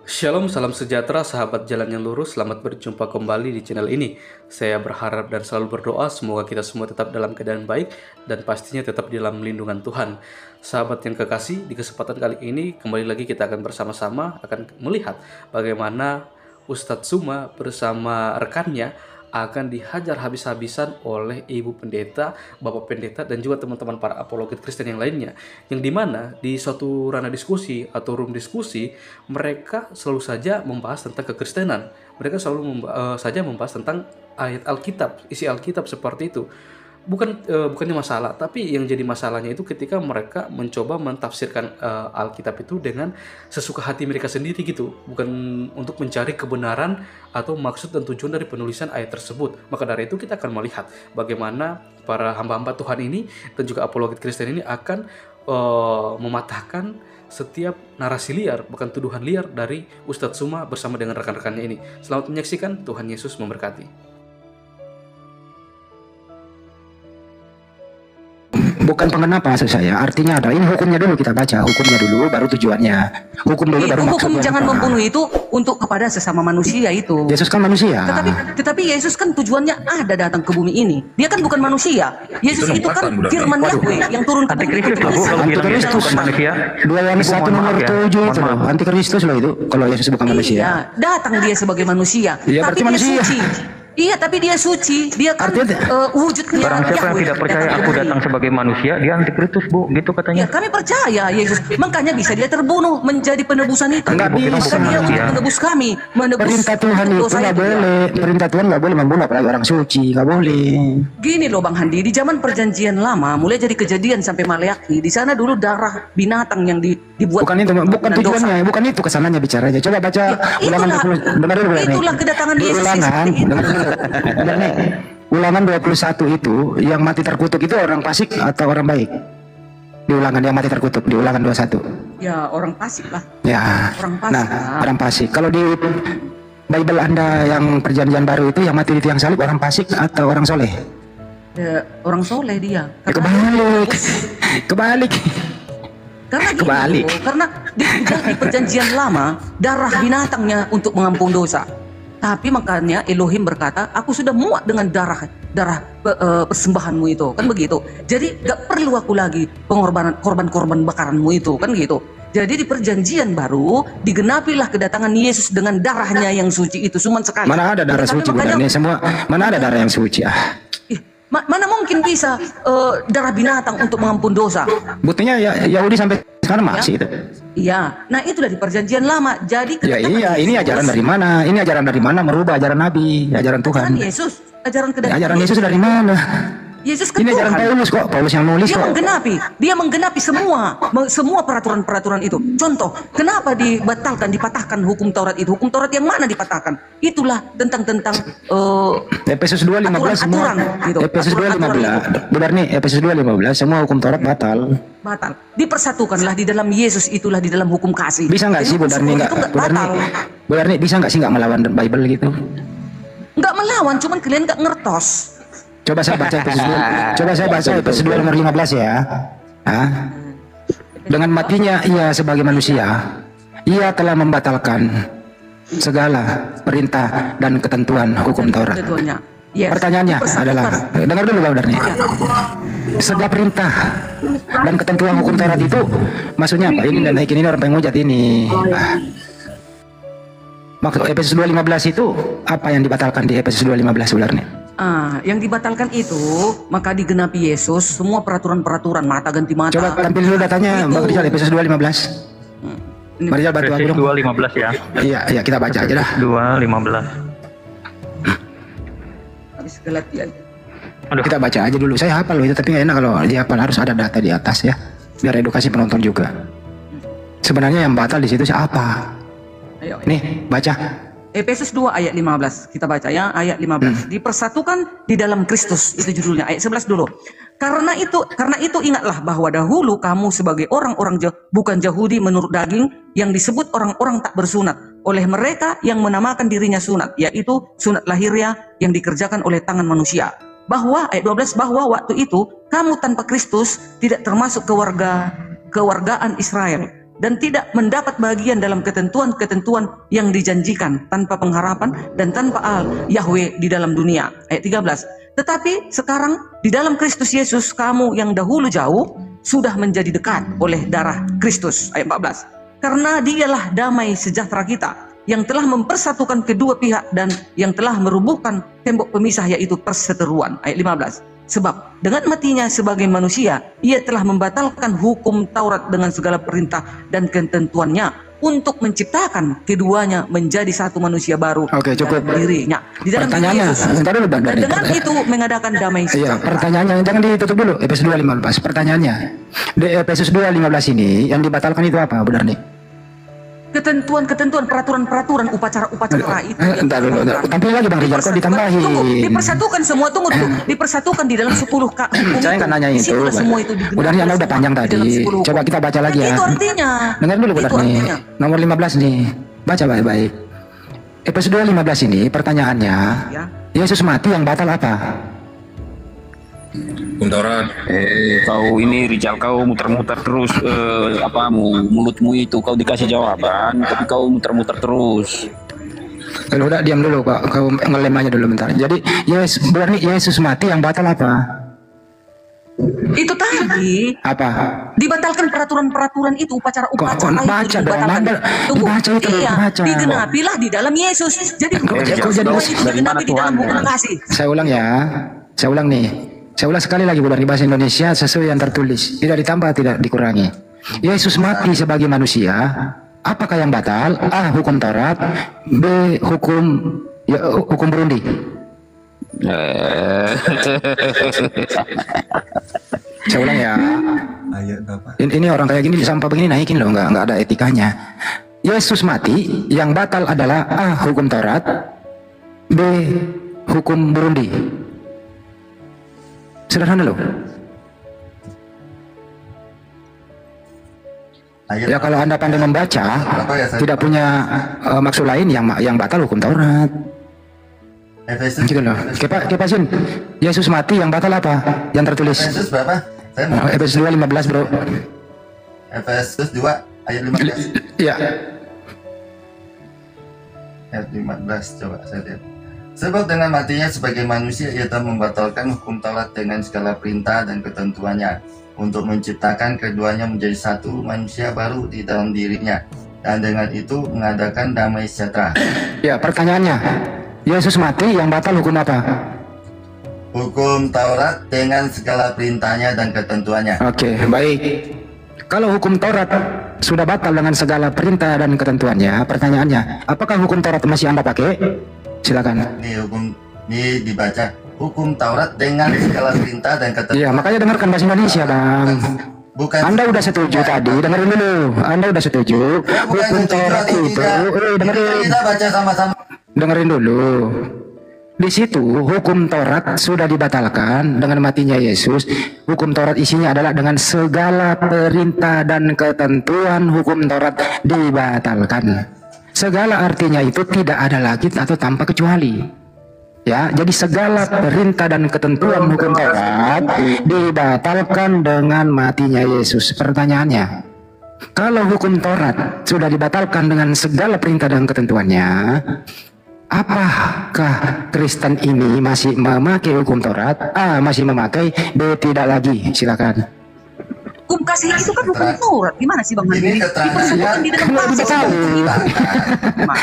Shalom, salam sejahtera, sahabat jalan yang lurus. Selamat berjumpa kembali di channel ini. Saya berharap dan selalu berdoa semoga kita semua tetap dalam keadaan baik dan pastinya tetap di dalam lindungan Tuhan. Sahabat yang kekasih, di kesempatan kali ini kembali lagi kita akan bersama-sama akan melihat bagaimana Ustadz Suma bersama rekannya akan dihajar habis-habisan oleh ibu pendeta, bapak pendeta, dan juga teman-teman para apologet Kristen yang lainnya. Yang dimana di suatu ranah diskusi atau room diskusi, mereka selalu saja membahas tentang kekristenan. Mereka selalu saja membahas tentang ayat Alkitab, isi Alkitab seperti itu. Bukannya masalah, tapi yang jadi masalahnya itu ketika mereka mencoba mentafsirkan Alkitab itu dengan sesuka hati mereka sendiri gitu, bukan untuk mencari kebenaran atau maksud dan tujuan dari penulisan ayat tersebut. Maka dari itu kita akan melihat bagaimana para hamba-hamba Tuhan ini dan juga apologet Kristen ini akan mematahkan setiap narasi liar, bukan tuduhan liar dari Ustadz Suma bersama dengan rekan-rekannya ini. Selamat menyaksikan, Tuhan Yesus memberkati. Bukan pengenapa maksud saya, artinya ada ini hukumnya dulu, kita baca hukumnya dulu baru tujuannya. Hukum dulu baru Hukum maksudnya jangan apa. membunuh itu untuk kepada sesama manusia itu. Yesus kan manusia. Tetapi Yesus kan tujuannya ada datang ke bumi ini. Dia kan bukan manusia. Yesus itu kan firman Yahweh yang turun ke bumi. Antikristus lah, Bu, kalau bilang Yesus bukan manusia. 2 Yohanes 1 nomor 7 itu loh, antikristus loh itu kalau Yesus bukan manusia. Iya, datang dia sebagai manusia. Iya, Tapi berarti dia manusia. suci. Iya, tapi dia suci. Dia kan wujudnya Barang siapa yang Yahweh tidak percaya aku datang sebagai manusia, dia antikristus, Bu, gitu Ya, katanya. kami percaya Yesus. Makanya bisa dia terbunuh menjadi penebusan itu. Enggak Maka bisa. dia untuk menebus kami, menebus Perintah Tuhan itu dosa nggak itu. boleh. Perintah Tuhan nggak boleh membunuh apalagi orang suci, nggak boleh. Gini loh Bang Handi, di zaman perjanjian lama, mulai dari Kejadian sampai Maleakhi, di sana dulu darah binatang yang dibuat. Bukan itu, bukan dengan tujuannya, dosa. bukan itu kesananya bicaranya. Coba baca ulangan itulah, 20. Benar dulu nih. itulah kedatangan Di Yesus ulangan, seperti itu. benar nih. Ulangan 21 itu yang mati terkutuk itu orang fasik atau orang baik? Di ulangan yang mati terkutuk di ulangan 21. Ya orang fasik lah. Ya. Orang fasik. Nah, orang fasik. Kalau di Bible Anda yang perjanjian baru itu yang mati di tiang salib orang fasik atau orang soleh? Ya, orang soleh dia. Ya, kebalik. Kebalik. Karena gini Kebalik. loh, karena di perjanjian lama darah binatangnya untuk mengampung dosa. Tapi makanya Elohim berkata, aku sudah muak dengan darah persembahanmu itu, kan begitu. Jadi gak perlu aku lagi korban bakaranmu itu, kan gitu. Jadi di perjanjian baru digenapilah kedatangan Yesus dengan darahnya yang suci itu cuma sekali. Mana ada darah Tapi suci makanya- ini semua? Mana ada darah yang suci? Ih, mana mungkin bisa darah binatang untuk mengampun dosa? Buktinya ya Yahudi sampai sekarang masih itu. Iya, nah itulah di perjanjian lama. Jadi Ya kedatangan iya, ini Yesus- ajaran dari mana? Ini ajaran dari mana merubah ajaran Nabi, ajaran Tuhan. Ajaran Yesus, ajaran Ya, kedatangan ajaran Yesus dari mana? Yesus kan Ini ajaran Tuhan. Paulus kok, Paulus yang nulis Dia kok. menggenapi semua peraturan-peraturan itu. Contoh, kenapa dipatahkan hukum Taurat itu? Hukum Taurat yang mana dipatahkan? Itulah tentang Efesus 2:15 semua. aturan-aturan gitu. Efesus Aturan-aturan 2:15. Benar nih, Efesus 2:15 semua hukum Taurat batal. batal. Dipersatukanlah di dalam Yesus, itulah di dalam hukum kasih. Bisa nggak Jadi sih Bu hukum Darni itu nggak? nggak Bu Darni, batal. Bu Darni bisa nggak sih nggak melawan Bible gitu? Nggak melawan, cuman kalian nggak ngertos. Coba saya baca Efesus 2. Coba saya baca Efesus 2 nomor 15 ya. Hah? Dengan matinya ia sebagai manusia, ia telah membatalkan segala perintah dan ketentuan hukum Taurat. Ketentuannya. Yes. Pertanyaannya Dipersatukan. adalah, dengar dulu Bang Darni. Segala perintah dan ketentuan hukum Taurat itu maksudnya apa? Ini dan naikin ini orang pengen ngujat ini. Maksud Efesus 2:15 itu apa yang dibatalkan di Efesus 2:15 sebenarnya? Yang dibatalkan itu maka digenapi Yesus semua peraturan-peraturan mata ganti mata. Coba tampil dulu datanya Itu. Bang Rizal Efesus 2:15. Bang Rizal bantu aku Efesus dong. 2:15 ya. Iya, kita baca aja dah. 2:15. Habis Galatia. Aduh, Kita baca aja dulu. Saya hafal loh itu, tapi nggak enak kalau dihafal, harus ada data di atas ya. Biar edukasi penonton juga. Sebenarnya yang batal di situ siapa? Ayo. Nih, baca. Efesus 2 ayat 15. Kita baca ya, ayat 15. Dipersatukan di dalam Kristus, itu judulnya. Ayat 11 dulu. Karena itu ingatlah bahwa dahulu kamu sebagai orang-orang bukan Yahudi menurut daging yang disebut orang-orang tak bersunat oleh mereka yang menamakan dirinya sunat, yaitu sunat lahiriah yang dikerjakan oleh tangan manusia. Bahwa ayat 12, bahwa waktu itu kamu tanpa Kristus tidak termasuk kewargaan Israel dan tidak mendapat bagian dalam ketentuan-ketentuan yang dijanjikan tanpa pengharapan dan tanpa Yahweh di dalam dunia. Ayat 13. Tetapi sekarang di dalam Kristus Yesus kamu yang dahulu jauh sudah menjadi dekat oleh darah Kristus. Ayat 14. Karena dialah damai sejahtera kita yang telah mempersatukan kedua pihak dan yang telah merubuhkan tembok pemisah, yaitu perseteruan. Ayat 15. Sebab dengan matinya sebagai manusia, ia telah membatalkan hukum Taurat dengan segala perintah dan ketentuannya untuk menciptakan keduanya menjadi satu manusia baru. Oke, cukup. Dalam dirinya. Di dalam Pertanyaannya, sebentar dulu, Bang. dan dengan itu mengadakan damai Iya, sejahtera. pertanyaannya jangan ditutup dulu. Efesus 2:15. Pertanyaannya, di Efesus 2:15 ini yang dibatalkan itu apa, benar nih? Ketentuan-ketentuan, peraturan-peraturan, upacara-upacara itu. Entar dulu. Tampil lagi Bang Rizal, kok ditambahin? Tunggu, dipersatukan semua, tunggu dulu. Dipersatukan di dalam 10 hukum Saya nggak nanya Di itu. situ semua itu digenapkan Udah nih, Anda udah semua panjang di tadi. dalam 10 hukum. Coba kita baca lagi ya. Itu artinya. Dengar dulu benar Itu nih. artinya. Nomor 15 nih. Baca baik-baik. Efesus 2:15 ini pertanyaannya. Ya. Yesus mati yang batal apa? Hukum Taurat. Kau ini Rizal, kau muter-muter terus mulutmu itu kau dikasih jawaban tapi kau muter-muter terus. Kalau udah diam dulu Pak, kau ngelem aja dulu bentar. Jadi berarti Yesus mati yang batal apa? Itu tadi Apa? dibatalkan peraturan-peraturan itu, upacara-upacara Kok itu baca dong, dibatalkan. Anda Tunggu, dibaca itu, iya, dibaca. digenapilah di dalam Yesus. Jadi Kok jadi- semua itu dari mana digenapi di dalam Tuhan? hukum kasih. Saya ulang ya. Saya ulang nih. Saya ulang sekali lagi dari bahasa Indonesia sesuai yang tertulis. Tidak ditambah, tidak dikurangi. Yesus mati sebagai manusia. Apakah yang batal? A. Hukum Taurat. B. Hukum Burundi. Saya ulang ya. Ayat berapa? Ini orang kayak gini sampah begini naikin loh, nggak ada etikanya. Yesus mati yang batal adalah A. Hukum Taurat. B. Hukum Burundi. Sederhana loh. Ayat Ya kalau Anda pandai membaca, berapa ya, saya? tidak punya maksud lain yang batal hukum Taurat. Efesus. Gitu loh. Kepasin. Yesus mati yang batal apa? Yang tertulis. Efesus berapa? Saya mau. Efesus 2:15, Bro. Efesus 2 ayat 15. Iya. Ayat 15 coba saya lihat. Sebab dengan matinya sebagai manusia ia telah membatalkan hukum Taurat dengan segala perintah dan ketentuannya untuk menciptakan keduanya menjadi satu manusia baru di dalam dirinya, dan dengan itu mengadakan damai sejahtera. Ya, pertanyaannya. Yesus mati yang batal hukum apa? Hukum Taurat dengan segala perintahnya dan ketentuannya. Oke, baik. Kalau hukum Taurat sudah batal dengan segala perintah dan ketentuannya, pertanyaannya, apakah hukum Taurat masih Anda pakai? Silakan. Ini dibaca hukum Taurat dengan segala perintah dan ketentuan. Iya, makanya dengarkan bahasa Indonesia, Bang. Bukan. Anda udah setuju tadi, dengerin dulu. Anda udah setuju. Ya, bukan Hukum setuju Taurat atau itu, tidak. Ini dengerin. kita baca sama-sama. Dengerin dulu. Di situ hukum Taurat sudah dibatalkan dengan matinya Yesus. Hukum Taurat isinya adalah dengan segala perintah dan ketentuan hukum Taurat dibatalkan. Segala artinya itu tidak ada lagi atau tanpa kecuali. Ya, jadi segala perintah dan ketentuan hukum Taurat dibatalkan dengan matinya Yesus. Pertanyaannya, kalau hukum Taurat sudah dibatalkan dengan segala perintah dan ketentuannya, apakah Kristen ini masih memakai hukum Taurat? A. Masih memakai. B. Tidak lagi. Silakan. Hukum kasih itu kan hukum Taurat. Gimana sih Bang Ini Mandiri? keterangannya. Dipersatukan di dalam Kan udah kasih. dibatalin.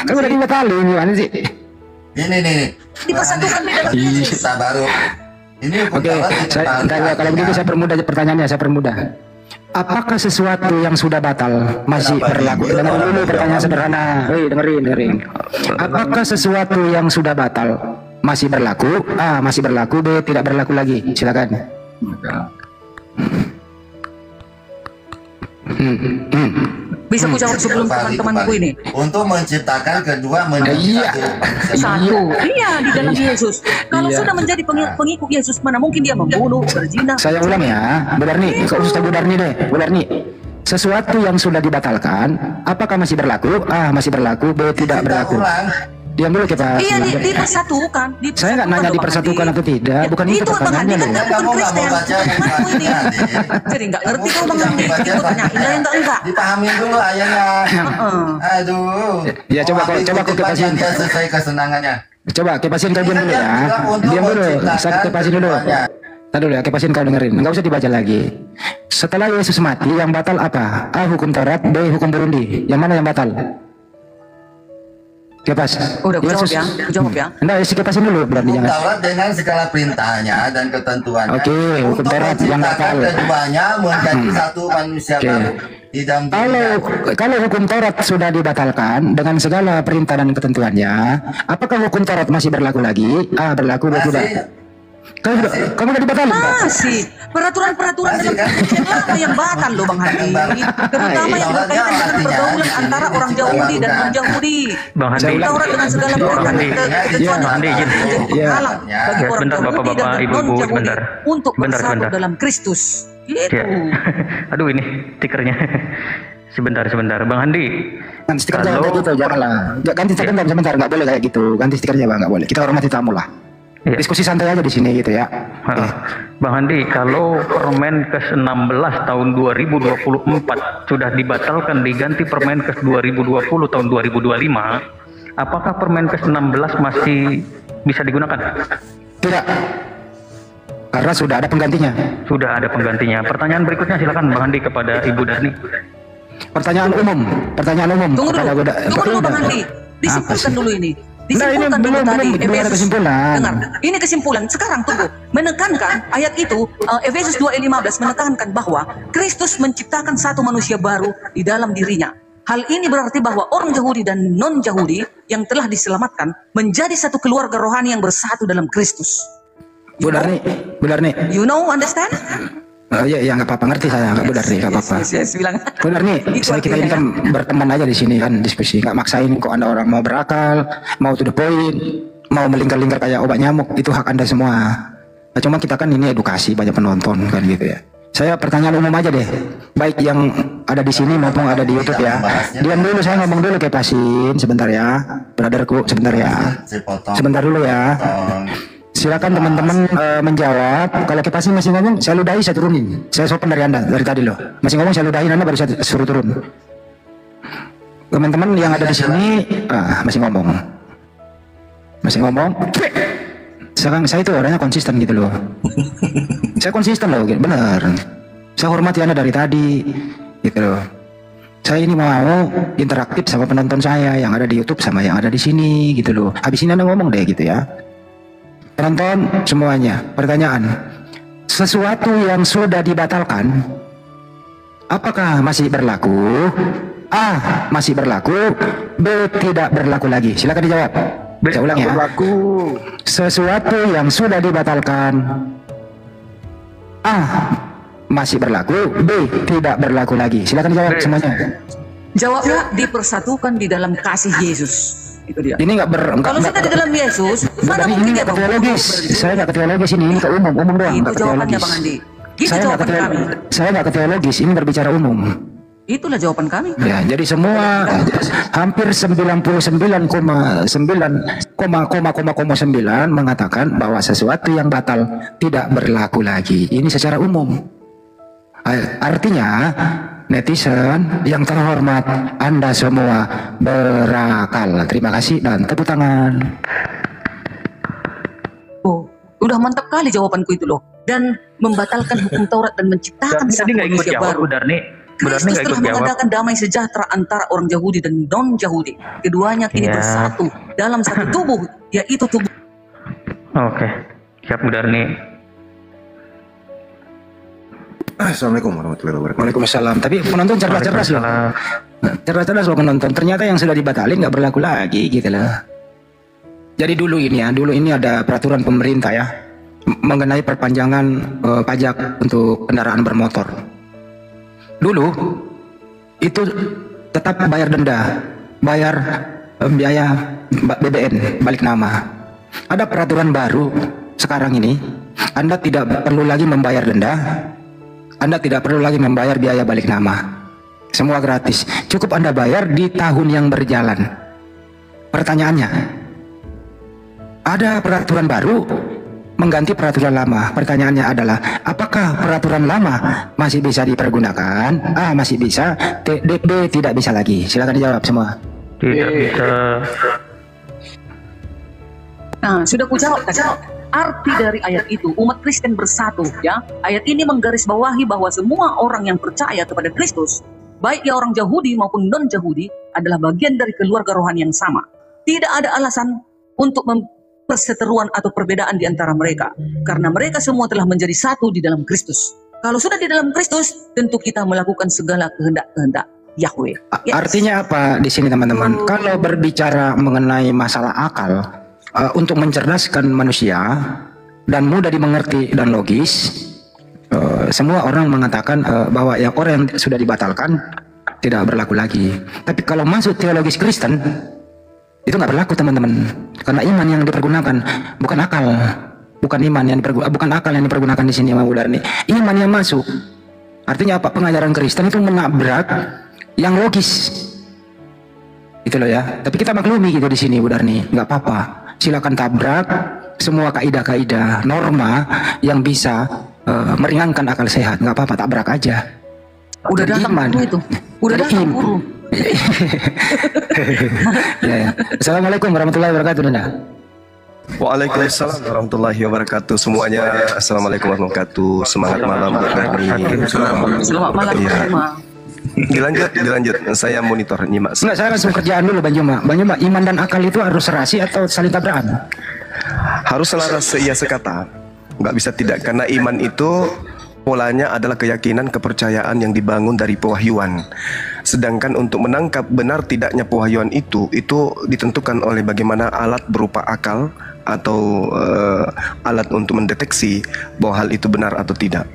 Kan udah dibatalin, gimana sih? Ini nih. Dipersatukan di dalam Yesus. Kita baru. Ini hukum Oke, Taurat kalau begitu saya permudah pertanyaannya, saya permudah. Apakah sesuatu yang sudah batal masih berlaku? Dengerin dulu pertanyaan sederhana. Hei, dengerin. Apakah sesuatu yang sudah batal masih berlaku? A. Masih berlaku. B. Tidak berlaku lagi. Silakan. Bisa ku jawab sebelum teman-temanku ini. Untuk menciptakan kedua menjadi Iya. Satu, iya di dalam Yesus. Kalau Iya. sudah menjadi pengikut Yesus, mana mungkin dia membunuh, berzina. Saya ulang ya, Bu Darni, ke Ustaz Bu Darni deh, Bu Darni. Sesuatu yang sudah dibatalkan, apakah masih berlaku? A. Masih berlaku. B. Tidak Kita berlaku. ulang. Diam dulu kita. Iya, dipersatukan. Saya nggak nanya dong, Bang dipersatukan Andi. atau tidak, bukan itu Itu Bang pertanyaannya Andi kan loh. bukan Kamu nggak mau Kristen. baca Aku ini. Jadi nggak ngerti kau Bang Andi. Itu tanyain lah yang enggak. Dipahamin dulu ayahnya. Aduh. Ya, coba Mau coba aku ikut kepasin. dia selesai kesenangannya. Coba kepasin kau diam dulu ya. Untuk Diam dulu. menciptakan Saya kepasin dulu. kehidupannya. Tadi dulu ya, kepasin kau dengerin. Enggak usah dibaca lagi. Setelah Yesus mati, yang batal apa? A. Hukum Taurat, B. Hukum Burundi. Yang mana yang batal? Kepas. Udah, aku jawab ya. Aku jawab ya. Enggak, kepasin dulu berarti Hukum jangan. Taurat dengan segala perintahnya dan ketentuannya. Oke, hukum untuk Taurat yang menciptakan batal. keduanya menjadi satu manusia Oke. baru di dalam Kalau hukum Taurat sudah dibatalkan dengan segala perintah dan ketentuannya, apakah hukum Taurat masih berlaku lagi? A. Berlaku atau tidak? Kamu udah dibatalkan? Masih peraturan-peraturan dalam perjanjian lama yang batal loh Bang Hadi. Terutama yang berkaitan dengan pergaulan antara orang Yahudi dan non Yahudi. Bang Handi. Taurat dengan segala perintah dan ketentuan Bang Handi, izin. menjadi penghalang bagi Ya, orang sebentar, Yahudi Bapak-bapak, dan Ibu-ibu, non Yahudi sebentar. untuk Sebentar, bersatu sebentar. dalam Kristus. Gitu. Ya. Aduh ini stikernya. Sebentar. Bang Handi. Ganti stiker jangan kayak gitu, janganlah. Ganti stiker sebentar, nggak boleh kayak gitu. Ganti stikernya bang, nggak boleh. Kita hormati tamu lah. Ya. Diskusi santai aja di sini gitu ya. Oke. Bang Handi, kalau Permenkes 16 tahun 2024 sudah dibatalkan diganti Permenkes 2020 tahun 2025, apakah Permenkes 16 masih bisa digunakan? Tidak. Karena sudah ada penggantinya. Sudah ada penggantinya. Pertanyaan berikutnya silakan Bang Handi kepada Ibu Darni. Pertanyaan umum. Tunggu Kepada dulu Bang Handi. Disimpulkan Apa sih? dulu ini. Nah, ini Disimpulkan dulu tadi belum ada kesimpulan. Dengar, ini kesimpulan. Sekarang tunggu. Menekankan ayat itu Efesus 2 ayat 15 menekankan bahwa Kristus menciptakan satu manusia baru di dalam dirinya. Hal ini berarti bahwa orang Yahudi dan non Yahudi yang telah diselamatkan menjadi satu keluarga rohani yang bersatu dalam Kristus. Bu Darni. You know, understand? Ya nggak apa-apa, ngerti saya, nggak benar nih, nggak apa-apa. Yes, bilang. Benar nih, kita ini kan berteman aja di sini kan, diskusi, nggak maksain kok. Anda orang mau berakal, mau to the point, mau melingkar-lingkar kayak obat nyamuk, itu hak Anda semua. Nah, cuma kita kan ini edukasi, banyak penonton kan gitu ya. Saya pertanyaan umum aja deh, baik yang ada di sini maupun ada di YouTube ya. Diam dulu, saya ngomong dulu kayak pasin, sebentar ya, brotherku, sebentar ya, sebentar dulu ya. Silakan teman-teman menjawab. Kalau kipasin masih ngomong, saya ludahi, saya turunin. Saya sopan dari Anda dari tadi loh. Masih ngomong, saya ludahin Anda, baru saya suruh turun. Teman-teman yang ada di sini masih ngomong. Sekarang saya itu orangnya konsisten gitu loh. Saya konsisten loh, gitu. Bener. Saya hormati Anda dari tadi, gitu loh. Saya ini mau interaktif sama penonton saya yang ada di YouTube sama yang ada di sini, gitu loh. Habis ini Anda ngomong deh, gitu ya. Penonton semuanya, pertanyaan. Sesuatu yang sudah dibatalkan, apakah masih berlaku? A. Masih berlaku. B. Tidak berlaku lagi. Silakan dijawab. Saya ulang ya. Berlaku. Sesuatu yang sudah dibatalkan, A. Masih berlaku. B. Tidak berlaku lagi. Silakan dijawab semuanya. Jawabnya dipersatukan di dalam kasih Yesus. Itu dia. Ini Kalau kita di dalam Yesus, mana Dari mungkin ini dia nggak ke teologis. Saya nggak ke teologis ini ke umum doang. Itu Nggak ke jawabannya teologis. Bang Andi. Gitu Saya nggak jawaban kami. saya nggak ke teologis. Ini berbicara umum. Itulah jawaban kami. Ya, jadi semua hampir 99,9 mengatakan bahwa sesuatu yang batal tidak berlaku lagi. Ini secara umum. Artinya netizen yang terhormat, Anda semua berakal. Terima kasih dan tepuk tangan. Oh, udah mantap kali jawabanku itu loh. Dan membatalkan hukum Taurat dan menciptakan Tadi satu nggak ikut manusia jawab, baru. Bu Darni. Bu Darni Kristus nggak telah ikut jawab. mengadakan damai sejahtera antara orang Yahudi dan non Yahudi. Keduanya kini Ya. bersatu dalam satu tubuh, yaitu tubuh. Oke, siap Bu Darni. Assalamualaikum warahmatullahi wabarakatuh. Waalaikumsalam. Tapi penonton cerdas-cerdas loh. Cerdas-cerdas loh penonton. Ternyata yang sudah dibatalin nggak berlaku lagi gitu loh. Jadi dulu ini ada peraturan pemerintah ya mengenai perpanjangan pajak untuk kendaraan bermotor. Dulu itu tetap bayar denda, bayar biaya BBN balik nama. Ada peraturan baru sekarang ini, Anda tidak perlu lagi membayar denda, Anda tidak perlu lagi membayar biaya balik nama. Semua gratis. Cukup Anda bayar di tahun yang berjalan. Pertanyaannya, ada peraturan baru mengganti peraturan lama. Pertanyaannya adalah, apakah peraturan lama masih bisa dipergunakan? A masih bisa, B tidak bisa lagi. Silakan dijawab semua. Tidak bisa. Nah, sudah kujawab tadi. Arti dari ayat itu, umat Kristen bersatu, ya. Ayat ini menggarisbawahi bahwa semua orang yang percaya kepada Kristus, baik ya orang Yahudi maupun non-Yahudi, adalah bagian dari keluarga rohani yang sama. Tidak ada alasan untuk perseteruan atau perbedaan di antara mereka, karena mereka semua telah menjadi satu di dalam Kristus. Kalau sudah di dalam Kristus, tentu kita melakukan segala kehendak-kehendak Yahweh. Yes. Artinya apa di sini teman-teman? Kalau berbicara mengenai masalah akal, untuk mencerdaskan manusia dan mudah dimengerti dan logis, semua orang mengatakan bahwa yang orang yang sudah dibatalkan tidak berlaku lagi. Tapi kalau masuk teologis Kristen, itu nggak berlaku teman-teman, karena iman yang dipergunakan bukan akal, bukan iman yang bukan akal yang dipergunakan di sini, Mas Darni. Iman yang masuk. Artinya apa? Pengajaran Kristen itu menabrak yang logis, itu loh ya. Tapi kita maklumi gitu di sini, Bu Darni, nggak apa-apa. Silakan tabrak semua kaidah-kaidah norma yang bisa meringankan akal sehat, nggak apa-apa, tabrak aja. Udah datang guru itu, udah datang guru. Ya. Assalamualaikum warahmatullahi wabarakatuh, Nanda. Waalaikumsalam warahmatullahi wabarakatuh semuanya. Assalamualaikum warahmatullahi wabarakatuh. Semangat malam Bu Darni. Selamat malam, Iya. Dilanjut. Saya monitor nyimak. Enggak, saya langsung kerjaan dulu, Bang Juma. Bang Juma, iman dan akal itu harus serasi atau saling tabrakan? Harus selaras seia sekata. Nggak bisa tidak, karena iman itu polanya adalah keyakinan, kepercayaan yang dibangun dari pewahyuan. Sedangkan untuk menangkap benar tidaknya pewahyuan itu ditentukan oleh bagaimana alat berupa akal atau alat untuk mendeteksi bahwa hal itu benar atau tidak.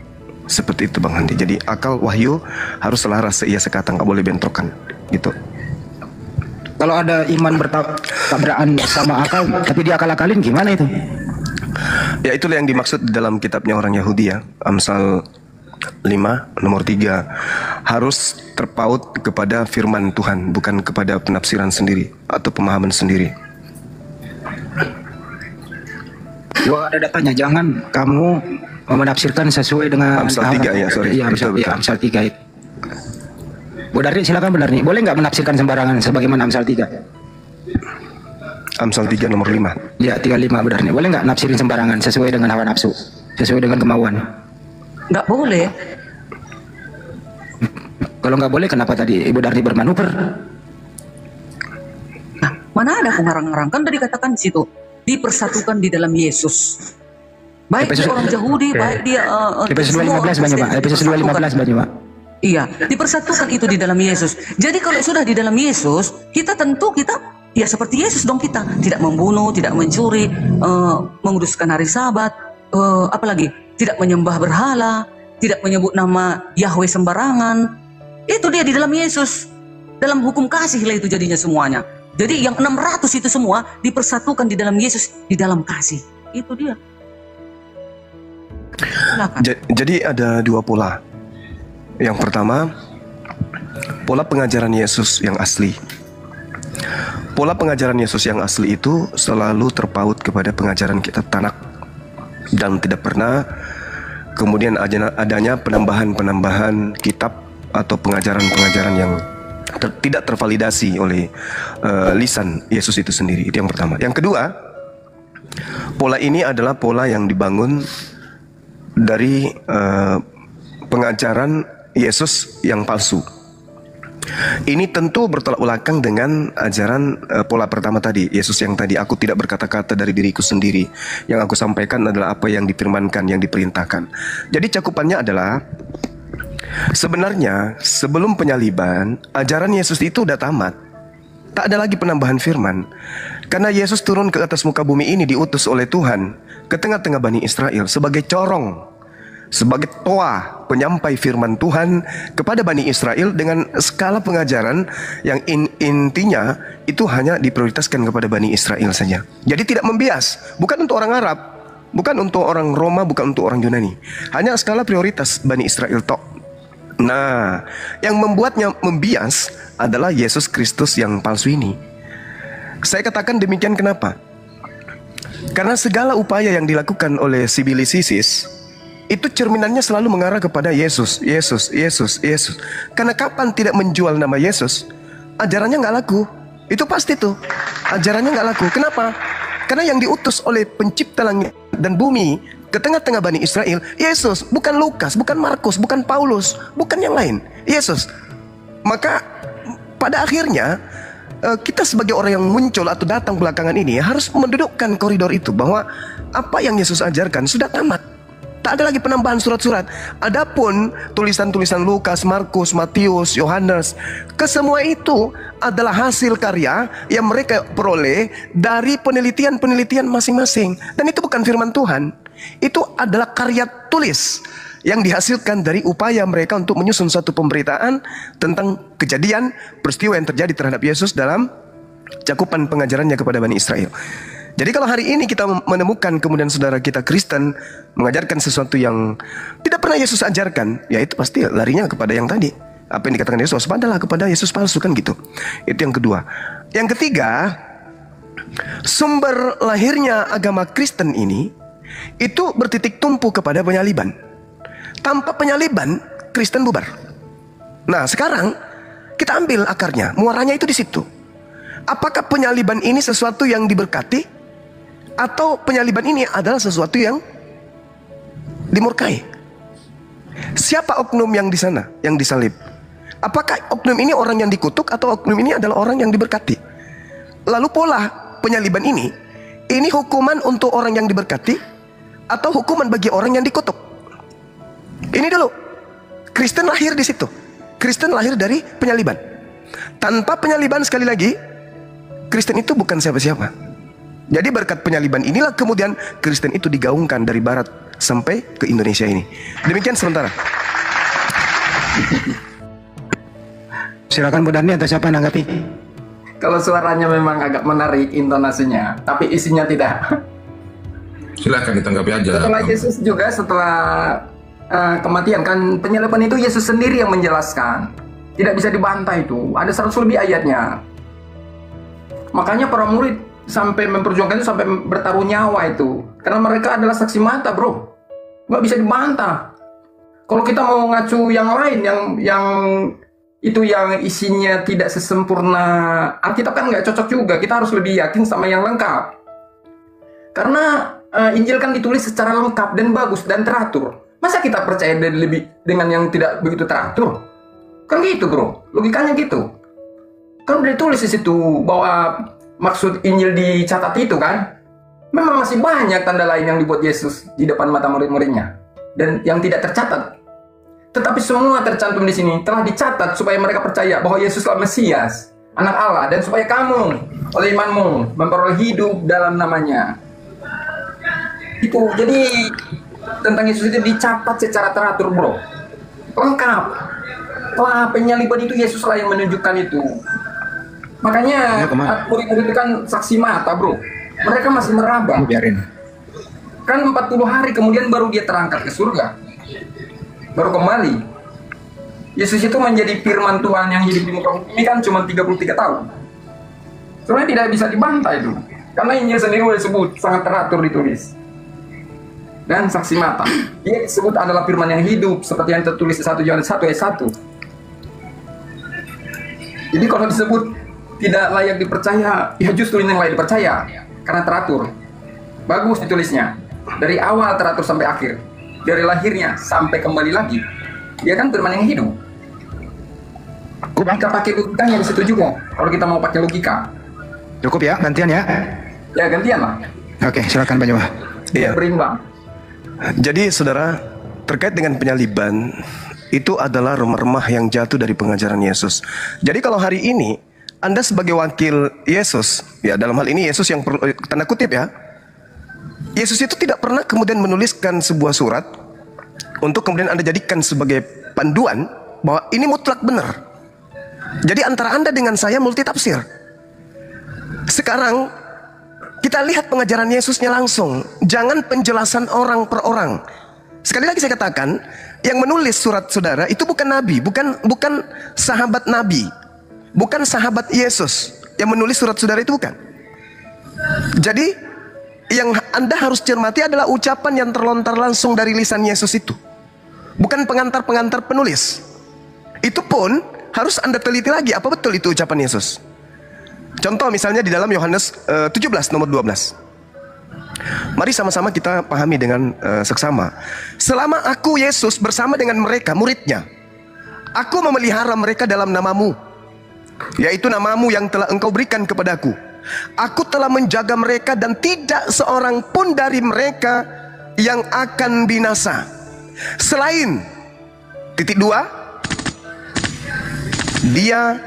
Seperti itu Bang Handi. Jadi akal wahyu harus selaras seia sekata, nggak boleh bentrokan gitu. Kalau ada iman bertabrakan sama akal tapi diakal-akalin gimana itu? Ya itulah yang dimaksud dalam kitabnya orang Yahudi ya, Amsal 5 nomor 3, harus terpaut kepada firman Tuhan, bukan kepada penafsiran sendiri atau pemahaman sendiri. Wah, ada datanya, jangan kamu menafsirkan sesuai dengan Amsal 3 ya, sorry. Iya, Betul. Amsal 3 itu. Bu Darni, silakan benar nih. Boleh nggak menafsirkan sembarangan sebagaimana Amsal 3? Amsal 3 nomor 5. Ya, 35 benar nih. Boleh nggak nafsirin sembarangan sesuai dengan hawa nafsu, sesuai dengan kemauan? Nggak boleh. Kalau nggak boleh, kenapa tadi Ibu Darni bermanuver? Nah, mana ada aku ngarang-ngarang, kan tadi dikatakan di situ dipersatukan di dalam Yesus. Baik dia orang Yahudi, baik dia Efesus 2:15 banyak Pak. Efesus 2:15 banyak Pak. Iya, dipersatukan itu di dalam Yesus. Jadi kalau sudah di dalam Yesus, kita tentu ya seperti Yesus dong, kita tidak membunuh, tidak mencuri, menguduskan hari Sabat, apalagi tidak menyembah berhala, tidak menyebut nama Yahweh sembarangan. Itu dia di dalam Yesus. Dalam hukum kasih lah itu jadinya semuanya. Jadi yang 600 itu semua dipersatukan di dalam Yesus, di dalam kasih. Itu dia. Jadi ada dua pola. Yang pertama, pola pengajaran Yesus yang asli. Pola pengajaran Yesus yang asli itu selalu terpaut kepada pengajaran kitab Tanakh, dan tidak pernah kemudian adanya penambahan-penambahan kitab atau pengajaran-pengajaran yang tidak tervalidasi oleh lisan Yesus itu sendiri. Itu yang pertama. Yang kedua, pola ini adalah pola yang dibangun dari pengajaran Yesus yang palsu. Ini tentu bertolak belakang dengan ajaran pola pertama tadi, Yesus yang tadi, aku tidak berkata-kata dari diriku sendiri, yang aku sampaikan adalah apa yang difirmankan, yang diperintahkan. Jadi cakupannya adalah, sebenarnya sebelum penyaliban, ajaran Yesus itu udah tamat. Tak ada lagi penambahan firman. Karena Yesus turun ke atas muka bumi ini diutus oleh Tuhan ke tengah-tengah Bani Israel sebagai corong, sebagai toa penyampai firman Tuhan kepada Bani Israel dengan skala pengajaran yang intinya itu hanya diprioritaskan kepada Bani Israel saja. Jadi tidak membias, bukan untuk orang Arab, bukan untuk orang Roma, bukan untuk orang Yunani. Hanya skala prioritas Bani Israel tok. Nah, yang membuatnya membias adalah Yesus Kristus yang palsu ini. Saya katakan demikian kenapa? Karena segala upaya yang dilakukan oleh sibilis ISIS itu cerminannya selalu mengarah kepada Yesus, Yesus, Yesus, Yesus. Karena kapan tidak menjual nama Yesus, ajarannya nggak laku. Itu pasti tuh, ajarannya nggak laku. Kenapa? Karena yang diutus oleh pencipta langit dan bumi ke tengah-tengah Bani Israel, Yesus, bukan Lukas, bukan Markus, bukan Paulus, bukan yang lain, Yesus. Maka pada akhirnya kita sebagai orang yang muncul atau datang belakangan ini harus mendudukkan koridor itu, bahwa apa yang Yesus ajarkan sudah tamat. Tak ada lagi penambahan surat-surat. Adapun tulisan-tulisan Lukas, Markus, Matius, Yohanes, kesemua itu adalah hasil karya yang mereka peroleh dari penelitian-penelitian masing-masing. Dan itu bukan firman Tuhan. Itu adalah karya tulis yang dihasilkan dari upaya mereka untuk menyusun satu pemberitaan tentang kejadian, peristiwa yang terjadi terhadap Yesus dalam cakupan pengajarannya kepada Bani Israel. Jadi kalau hari ini kita menemukan kemudian saudara kita Kristen mengajarkan sesuatu yang tidak pernah Yesus ajarkan, ya itu pasti larinya kepada yang tadi. Apa yang dikatakan Yesus, waspadalah kepada Yesus palsu, kan gitu. Itu yang kedua. Yang ketiga, sumber lahirnya agama Kristen ini itu bertitik tumpu kepada penyaliban. Tanpa penyaliban, Kristen bubar. Nah, sekarang kita ambil akarnya, muaranya itu di situ. Apakah penyaliban ini sesuatu yang diberkati, atau penyaliban ini adalah sesuatu yang dimurkai? Siapa oknum yang di sana, yang disalib? Apakah oknum ini orang yang dikutuk, atau oknum ini adalah orang yang diberkati? Lalu pola penyaliban ini hukuman untuk orang yang diberkati, atau hukuman bagi orang yang dikutuk? Ini dulu, Kristen lahir di situ. Kristen lahir dari penyaliban. Tanpa penyaliban, sekali lagi, Kristen itu bukan siapa-siapa. Jadi berkat penyaliban inilah kemudian Kristen itu digaungkan dari barat sampai ke Indonesia ini. Demikian sementara. Silakan Bu Dani atau siapa nanggapi? Kalau suaranya memang agak menarik intonasinya, tapi isinya tidak. Silakan ditanggapi aja. Setelah Yesus juga, setelah kematian, kan penyaliban itu Yesus sendiri yang menjelaskan. Tidak bisa dibantah itu. Ada 100 lebih ayatnya. Makanya para murid sampai memperjuangkan itu, sampai bertaruh nyawa itu. Karena mereka adalah saksi mata, bro. Nggak bisa dibantah. Kalau kita mau ngacu yang lain, yang itu yang isinya tidak sesempurna Alkitab, kan nggak cocok juga. Kita harus lebih yakin sama yang lengkap. Karena Injil kan ditulis secara lengkap dan bagus dan teratur. Masa kita percaya dengan yang tidak begitu teratur? Kan gitu, bro. Logikanya gitu. Kan udah ditulis di situ bahwa maksud Injil dicatat itu kan. Memang masih banyak tanda lain yang dibuat Yesus di depan mata murid-muridnya dan yang tidak tercatat. Tetapi semua tercantum di sini telah dicatat supaya mereka percaya bahwa Yesuslah Mesias, Anak Allah, dan supaya kamu oleh imanmu memperoleh hidup dalam namanya. Itu jadi tentang Yesus itu dicatat secara teratur, bro. Lengkap. Wah, penyaliban itu Yesuslah yang menunjukkan itu. Makanya murid-murid itu kan saksi mata, bro. Mereka masih meraba. Biarin. Kan 40 hari kemudian baru dia terangkat ke surga. Baru kembali. Yesus itu menjadi firman Tuhan yang hidup di muka bumi ini kan cuma 33 tahun. Sebenarnya tidak bisa dibantah itu. Karena Injil sendiri sudah disebut, sangat teratur ditulis. Dan saksi mata. Dia disebut adalah firman yang hidup, seperti yang tertulis di 1 Yohanes 1 ayat 1. Jadi kalau disebut tidak layak dipercaya, ya justru ini yang layak dipercaya. Karena teratur. Bagus ditulisnya. Dari awal teratur sampai akhir. Dari lahirnya sampai kembali lagi. Dia kan firman yang hidup. Kita pakai logikanya di situ juga. Kalau kita mau pakai logika. Cukup ya, gantian ya? Ya gantian lah. Oke, silakan Pak Jawa. Iya. Berimbang. Jadi saudara, terkait dengan penyaliban, itu adalah remah-remah yang jatuh dari pengajaran Yesus. Jadi kalau hari ini Anda sebagai wakil Yesus, ya dalam hal ini Yesus yang tanda kutip ya, Yesus itu tidak pernah kemudian menuliskan sebuah surat untuk kemudian Anda jadikan sebagai panduan bahwa ini mutlak benar. Jadi antara Anda dengan saya multitafsir. Sekarang kita lihat pengajaran Yesusnya langsung. Jangan penjelasan orang per orang. Sekali lagi saya katakan, yang menulis surat saudara itu bukan nabi, bukan sahabat nabi, bukan sahabat Yesus. Yang menulis surat saudara itu bukan. Jadi yang Anda harus cermati adalah ucapan yang terlontar langsung dari lisan Yesus itu, bukan pengantar-pengantar penulis. Itu pun harus Anda teliti lagi, apa betul itu ucapan Yesus. Contoh misalnya di dalam Yohanes 17 nomor 12. Mari sama-sama kita pahami dengan seksama. Selama aku Yesus bersama dengan mereka, muridnya, aku memelihara mereka dalam namamu, yaitu namamu yang telah engkau berikan kepadaku. Aku telah menjaga mereka dan tidak seorang pun dari mereka yang akan binasa, selain titik 2, dia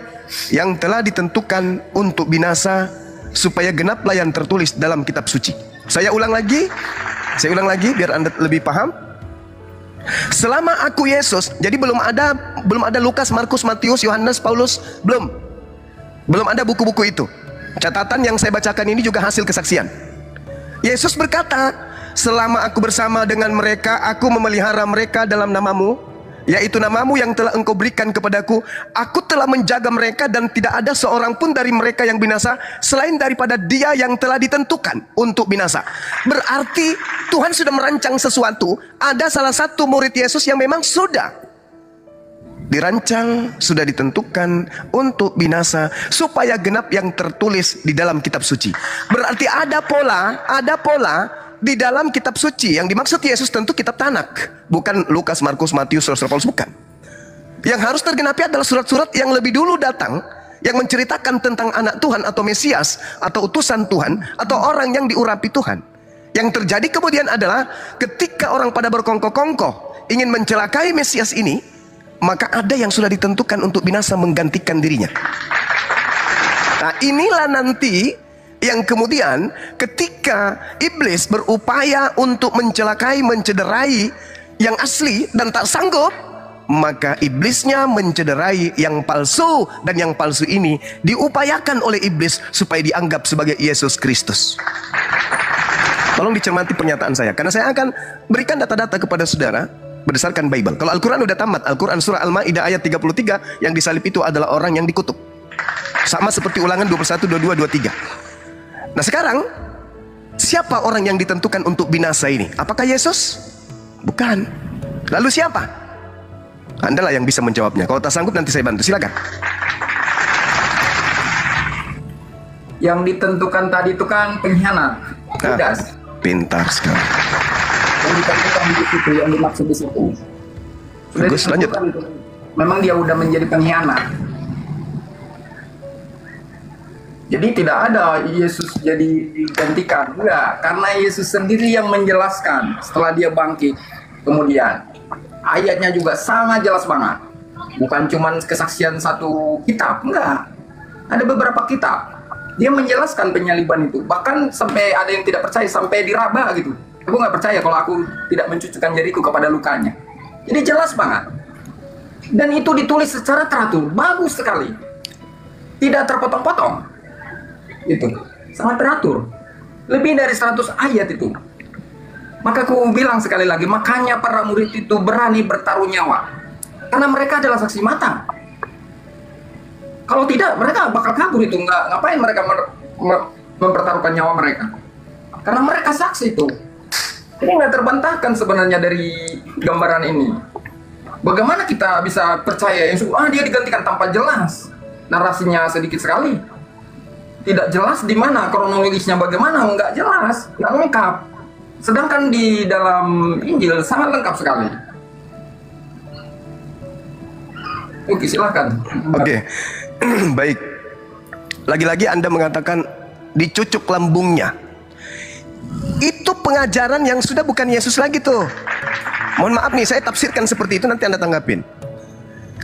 yang telah ditentukan untuk binasa, supaya genaplah yang tertulis dalam kitab suci. Saya ulang lagi biar Anda lebih paham. Selama aku Yesus, jadi belum ada Lukas, Markus, Matius, Yohanes, Paulus, belum ada buku-buku itu. Catatan yang saya bacakan ini juga hasil kesaksian. Yesus berkata, selama aku bersama dengan mereka, aku memelihara mereka dalam namamu, yaitu namamu yang telah engkau berikan kepadaku. Aku telah menjaga mereka dan tidak ada seorang pun dari mereka yang binasa, selain daripada dia yang telah ditentukan untuk binasa. Berarti Tuhan sudah merancang sesuatu. Ada salah satu murid Yesus yang memang sudah dirancang, sudah ditentukan untuk binasa, supaya genap yang tertulis di dalam kitab suci. Berarti ada pola di dalam kitab suci. Yang dimaksud Yesus tentu kitab Tanak, bukan Lukas, Markus, Matius, Rasul Paulus, bukan. Yang harus tergenapi adalah surat-surat yang lebih dulu datang, yang menceritakan tentang anak Tuhan atau Mesias atau utusan Tuhan atau orang yang diurapi Tuhan. Yang terjadi kemudian adalah ketika orang pada berkongkoh-kongkoh ingin mencelakai Mesias ini, maka ada yang sudah ditentukan untuk binasa menggantikan dirinya. Nah, inilah nanti yang kemudian ketika iblis berupaya untuk mencelakai, mencederai yang asli dan tak sanggup, maka iblisnya mencederai yang palsu, dan yang palsu ini diupayakan oleh iblis supaya dianggap sebagai Yesus Kristus. Tolong dicermati pernyataan saya, karena saya akan berikan data-data kepada saudara berdasarkan Bible. Kalau Al-Quran udah tamat, Al-Quran surah Al-Ma'idah ayat 33, yang disalib itu adalah orang yang dikutuk. Sama seperti Ulangan 21, 22, 23. Nah sekarang, siapa orang yang ditentukan untuk binasa ini? Apakah Yesus? Bukan. Lalu siapa? Andalah yang bisa menjawabnya. Kalau tak sanggup nanti saya bantu, silakan. Yang ditentukan tadi itu kan pengkhianat, Judas. Pintar sekali. Yang ditentukan di situ, yang dimaksud di situ. Bagus, lanjut. Memang dia udah menjadi pengkhianat. Jadi tidak ada Yesus jadi digantikan, enggak, karena Yesus sendiri yang menjelaskan setelah dia bangkit. Kemudian ayatnya juga sangat jelas banget, bukan cuma kesaksian satu kitab, enggak, ada beberapa kitab. Dia menjelaskan penyaliban itu, bahkan sampai ada yang tidak percaya, sampai diraba gitu. Aku nggak percaya kalau aku tidak mencucukkan jariku kepada lukanya. Jadi jelas banget, dan itu ditulis secara teratur, bagus sekali, tidak terpotong-potong. Itu sangat teratur, lebih dari 100 ayat itu. Maka aku bilang sekali lagi, makanya para murid itu berani bertaruh nyawa, karena mereka adalah saksi mata. Kalau tidak, mereka bakal kabur itu. Ngapain mereka mempertaruhkan nyawa mereka? Karena mereka saksi itu. Ini nggak terbantahkan sebenarnya dari gambaran ini. Bagaimana kita bisa percaya yang dia digantikan tanpa jelas? Narasinya sedikit sekali. Tidak jelas di mana kronologisnya, bagaimana, nggak jelas, nggak lengkap. Sedangkan di dalam Injil sangat lengkap sekali. Oke, silakan. Oke, baik. Lagi-lagi Anda mengatakan dicucuk lambungnya. Itu pengajaran yang sudah bukan Yesus lagi tuh. Mohon maaf nih, saya tafsirkan seperti itu, nanti Anda tanggapin.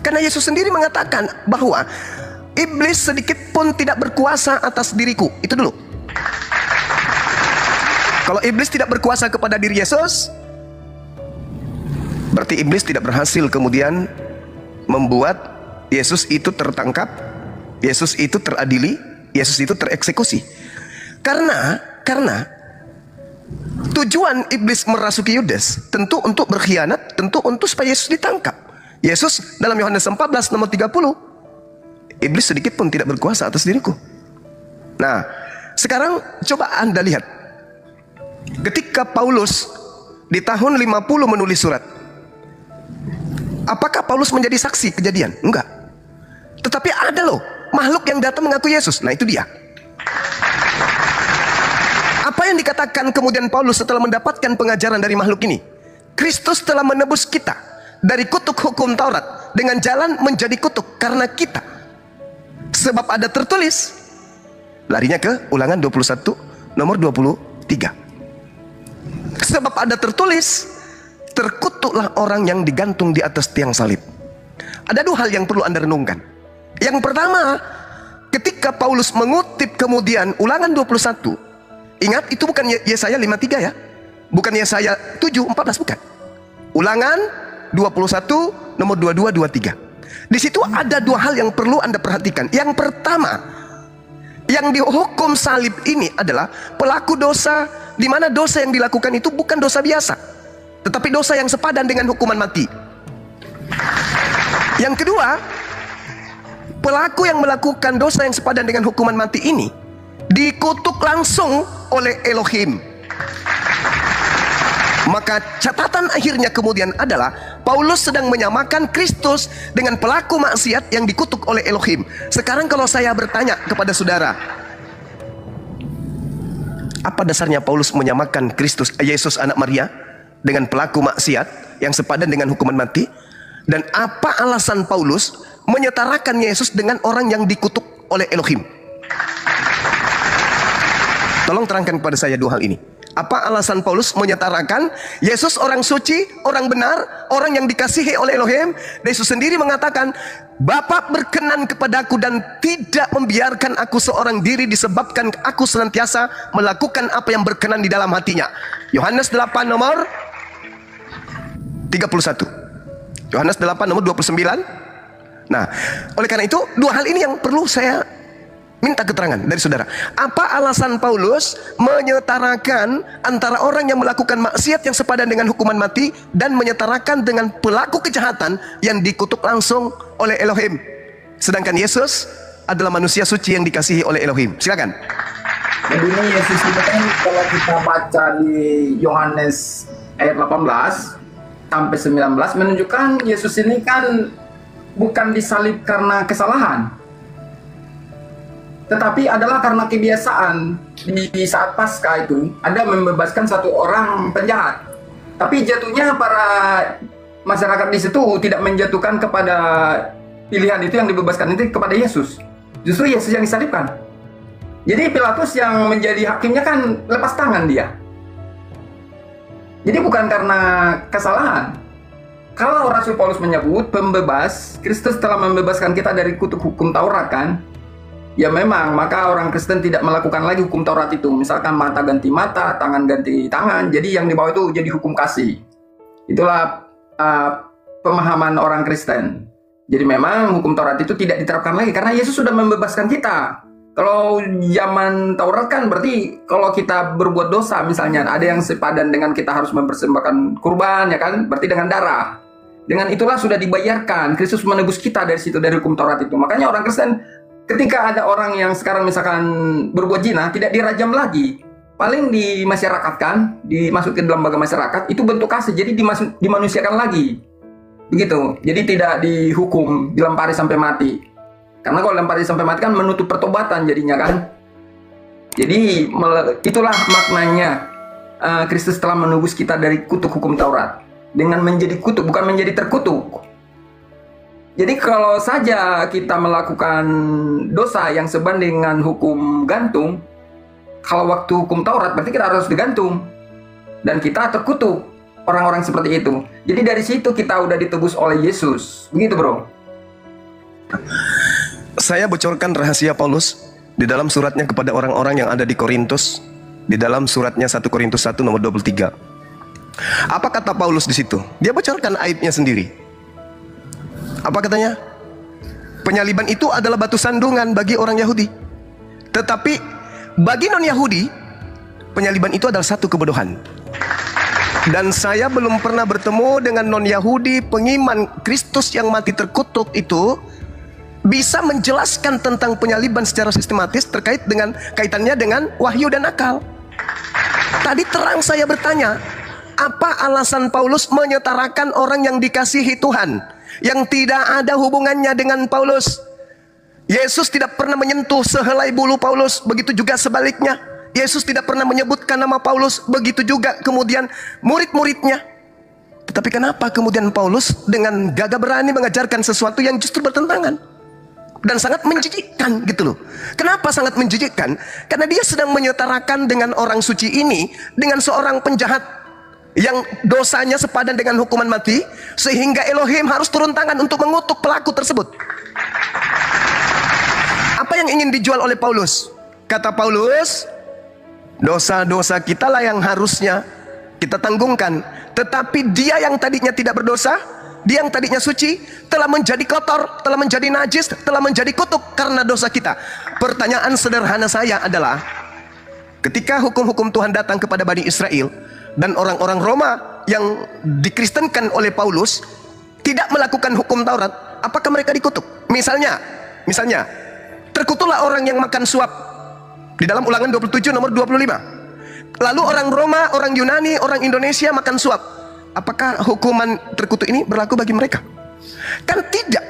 Karena Yesus sendiri mengatakan bahwa iblis sedikit pun tidak berkuasa atas diriku. Itu dulu. Kalau iblis tidak berkuasa kepada diri Yesus, berarti iblis tidak berhasil kemudian membuat Yesus itu tertangkap, Yesus itu teradili, Yesus itu tereksekusi. Karena tujuan iblis merasuki Yudas tentu untuk berkhianat, tentu untuk supaya Yesus ditangkap. Yesus dalam Yohanes 14 nomor 30, iblis sedikit pun tidak berkuasa atas diriku. Nah, sekarang coba Anda lihat Ketika Paulus di tahun 50 menulis surat, apakah Paulus menjadi saksi kejadian? Enggak. Tetapi ada loh makhluk yang datang mengaku Yesus. Nah itu dia. Apa yang dikatakan kemudian Paulus setelah mendapatkan pengajaran dari makhluk ini? Kristus telah menebus kita dari kutuk hukum Taurat dengan jalan menjadi kutuk karena kita. Sebab ada tertulis, larinya ke Ulangan 21 nomor 23. Sebab ada tertulis, terkutuklah orang yang digantung di atas tiang salib. Ada dua hal yang perlu Anda renungkan. Yang pertama, ketika Paulus mengutip kemudian Ulangan 21, ingat itu bukan Yesaya 53 ya, bukan Yesaya 7:14, bukan. Ulangan 21 nomor 22, 23. Di situ ada dua hal yang perlu Anda perhatikan. Yang pertama, yang dihukum salib ini adalah pelaku dosa, di mana dosa yang dilakukan itu bukan dosa biasa, tetapi dosa yang sepadan dengan hukuman mati. Yang kedua, pelaku yang melakukan dosa yang sepadan dengan hukuman mati ini dikutuk langsung oleh Elohim. Maka catatan akhirnya kemudian adalah Paulus sedang menyamakan Kristus dengan pelaku maksiat yang dikutuk oleh Elohim. Sekarang kalau saya bertanya kepada saudara, apa dasarnya Paulus menyamakan Kristus, Yesus anak Maria dengan pelaku maksiat yang sepadan dengan hukuman mati? Dan apa alasan Paulus menyetarakan Yesus dengan orang yang dikutuk oleh Elohim? Tolong terangkan kepada saya dua hal ini. Apa alasan Paulus menyetarakan Yesus orang suci, orang benar, orang yang dikasihi oleh Elohim? Yesus sendiri mengatakan, Bapa berkenan kepadaku dan tidak membiarkan aku seorang diri disebabkan aku senantiasa melakukan apa yang berkenan di dalam hatinya. Yohanes 8 nomor 31. Yohanes 8 nomor 29. Nah, oleh karena itu dua hal ini yang perlu saya minta keterangan dari saudara. Apa alasan Paulus menyetarakan antara orang yang melakukan maksiat yang sepadan dengan hukuman mati dan menyetarakan dengan pelaku kejahatan yang dikutuk langsung oleh Elohim? Sedangkan Yesus adalah manusia suci yang dikasihi oleh Elohim. Silakan. Jadi ini Yesus itu kan kalau kita baca di Yohanes ayat 18 sampai 19 menunjukkan Yesus ini kan bukan disalib karena kesalahan, tetapi adalah karena kebiasaan. Di saat Paskah itu ada membebaskan satu orang penjahat, tapi jatuhnya para masyarakat di situ tidak menjatuhkan kepada pilihan itu yang dibebaskan itu kepada Yesus. Justru Yesus yang disalibkan. Jadi Pilatus yang menjadi hakimnya kan lepas tangan dia. Jadi bukan karena kesalahan. Kalau Rasul Paulus menyebut pembebas, Kristus telah membebaskan kita dari kutuk hukum Taurat kan? Ya memang, maka orang Kristen tidak melakukan lagi hukum Taurat itu. Misalkan mata ganti mata, tangan ganti tangan. Jadi yang di bawah itu jadi hukum kasih. Itulah pemahaman orang Kristen. Jadi memang hukum Taurat itu tidak diterapkan lagi karena Yesus sudah membebaskan kita. Kalau zaman Taurat kan berarti kalau kita berbuat dosa misalnya, ada yang sepadan dengan kita harus mempersembahkan kurban ya kan, berarti dengan darah. Dengan itulah sudah dibayarkan. Kristus menebus kita dari situ, dari hukum Taurat itu. Makanya orang Kristen ketika ada orang yang sekarang misalkan berbuat zina, tidak dirajam lagi, paling dimasyarakatkan, dimasukkan dalam lembaga masyarakat, itu bentuk kasih, jadi dimanusiakan lagi, begitu. Jadi tidak dihukum, dilempari sampai mati. Karena kalau dilempari sampai mati kan menutup pertobatan jadinya kan. Jadi itulah maknanya Kristus telah menebus kita dari kutuk hukum Taurat dengan menjadi kutuk, bukan menjadi terkutuk. Jadi kalau saja kita melakukan dosa yang sebanding dengan hukum gantung, kalau waktu hukum Taurat berarti kita harus digantung. Dan kita terkutuk orang-orang seperti itu. Jadi dari situ kita udah ditebus oleh Yesus. Begitu bro. Saya bocorkan rahasia Paulus di dalam suratnya kepada orang-orang yang ada di Korintus. Di dalam suratnya 1 Korintus 1 nomor 23. Apa kata Paulus di situ? Dia bocorkan aibnya sendiri. Apa katanya? Penyaliban itu adalah batu sandungan bagi orang Yahudi. Tetapi bagi non-Yahudi, penyaliban itu adalah satu kebodohan. Dan saya belum pernah bertemu dengan non-Yahudi pengiman Kristus yang mati terkutuk itu bisa menjelaskan tentang penyaliban secara sistematis terkait dengan kaitannya dengan wahyu dan akal. Tadi terang saya bertanya, apa alasan Paulus menyetarakan orang yang dikasihi Tuhan yang tidak ada hubungannya dengan Paulus? Yesus tidak pernah menyentuh sehelai bulu Paulus, begitu juga sebaliknya. Yesus tidak pernah menyebutkan nama Paulus, begitu juga kemudian murid-muridnya. Tetapi kenapa kemudian Paulus dengan gagah berani mengajarkan sesuatu yang justru bertentangan dan sangat menjijikkan gitu loh. Kenapa sangat menjijikkan? Karena dia sedang menyetarakan dengan orang suci ini dengan seorang penjahat yang dosanya sepadan dengan hukuman mati, sehingga Elohim harus turun tangan untuk mengutuk pelaku tersebut. Apa yang ingin dijual oleh Paulus? Kata Paulus, dosa-dosa kita lah yang harusnya kita tanggungkan, tetapi dia yang tadinya tidak berdosa, dia yang tadinya suci, telah menjadi kotor, telah menjadi najis, telah menjadi kutuk karena dosa kita. Pertanyaan sederhana saya adalah, ketika hukum-hukum Tuhan datang kepada Bani Israel dan orang-orang Roma yang dikristenkan oleh Paulus tidak melakukan hukum Taurat, apakah mereka dikutuk? Misalnya terkutuklah orang yang makan suap di dalam Ulangan 27 nomor 25. Lalu orang Roma, orang Yunani, orang Indonesia makan suap. Apakah hukuman terkutuk ini berlaku bagi mereka? Kan tidak.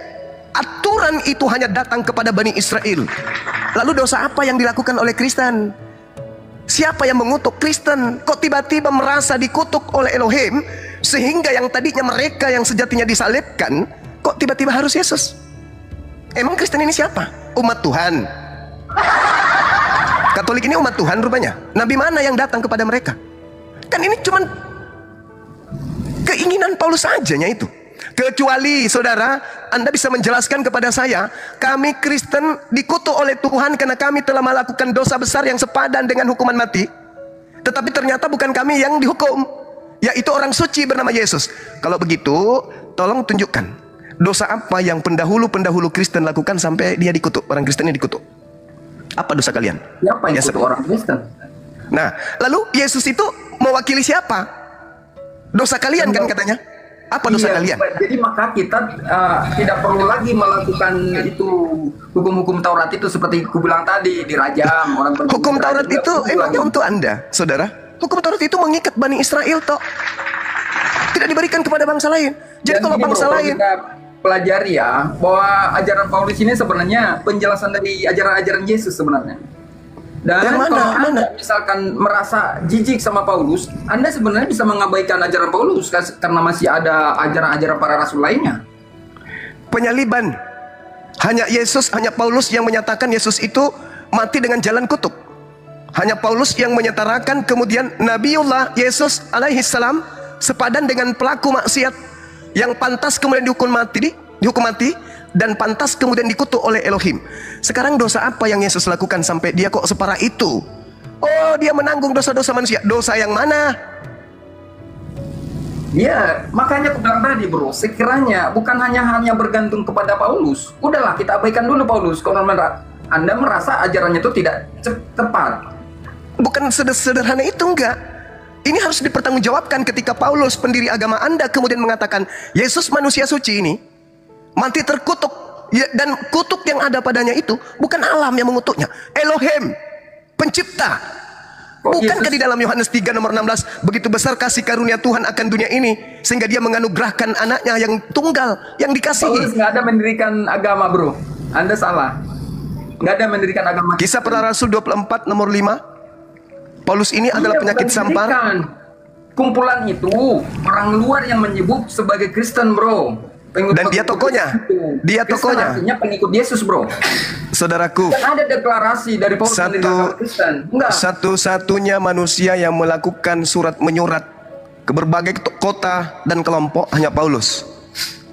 Aturan itu hanya datang kepada Bani Israel. Lalu dosa apa yang dilakukan oleh Kristen? Siapa yang mengutuk Kristen? Kok tiba-tiba merasa dikutuk oleh Elohim, sehingga yang tadinya mereka yang sejatinya disalibkan, kok tiba-tiba harus Yesus? Emang Kristen ini siapa? Umat Tuhan. Katolik ini umat Tuhan rupanya. Nabi mana yang datang kepada mereka? Kan ini cuman keinginan Paulus sajanya itu. Kecuali saudara, Anda bisa menjelaskan kepada saya, kami Kristen dikutuk oleh Tuhan karena kami telah melakukan dosa besar yang sepadan dengan hukuman mati. Tetapi ternyata bukan kami yang dihukum, yaitu orang suci bernama Yesus. Kalau begitu, tolong tunjukkan dosa apa yang pendahulu-pendahulu Kristen lakukan sampai dia dikutuk, orang Kristen ini dikutuk. Apa dosa kalian? Siapa yang dikutuk orang Kristen? Nah, lalu Yesus itu mewakili siapa? Dosa kalian kan katanya? Apa dosa kalian? Jadi maka kita tidak perlu lagi melakukan itu hukum-hukum Taurat itu seperti aku bilang tadi, dirajam orang. Hukum Taurat itu emangnya untuk Anda, saudara? Hukum Taurat itu mengikat Bani Israel toh. Tidak diberikan kepada bangsa lain. Jadi kalau bangsa lain pelajari ya, bahwa ajaran Paulus ini sebenarnya penjelasan dari ajaran-ajaran Yesus sebenarnya. Dan kalau Anda misalkan merasa jijik sama Paulus, Anda sebenarnya bisa mengabaikan ajaran Paulus karena masih ada ajaran-ajaran para rasul lainnya. Penyaliban. Hanya Yesus, hanya Paulus yang menyatakan Yesus itu mati dengan jalan kutuk. Hanya Paulus yang menyetarakan kemudian Nabiullah Yesus alaihissalam sepadan dengan pelaku maksiat yang pantas kemudian dihukum mati dan pantas kemudian dikutuk oleh Elohim. Sekarang dosa apa yang Yesus lakukan sampai dia kok separah itu? Oh, dia menanggung dosa-dosa manusia. Dosa yang mana? Ya, makanya aku bilang tadi bro, sekiranya bukan hanya bergantung kepada Paulus. Udahlah, kita abaikan dulu Paulus. Kalau Anda merasa ajarannya itu tidak tepat. Bukan sederhana itu, enggak. Ini harus dipertanggungjawabkan ketika Paulus, pendiri agama Anda, kemudian mengatakan Yesus manusia suci ini mati terkutuk, dan kutuk yang ada padanya itu bukan alam yang mengutuknya, Elohim, pencipta. Bukankah di dalam Yohanes 3 nomor 16, begitu besar kasih karunia Tuhan akan dunia ini sehingga dia menganugerahkan anaknya yang tunggal, yang dikasihi. Paulus nggak ada mendirikan agama bro, Anda salah. Nggak ada mendirikan agama. Kisah Para Rasul 24 nomor 5, Paulus ini adalah penyakit sampar. Kumpulan itu orang luar yang menyebut sebagai Kristen bro. Dan dia tokohnya. Dia tokohnya. Artinya pengikut Yesus bro. Saudaraku, kan ada deklarasi dari Paulus Kristen. Satu-satunya manusia yang melakukan surat menyurat ke berbagai kota dan kelompok hanya Paulus.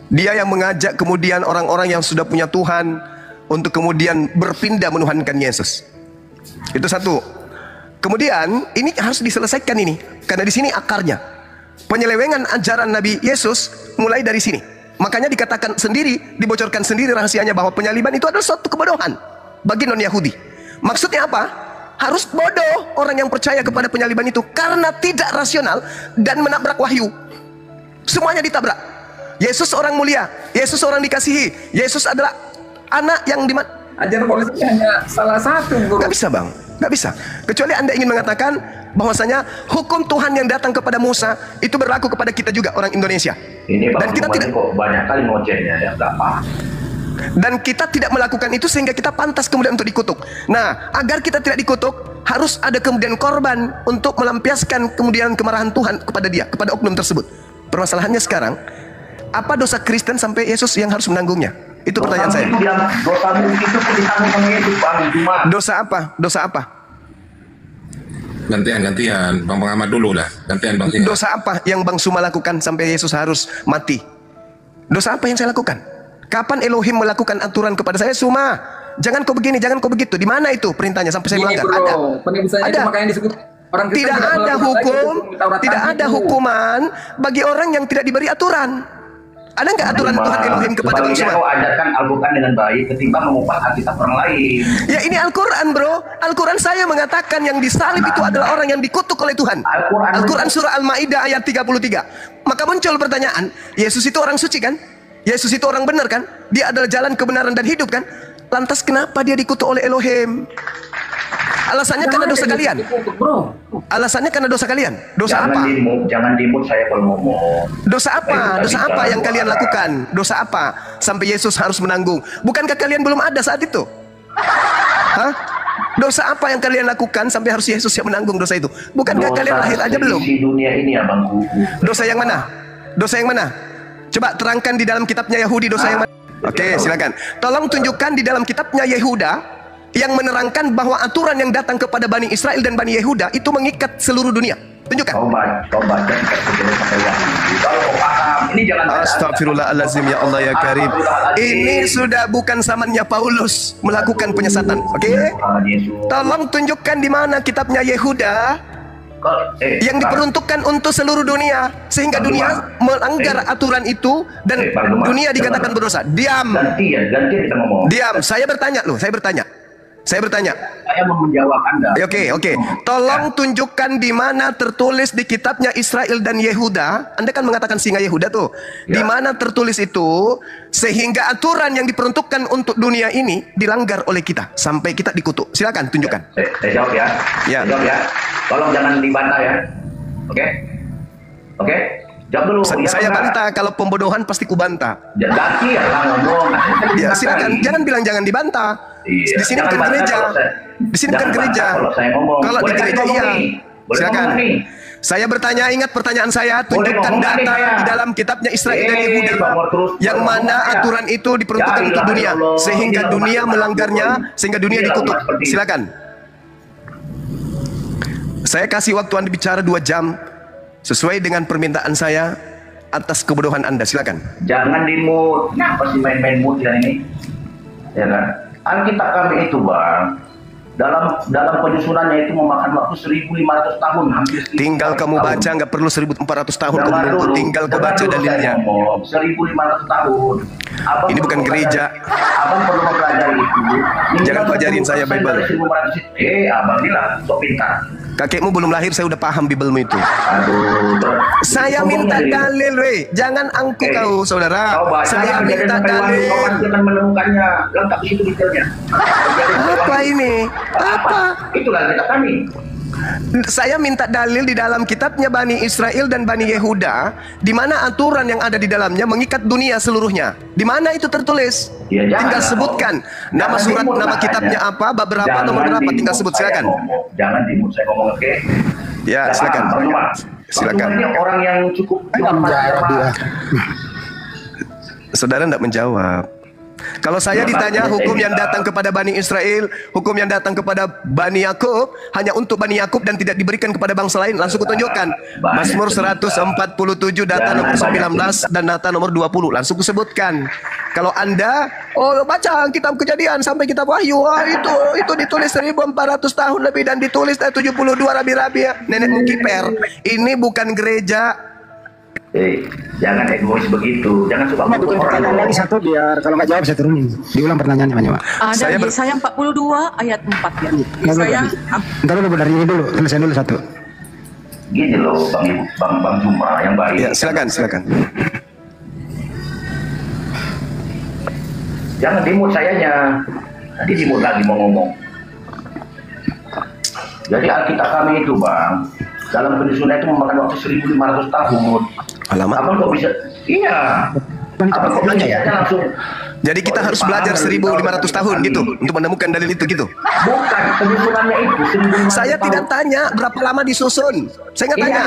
Dia yang mengajak kemudian orang-orang yang sudah punya Tuhan untuk kemudian berpindah menuhankan Yesus. Itu satu. Kemudian ini harus diselesaikan ini, karena di sini akarnya. Penyelewengan ajaran Nabi Yesus mulai dari sini. Makanya dikatakan sendiri, dibocorkan sendiri rahasianya bahwa penyaliban itu adalah suatu kebodohan bagi non-Yahudi. Maksudnya apa? Harus bodoh orang yang percaya kepada penyaliban itu karena tidak rasional dan menabrak wahyu. Semuanya ditabrak. Yesus orang mulia, Yesus orang dikasihi, Yesus adalah anak yang ajaran Paulus hanya salah satu bro. Gak bisa bang. Nggak bisa. Kecuali Anda ingin mengatakan bahwasanya hukum Tuhan yang datang kepada Musa itu berlaku kepada kita juga orang Indonesia. Ini Dan kita tidak kok banyak kali ngocehnya ya, nggak paham. Dan kita tidak melakukan itu sehingga kita pantas kemudian untuk dikutuk. Nah, agar kita tidak dikutuk, harus ada kemudian korban untuk melampiaskan kemudian kemarahan Tuhan kepada dia, kepada oknum tersebut. Permasalahannya sekarang, apa dosa Kristen sampai Yesus yang harus menanggungnya? Itu pertanyaan saya. Dosamu itu ditanggung sama Yesus, Bang. Cuma dosa apa? Dosa apa? Gantian, Bang Pengamat dulu lah. Gantian Bang Singa. Dosa apa yang Bang Suma lakukan sampai Yesus harus mati? Dosa apa yang saya lakukan? Kapan Elohim melakukan aturan kepada saya, Suma, jangan kau begini, jangan kau begitu? Di mana itu perintahnya sampai saya melanggar? Ada. Ada. Makanya disebut orang Kristen Tidak ada hukum, tidak ada hukuman bagi orang yang tidak diberi aturan. Ada nggak aturan Tuhan Elohim kepada Bang Suma? kau ajarkan Al-Quran dengan baik ketimbang mengubah Alkitab orang lain. Ya ini Al-Quran, bro. Al-Quran saya mengatakan yang disalib itu adalah orang yang dikutuk oleh Tuhan. Al-Quran surah Al-Ma'idah ayat 33. Maka muncul pertanyaan, Yesus itu orang suci kan? Yesus itu orang benar kan? Dia adalah jalan kebenaran dan hidup kan? Lantas kenapa dia dikutuk oleh Elohim? Alasannya karena dosa kalian. Alasannya karena dosa kalian. Dosa apa? Jangan dimut saya kalau ngomong. Dosa apa? Dosa apa yang kalian lakukan? Dosa apa sampai Yesus harus menanggung? Bukankah kalian belum ada saat itu? Hah? Dosa apa yang kalian lakukan sampai harus Yesus yang menanggung dosa itu? Bukankah kalian lahir aja belum? Di dunia ini ya, Bang. Dosa yang mana? Dosa yang mana? Coba terangkan di dalam kitabnya Yahudi dosa yang mana? Oke, silakan. Tolong tunjukkan di dalam kitabnya Yehuda yang menerangkan bahwa aturan yang datang kepada Bani Israel dan Bani Yehuda itu mengikat seluruh dunia. Tunjukkan. Astagfirullahaladzim, ya Allah ya Karim. Ini sudah bukan zamannya Paulus melakukan penyesatan. Oke? Tolong tunjukkan di mana kitabnya Yehuda yang diperuntukkan untuk seluruh dunia sehingga dunia melanggar aturan itu dan dunia dikatakan berdosa. Diam. Diam. Saya bertanya loh, saya bertanya. Saya mau menjawab Anda. Oke. Tolong tunjukkan di mana tertulis di kitabnya Israel dan Yehuda. Anda kan mengatakan singa Yehuda tuh. Di mana tertulis itu sehingga aturan yang diperuntukkan untuk dunia ini dilanggar oleh kita sampai kita dikutuk. Silakan tunjukkan. Saya jawab ya. Saya jawab ya. Tolong jangan dibantah ya. Oke? Jawab dulu. Saya bantah, kalau pembodohan pasti kubantah. Ganti ya ngomong. Ya silakan, jangan bilang jangan dibantah. Iya. Di sini bukan gereja. Di sini bukan gereja. Kalau di gereja iya. Silakan. Saya bertanya, ingat pertanyaan saya, tunjukkan data di dalam kitabnya Israel dan Yehuda yang mana aturan itu diperuntukkan untuk dunia sehingga dunia melanggarnya, sehingga dunia dikutuk. Silakan. Saya kasih waktu Anda bicara 2 jam sesuai dengan permintaan saya atas kebodohan Anda. Silakan. Jangan dimut. Kenapa sih main-main mut dan ini? Ya kan? Alkitab kami itu, Bang, dalam penyusunannya itu memakan waktu 1.500 tahun hampir. Tinggal kamu baca, nggak perlu 1.400 tahun kamu nunggu. Tinggal kau baca dalilnya. 1.500 tahun. Ini bukan gereja. Abang perlu mempelajari itu. Jangan kau ajarin saya Bible. Abang bilang sok pintar. Kakekmu belum lahir, saya udah paham Biblemu itu. Saya minta dalil, weh. Jangan angku kau, saudara. Saya minta dalil. Kau pasti akan menemukannya. Lengkap di situ detailnya. Apa ini? Apa? Itulah kita kami. Saya minta dalil di dalam kitabnya Bani Israel dan Bani Yehuda, di mana aturan yang ada di dalamnya mengikat dunia seluruhnya. Di mana itu tertulis? Ya, tinggal sebutkan nama surat, nama kitabnya apa, bab berapa, nomor berapa, tinggal sebut. Silakan. Jangan dimut saya ngomong, oke? Ya, silakan. Silakan. Orang yang cukup Saudara tidak menjawab. Kalau saya ditanya hukum yang datang kepada Bani Israel, hukum yang datang kepada Bani Yakub hanya untuk Bani Yakub dan tidak diberikan kepada bangsa lain, langsung kutunjukkan. Mazmur 147 data nomor 19 dan data nomor 20, langsung kusebutkan. Kalau Anda baca kitab Kejadian sampai kitab Wahyu, itu ditulis 1400 tahun lebih dan ditulis 72 rabi-rabi nenekmu kiper. Ini bukan gereja. Jangan egois begitu, jangan suka menghukum orang. Pertanyaan lagi satu, biar kalau nggak jawab saya turunin. Diulang pertanyaannya banyak, Pak. Ada Yesaya 42 ayat 4 ya. Yesaya. Entar dulu dari ini dulu, selesai dulu satu. Gini loh, Bang Juma yang baik. Ya, silakan. Jangan dimut sayanya. Nanti dimut lagi mau ngomong. Jadi Alkitab kami itu Bang, dalam penyusunan itu memakan waktu 1500 tahun. Lama. Apa kok bisa? Iya. Apa kok belajar ya? Langsung. Jadi kita harus belajar 1500 tahun gitu untuk menemukan dalil itu gitu. Bukan, penyusunannya itu 1500 Saya tahun. tidak tanya berapa lama disusun. Saya nggak tanya.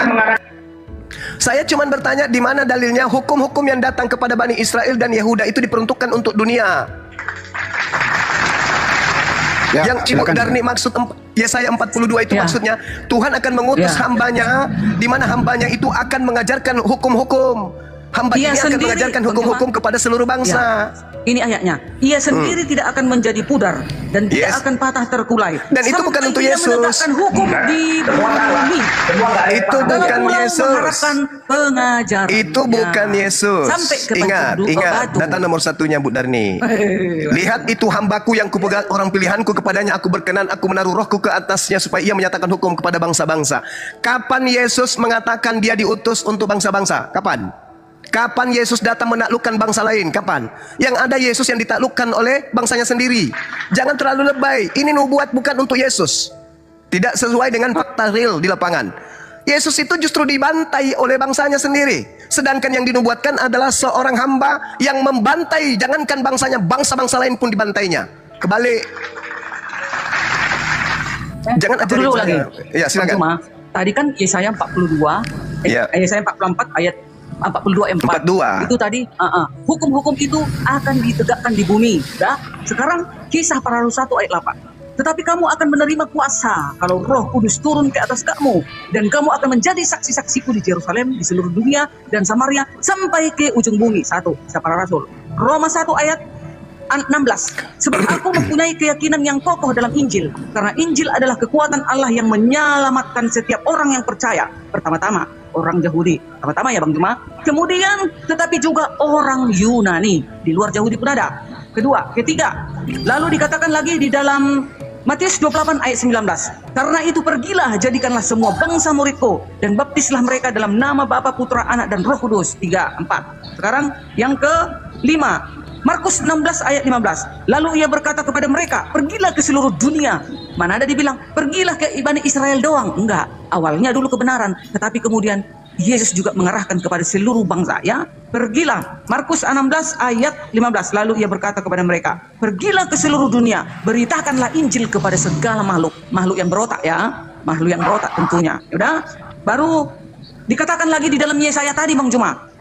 Saya cuma bertanya di mana dalilnya hukum-hukum yang datang kepada Bani Israel dan Yehuda itu diperuntukkan untuk dunia. Ya, Yang Ibu silakan. Darni maksud Yesaya 42 itu maksudnya Tuhan akan mengutus hambanya, di mana hambanya itu akan mengajarkan hukum-hukum. Hamba Ia ini akan sendiri, mengajarkan hukum-hukum kepada seluruh bangsa. Ini ayatnya. Ia sendiri tidak akan menjadi pudar dan tidak akan patah terkulai. Dan itu bukan Sampai untuk ia Yesus. menegakkan hukum di bumi. Itu bukan Yesus. Mengharapkan pengajaran. Itu bukan Yesus. Sampai ke Ingat, batu. data nomor satunya Bu Darni. Lihat itu hambaku yang kupegang, orang pilihanku, kepadanya aku berkenan, aku menaruh rohku ke atasnya supaya ia menyatakan hukum kepada bangsa-bangsa. Kapan Yesus mengatakan dia diutus untuk bangsa-bangsa? Kapan? Kapan Yesus datang menaklukkan bangsa lain? Kapan? Yang ada Yesus yang ditaklukkan oleh bangsanya sendiri. Jangan terlalu lebay. Ini nubuat bukan untuk Yesus. Tidak sesuai dengan fakta real di lapangan. Yesus itu justru dibantai oleh bangsanya sendiri. Sedangkan yang dinubuatkan adalah seorang hamba yang membantai. Jangankan bangsanya, bangsa-bangsa lain pun dibantainya. Kebalik. Jangan ajarin dulu saya. lagi. Ya, silakan. Cuma, tadi kan Yesaya 42, Yesaya 44 ayat 42 itu tadi hukum-hukum itu akan ditegakkan di bumi. Sekarang Kisah para Rasul 1 ayat 8. Tetapi kamu akan menerima kuasa kalau Roh Kudus turun ke atas kamu, dan kamu akan menjadi saksi-saksiku di Yerusalem, di seluruh dunia dan Samaria sampai ke ujung bumi. Kisah para Rasul. Roma 1 ayat 16. Sebab aku mempunyai keyakinan yang kokoh dalam Injil, karena Injil adalah kekuatan Allah yang menyelamatkan setiap orang yang percaya. Pertama-tama orang Yahudi, pertama ya Bang Juma. Kemudian tetapi juga orang Yunani, di luar Yahudi pun ada. Kedua, ketiga. Lalu dikatakan lagi di dalam Matius 28 ayat 19. Karena itu pergilah, jadikanlah semua bangsa muridku, dan baptislah mereka dalam nama Bapa, Putra, Anak, dan Roh Kudus. 3, 4. Sekarang yang ke-5. Markus 16 ayat 15. Lalu ia berkata kepada mereka, pergilah ke seluruh dunia. Mana ada dibilang, pergilah ke Bani Israel doang. Enggak, awalnya dulu kebenaran, tetapi kemudian Yesus juga mengarahkan kepada seluruh bangsa. Ya, pergilah. Markus 16 ayat 15. Lalu ia berkata kepada mereka, pergilah ke seluruh dunia, beritakanlah Injil kepada segala makhluk. Makhluk yang berotak ya, makhluk yang berotak tentunya. Udah, baru dikatakan lagi di dalam Yesaya tadi Bang Juma.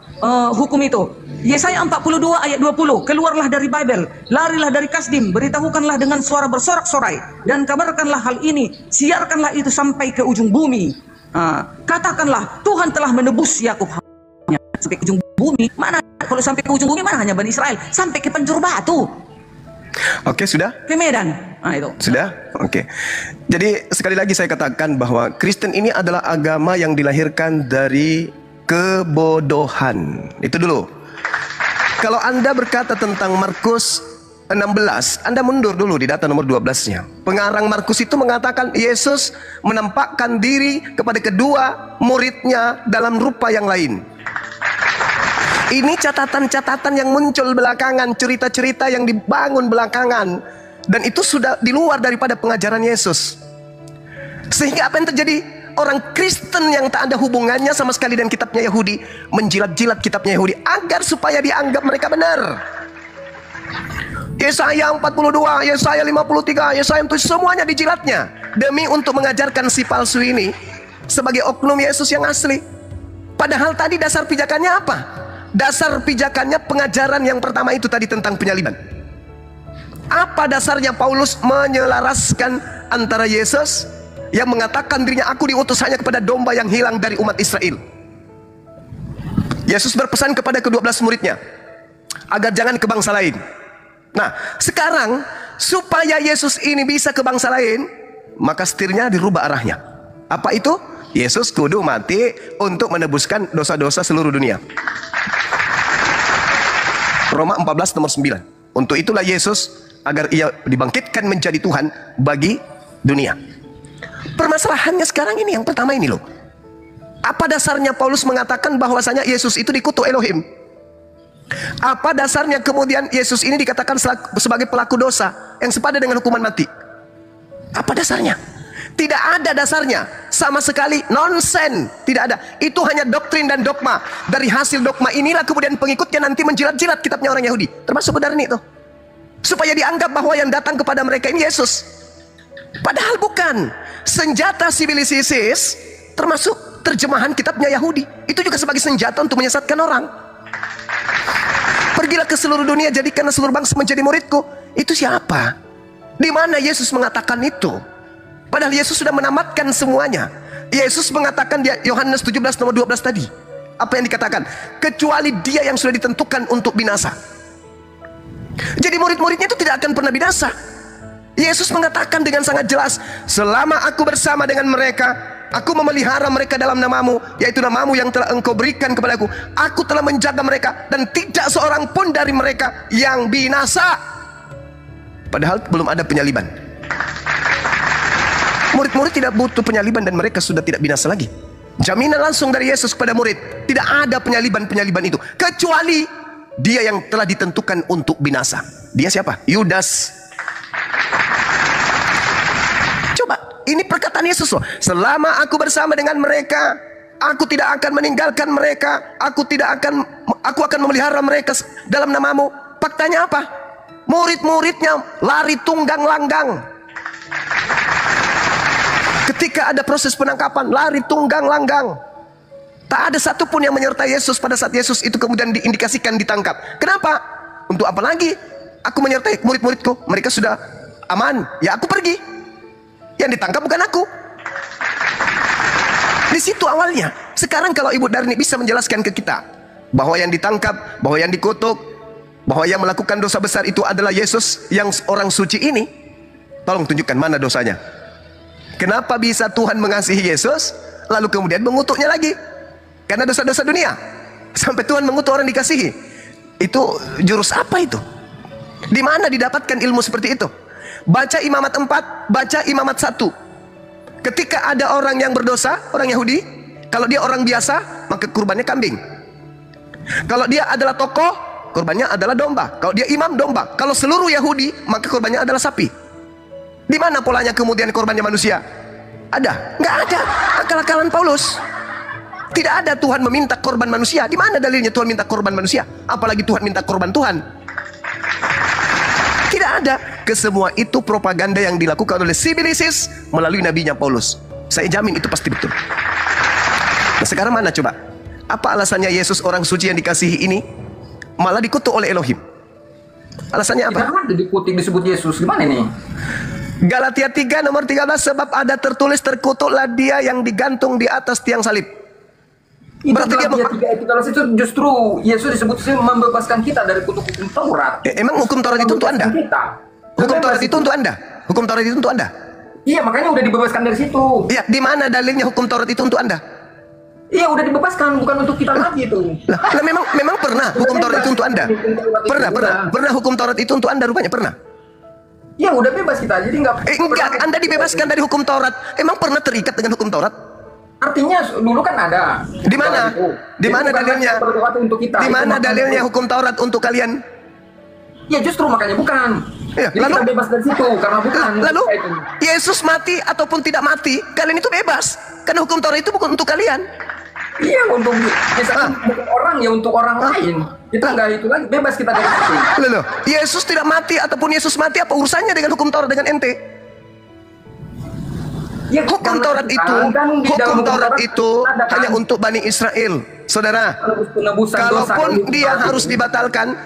Hukum itu Yesaya 42 ayat 20. Keluarlah dari Babel, larilah dari Kasdim, beritahukanlah dengan suara bersorak-sorai, dan kabarkanlah hal ini, siarkanlah itu sampai ke ujung bumi. Katakanlah Tuhan telah menebus Yakub sampai ke ujung bumi. Mana kalau sampai ke ujung bumi, mana hanya Bani Israel, sampai ke penjuru batu. Oke, sudah? Ke Medan. Itu. Sudah? Oke. Jadi sekali lagi saya katakan bahwa Kristen ini adalah agama yang dilahirkan dari kebodohan. Itu dulu. Kalau Anda berkata tentang Markus 16, Anda mundur dulu di data nomor 12-nya. Pengarang Markus itu mengatakan Yesus menampakkan diri kepada kedua muridnya dalam rupa yang lain. Ini catatan-catatan yang muncul belakangan, cerita-cerita yang dibangun belakangan, dan itu sudah di luar daripada pengajaran Yesus. Sehingga apa yang terjadi? Orang Kristen yang tak ada hubungannya sama sekali dengan kitabnya Yahudi menjilat-jilat kitabnya Yahudi agar supaya dianggap mereka benar. Yesaya 42, Yesaya 53, Yesaya itu semuanya dijilatnya demi untuk mengajarkan si palsu ini sebagai oknum Yesus yang asli. Padahal tadi dasar pijakannya apa? Dasar pijakannya pengajaran yang pertama itu tadi tentang penyaliban. Apa dasarnya Paulus menyelaraskan antara Yesus yang mengatakan dirinya, aku diutus hanya kepada domba yang hilang dari umat Israel. Yesus berpesan kepada ke-12 muridnya agar jangan ke bangsa lain. Nah, sekarang supaya Yesus ini bisa ke bangsa lain, maka setirnya dirubah arahnya. Apa itu? Yesus kudu mati untuk menebuskan dosa-dosa seluruh dunia. Roma 14 nomor 9. Untuk itulah Yesus agar ia dibangkitkan menjadi Tuhan bagi dunia. Permasalahannya sekarang ini yang pertama ini loh. Apa dasarnya Paulus mengatakan bahwasanya Yesus itu dikutuk Elohim? Apa dasarnya kemudian Yesus ini dikatakan sebagai pelaku dosa yang sepadan dengan hukuman mati? Apa dasarnya? Tidak ada dasarnya, sama sekali nonsen, tidak ada. Itu hanya doktrin dan dogma. Dari hasil dogma inilah kemudian pengikutnya nanti menjilat-jilat kitabnya orang Yahudi, termasuk Budarni itu, supaya dianggap bahwa yang datang kepada mereka ini Yesus. Padahal bukan. Senjata sibilisis termasuk terjemahan kitabnya Yahudi, itu juga sebagai senjata untuk menyesatkan orang. Pergilah ke seluruh dunia, jadikanlah seluruh bangsa menjadi muridku. Itu siapa? Di mana Yesus mengatakan itu? Padahal Yesus sudah menamatkan semuanya. Yesus mengatakan di Yohanes 17 nomor 12 tadi. Apa yang dikatakan? Kecuali dia yang sudah ditentukan untuk binasa. Jadi murid-muridnya itu tidak akan pernah binasa. Yesus mengatakan dengan sangat jelas, selama aku bersama dengan mereka, aku memelihara mereka dalam namamu, yaitu namamu yang telah engkau berikan kepadaku. Aku telah menjaga mereka, dan tidak seorang pun dari mereka yang binasa. Padahal belum ada penyaliban. Murid-murid tidak butuh penyaliban dan mereka sudah tidak binasa lagi. Jaminan langsung dari Yesus kepada murid, tidak ada penyaliban-penyaliban itu, kecuali dia yang telah ditentukan untuk binasa. Dia siapa? Yudas. Coba, ini perkataan Yesus loh. Selama aku bersama dengan mereka, aku tidak akan meninggalkan mereka. Aku akan memelihara mereka dalam namamu. Faktanya apa? Murid-muridnya lari tunggang langgang. Ketika ada proses penangkapan, lari tunggang langgang. Tak ada satupun yang menyertai Yesus pada saat Yesus itu kemudian diindikasikan ditangkap. Kenapa? Untuk apa lagi? Aku menyertai murid-muridku, mereka sudah aman, ya aku pergi. Yang ditangkap bukan aku. Di situ awalnya. Sekarang kalau Ibu Darni bisa menjelaskan ke kita bahwa yang ditangkap, bahwa yang dikutuk, bahwa yang melakukan dosa besar itu adalah Yesus yang orang suci ini, tolong tunjukkan mana dosanya. Kenapa bisa Tuhan mengasihi Yesus lalu kemudian mengutuknya lagi? Karena dosa-dosa dunia. Sampai Tuhan mengutuk orang dikasihi. Itu jurus apa itu? Di mana didapatkan ilmu seperti itu? Baca Imamat 4, baca Imamat 1. Ketika ada orang yang berdosa, orang Yahudi, kalau dia orang biasa, maka kurbannya kambing. Kalau dia adalah tokoh, kurbannya adalah domba. Kalau dia imam, domba. Kalau seluruh Yahudi, maka kurbannya adalah sapi. Di mana polanya kemudian korbannya manusia? Ada? Nggak ada. Akal-akalan Paulus. Tidak ada Tuhan meminta korban manusia. Di mana dalilnya Tuhan minta korban manusia? Apalagi Tuhan minta korban Tuhan. Tidak ada. Kesemua itu propaganda yang dilakukan oleh sibilisis melalui nabinya Paulus. Saya jamin itu pasti betul. Nah sekarang mana coba? Apa alasannya Yesus orang suci yang dikasihi ini malah dikutuk oleh Elohim? Alasannya apa? Tidak ada dikutip disebut Yesus. Gimana nih? Galatia 3 nomor 13, sebab ada tertulis terkutuklah dia yang digantung di atas tiang salib. Berarti dia itu justru Yesus disebut membebaskan kita dari kutuk hukum Taurat. Emang hukum Taurat itu untuk Anda? Hukum Taurat itu untuk Anda? Hukum Taurat itu untuk Anda? Iya, makanya udah dibebaskan dari situ. Iya, di mana dalilnya hukum Taurat itu untuk Anda? Iya, udah dibebaskan, bukan untuk kita lagi itu. Lah, memang pernah hukum Taurat itu untuk Anda? Pernah hukum Taurat itu untuk Anda rupanya pernah? Ya udah bebas kita, jadi enggak. Anda dibebaskan dari hukum Taurat. Emang pernah terikat dengan hukum Taurat? Artinya dulu kan ada. Di mana? Di mana dalilnya? Di mana dalilnya hukum Taurat untuk kalian? Ya justru makanya bukan. Ya, jadi lalu kita bebas dari situ karena bukan. Lalu Yesus mati ataupun tidak mati, kalian itu bebas. Karena hukum Taurat itu bukan untuk kalian. Iya, untuk misalkan bukan orang ya untuk orang lain. Kita enggak itu lagi, bebas kita dari situ. Loh, Yesus tidak mati ataupun Yesus mati, apa urusannya dengan hukum Taurat dengan ente? Ya, hukum Taurat itu hanya untuk Bani Israel, saudara. Kalaupun dia harus dibatalkan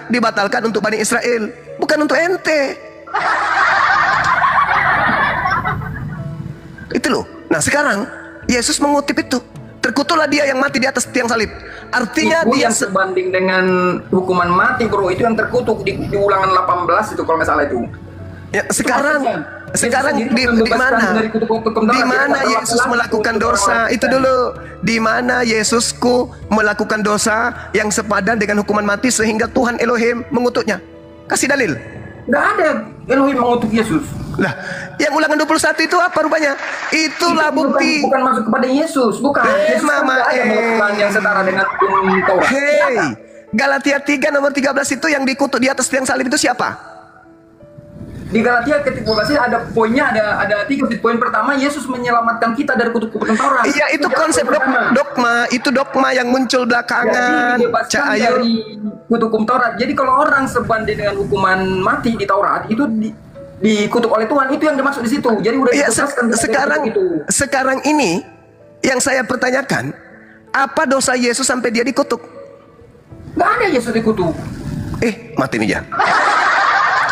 untuk Bani Israel, bukan untuk ente. Itu loh. Nah sekarang Yesus mengutip itu. Terkutuklah dia yang mati di atas tiang salib. Artinya itu dia yang sebanding dengan hukuman mati, bro. Itu yang terkutuk di ulangan 18 itu kalau nggak salah itu. Ya, sekarang di mana Yesus melakukan dosa? Itu dulu. Di mana Yesusku melakukan dosa yang sepadan dengan hukuman mati sehingga Tuhan Elohim mengutuknya? Kasih dalil. Nggak ada Elohim mengutuk Yesus. Lah, yang ulangan 21 itu apa rupanya? Itulah bukti. Bukan masuk kepada Yesus, bukan. Yesus yang setara dengan Taurat. Galatia 3 nomor 13 itu yang dikutuk di atas tiang salib itu siapa? di Galatia ketika ada poinnya, ada 3 titik. Poin pertama, Yesus menyelamatkan kita dari kutuk hukum Taurat. Iya, itu konsep dogma, itu dogma yang muncul belakangan. Jadi dibebaskan dari kutuk hukum Taurat. Jadi kalau orang sebanding dengan hukuman mati di Taurat, itu dikutuk oleh Tuhan, itu yang dimaksud di situ. Jadi udah dibebaskan sekarang ini yang saya pertanyakan, apa dosa Yesus sampai dia dikutuk? Nggak ada Yesus dikutuk. Mati nih ya.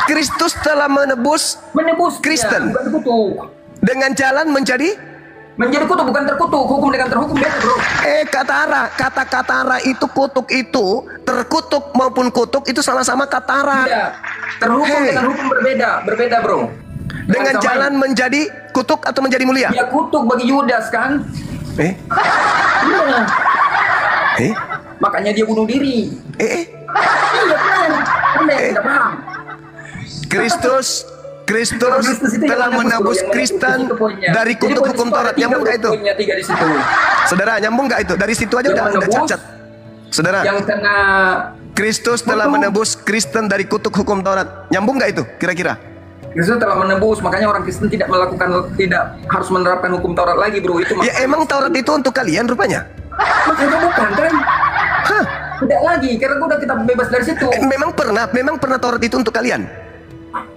Kristus telah menebus Kristen dengan jalan menjadi kutuk, bukan terkutuk. Hukum dengan terhukum beda, bro. Kata katara itu, kutuk itu, terkutuk maupun kutuk itu sama-sama katara. Tidak. Terhukum dengan hukum berbeda, bro. Dengan jalan menjadi kutuk atau menjadi mulia? Ya kutuk bagi Yudas kan. Makanya dia bunuh diri. Iya benar. Tidak paham. Kristus telah menebus Kristen dari kutuk hukum Taurat. Nyambung nggak itu? Saudara, nyambung nggak itu? Dari situ aja udah cacat. Saudara, Kristus telah menebus Kristen dari kutuk hukum Taurat. Nyambung nggak itu? Kira-kira? Kristus telah menebus, makanya orang Kristen tidak harus menerapkan hukum Taurat lagi, bro. Itu ya emang Taurat itu untuk kalian rupanya? Makanya bukan kan? Tidak lagi, karena udah kita bebas dari situ. Memang pernah Taurat itu untuk kalian?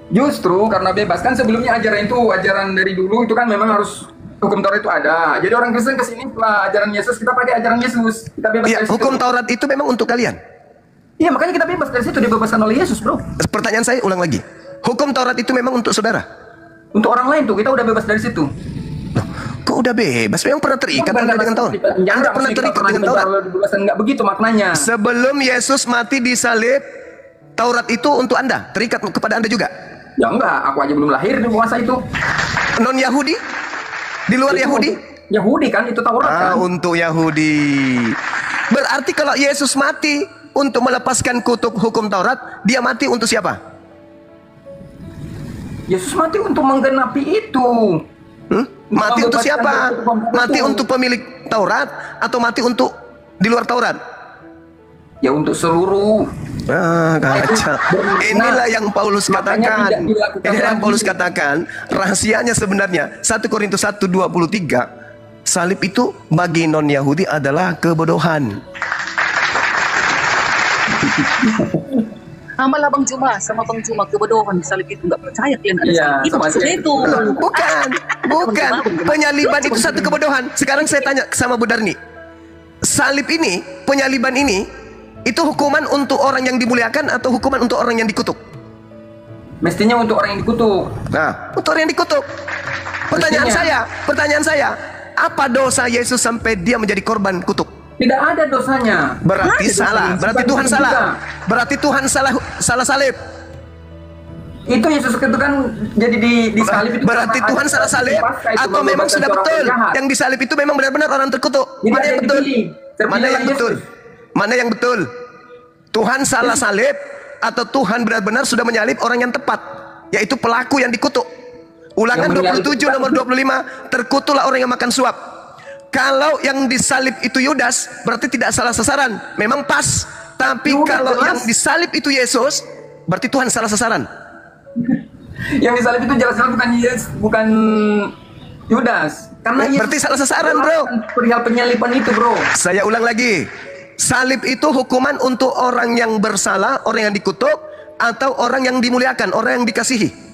Justru karena bebas kan, sebelumnya ajaran dari dulu itu kan memang harus hukum Taurat itu ada. Jadi orang Kristen kesini setelah ajaran Yesus, kita pakai ajaran Yesus. Kita bebas dari situ. Hukum Taurat itu memang untuk kalian? Iya, makanya kita bebas dari situ, dibebaskan oleh Yesus, bro. Pertanyaan saya ulang lagi. Hukum Taurat itu memang untuk saudara? Untuk orang lain tuh, kita udah bebas dari situ. Kok udah bebas? Memang pernah terikat dengan Taurat? Anda pernah terikat dengan Taurat? Enggak begitu maknanya. Sebelum Yesus mati di salib, Taurat itu untuk Anda, terikat kepada Anda juga? Ya enggak, aku aja belum lahir di masa itu. Non Yahudi? Di luar Yahudi? Yahudi kan, itu Taurat kan? Untuk Yahudi. Berarti kalau Yesus mati untuk melepaskan kutuk hukum Taurat, dia mati untuk siapa? Yesus mati untuk menggenapi itu. Mati untuk siapa? Mati untuk pemilik Taurat atau mati untuk di luar Taurat? Ya untuk seluruh. Kacau. Inilah yang Paulus katakan. Inilah yang Paulus katakan. Rahasianya sebenarnya 1 Korintus 1:23, salib itu bagi non Yahudi adalah kebodohan. Amalah Bang Juma sama Bang Juma kebodohan salib itu, nggak percaya kalian ada salib itu maksudnya itu. Bukan. Penyaliban itu satu kebodohan. Sekarang saya tanya sama Bu Darni. Salib ini, penyaliban ini, itu hukuman untuk orang yang dimuliakan atau hukuman untuk orang yang dikutuk? Mestinya untuk orang yang dikutuk. Nah, untuk orang yang dikutuk. Pertanyaan saya, apa dosa Yesus sampai dia menjadi korban kutuk? Tidak ada dosanya. Berarti salah. Berarti Tuhan salah. Berarti Tuhan salah salib. Itu Yesus itu kan jadi di salib itu. Berarti Tuhan salah salib atau memang sudah betul yang disalib itu memang benar-benar orang terkutuk? Mana yang betul? Mana yang betul? Mana yang betul? Tuhan salah salib atau Tuhan benar-benar sudah menyalib orang yang tepat, yaitu pelaku yang dikutuk? Ulangan 27 nomor 25, terkutuklah orang yang makan suap. Kalau yang disalib itu Yudas, berarti tidak salah sasaran, memang pas. Tapi kalau yang disalib itu Yesus, berarti Tuhan salah sasaran. Yang disalib itu jelas-jelas bukan Yesus, bukan Yudas. Karena berarti salah sasaran, bro. Perihal penyaliban itu, bro. Saya ulang lagi. Salib itu hukuman untuk orang yang bersalah, orang yang dikutuk, atau orang yang dimuliakan, orang yang dikasihi?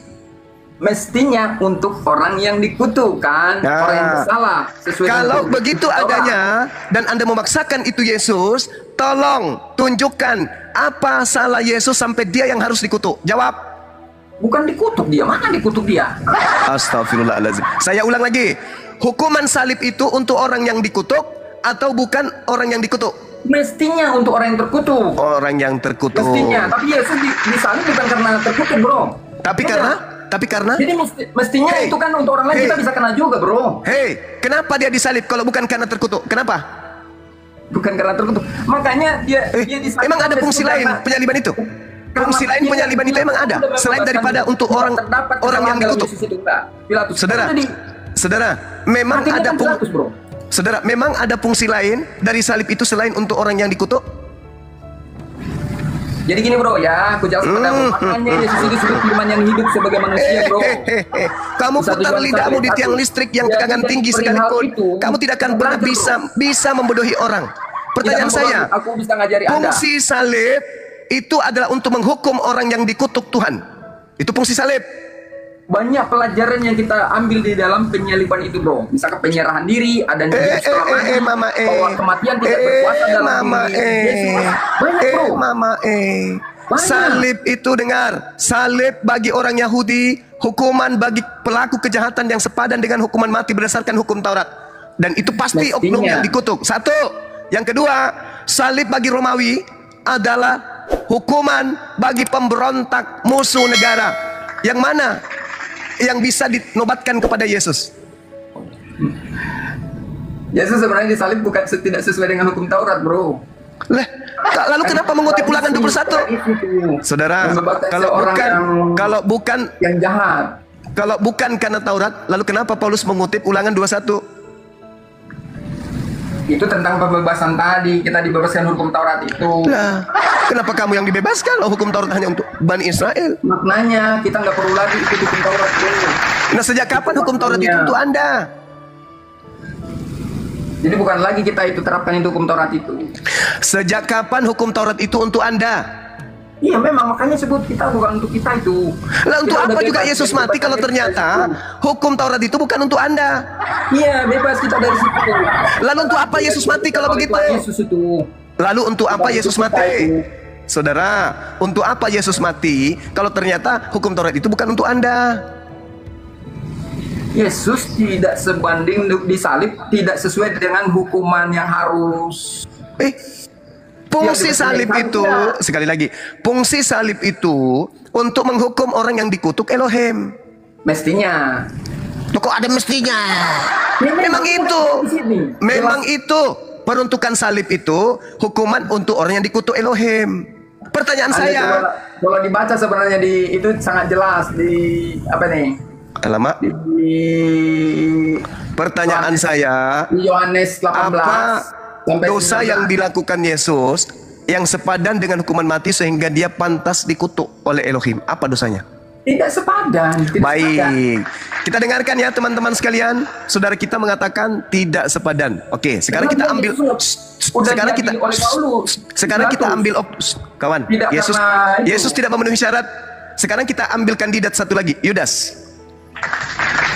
Mestinya untuk orang yang dikutuk kan, orang yang bersalah. Kalau begitu adanya dan Anda memaksakan itu Yesus, tolong tunjukkan apa salah Yesus sampai dia yang harus dikutuk. Jawab. Bukan dikutuk dia, mana dikutuk dia? Astagfirullahaladzim. Saya ulang lagi. Hukuman salib itu untuk orang yang dikutuk atau bukan orang yang dikutuk? Mestinya untuk orang yang terkutuk. Orang yang terkutuk. Mestinya, tapi Yesus disalib bukan karena terkutuk, bro. Tapi karena jadi mestinya itu kan untuk orang lain kita bisa kena juga, bro. Kenapa dia disalib kalau bukan karena terkutuk? Kenapa? Bukan karena terkutuk. Makanya dia disalib. Emang ada fungsi lain penyaliban itu? Fungsi lain penyaliban itu emang ada selain daripada untuk orang yang dikutuk. Saudara, memang ada Saudara, memang ada fungsi lain dari salib itu selain untuk orang yang dikutuk? Jadi gini bro ya, aku jawab pada makanya Yesus itu disebut firman yang hidup sebagai manusia bro. Kamu putar lidahmu di tiang listrik yang tegangan tinggi sekalipun, kamu tidak akan pernah bisa membodohi orang. Pertanyaan saya, aku bisa ngajari Anda. Fungsi salib itu adalah untuk menghukum orang yang dikutuk Tuhan. Itu fungsi salib. Banyak pelajaran yang kita ambil di dalam penyaliban itu bro. Misalkan penyerahan diri, adanya hidup selamanya, bahwa kematian tidak berkuasa dalam diri Yesus. Banyak bro. Salib itu dengar, salib bagi orang Yahudi, hukuman bagi pelaku kejahatan yang sepadan dengan hukuman mati berdasarkan hukum Taurat. Dan itu pasti oknum yang dikutuk. Satu. Yang kedua, salib bagi Romawi adalah hukuman bagi pemberontak musuh negara. Yang mana yang bisa dinobatkan kepada Yesus? Yesus sebenarnya disalib bukan tidak sesuai dengan hukum Taurat, bro. Lalu kenapa mengutip Ulangan 21? Saudara, kalau bukan yang jahat, kalau bukan karena Taurat, lalu kenapa Paulus mengutip Ulangan 21? Itu tentang pembebasan tadi, kita dibebaskan hukum Taurat itu. Nah, kenapa kamu yang dibebaskan? Oh, hukum Taurat hanya untuk Bani Israel. Maknanya kita nggak perlu lagi ikut hukum Taurat. Nah, sejak kapan hukum Taurat itu untuk Anda? Jadi bukan lagi kita itu terapkan itu hukum Taurat itu. Sejak kapan hukum Taurat itu untuk Anda? Iya memang, makanya sebut kita bukan untuk kita itu. Lah untuk apa juga Yesus mati kalau ternyata hukum Taurat itu bukan untuk Anda? Iya, bebas kita dari situ. Lalu untuk apa Yesus mati kalau begitu? Lalu untuk apa Yesus mati? Saudara, untuk apa Yesus mati kalau ternyata hukum Taurat itu bukan untuk Anda? Yesus tidak sebanding disalib, tidak sesuai dengan hukuman yang harus. Fungsi salib itu, sekali lagi, fungsi salib itu untuk menghukum orang yang dikutuk Elohim. Mestinya. Kok ada mestinya? Memang itu peruntukan salib itu hukuman untuk orang yang dikutuk Elohim. Pertanyaan saya, kalau dibaca sebenarnya itu sangat jelas di apa nih? Alamak. Pertanyaan saya, di Yohanes 18. Apa dosa yang dilakukan Yesus yang sepadan dengan hukuman mati sehingga dia pantas dikutuk oleh Elohim? Apa dosanya? Tidak sepadan. Baik, kita dengarkan ya teman-teman sekalian. Saudara kita mengatakan tidak sepadan. Oke, sekarang kita ambil. Sekarang kita ambil kawan. Yesus tidak memenuhi syarat. Sekarang kita ambil kandidat satu lagi, Yudas.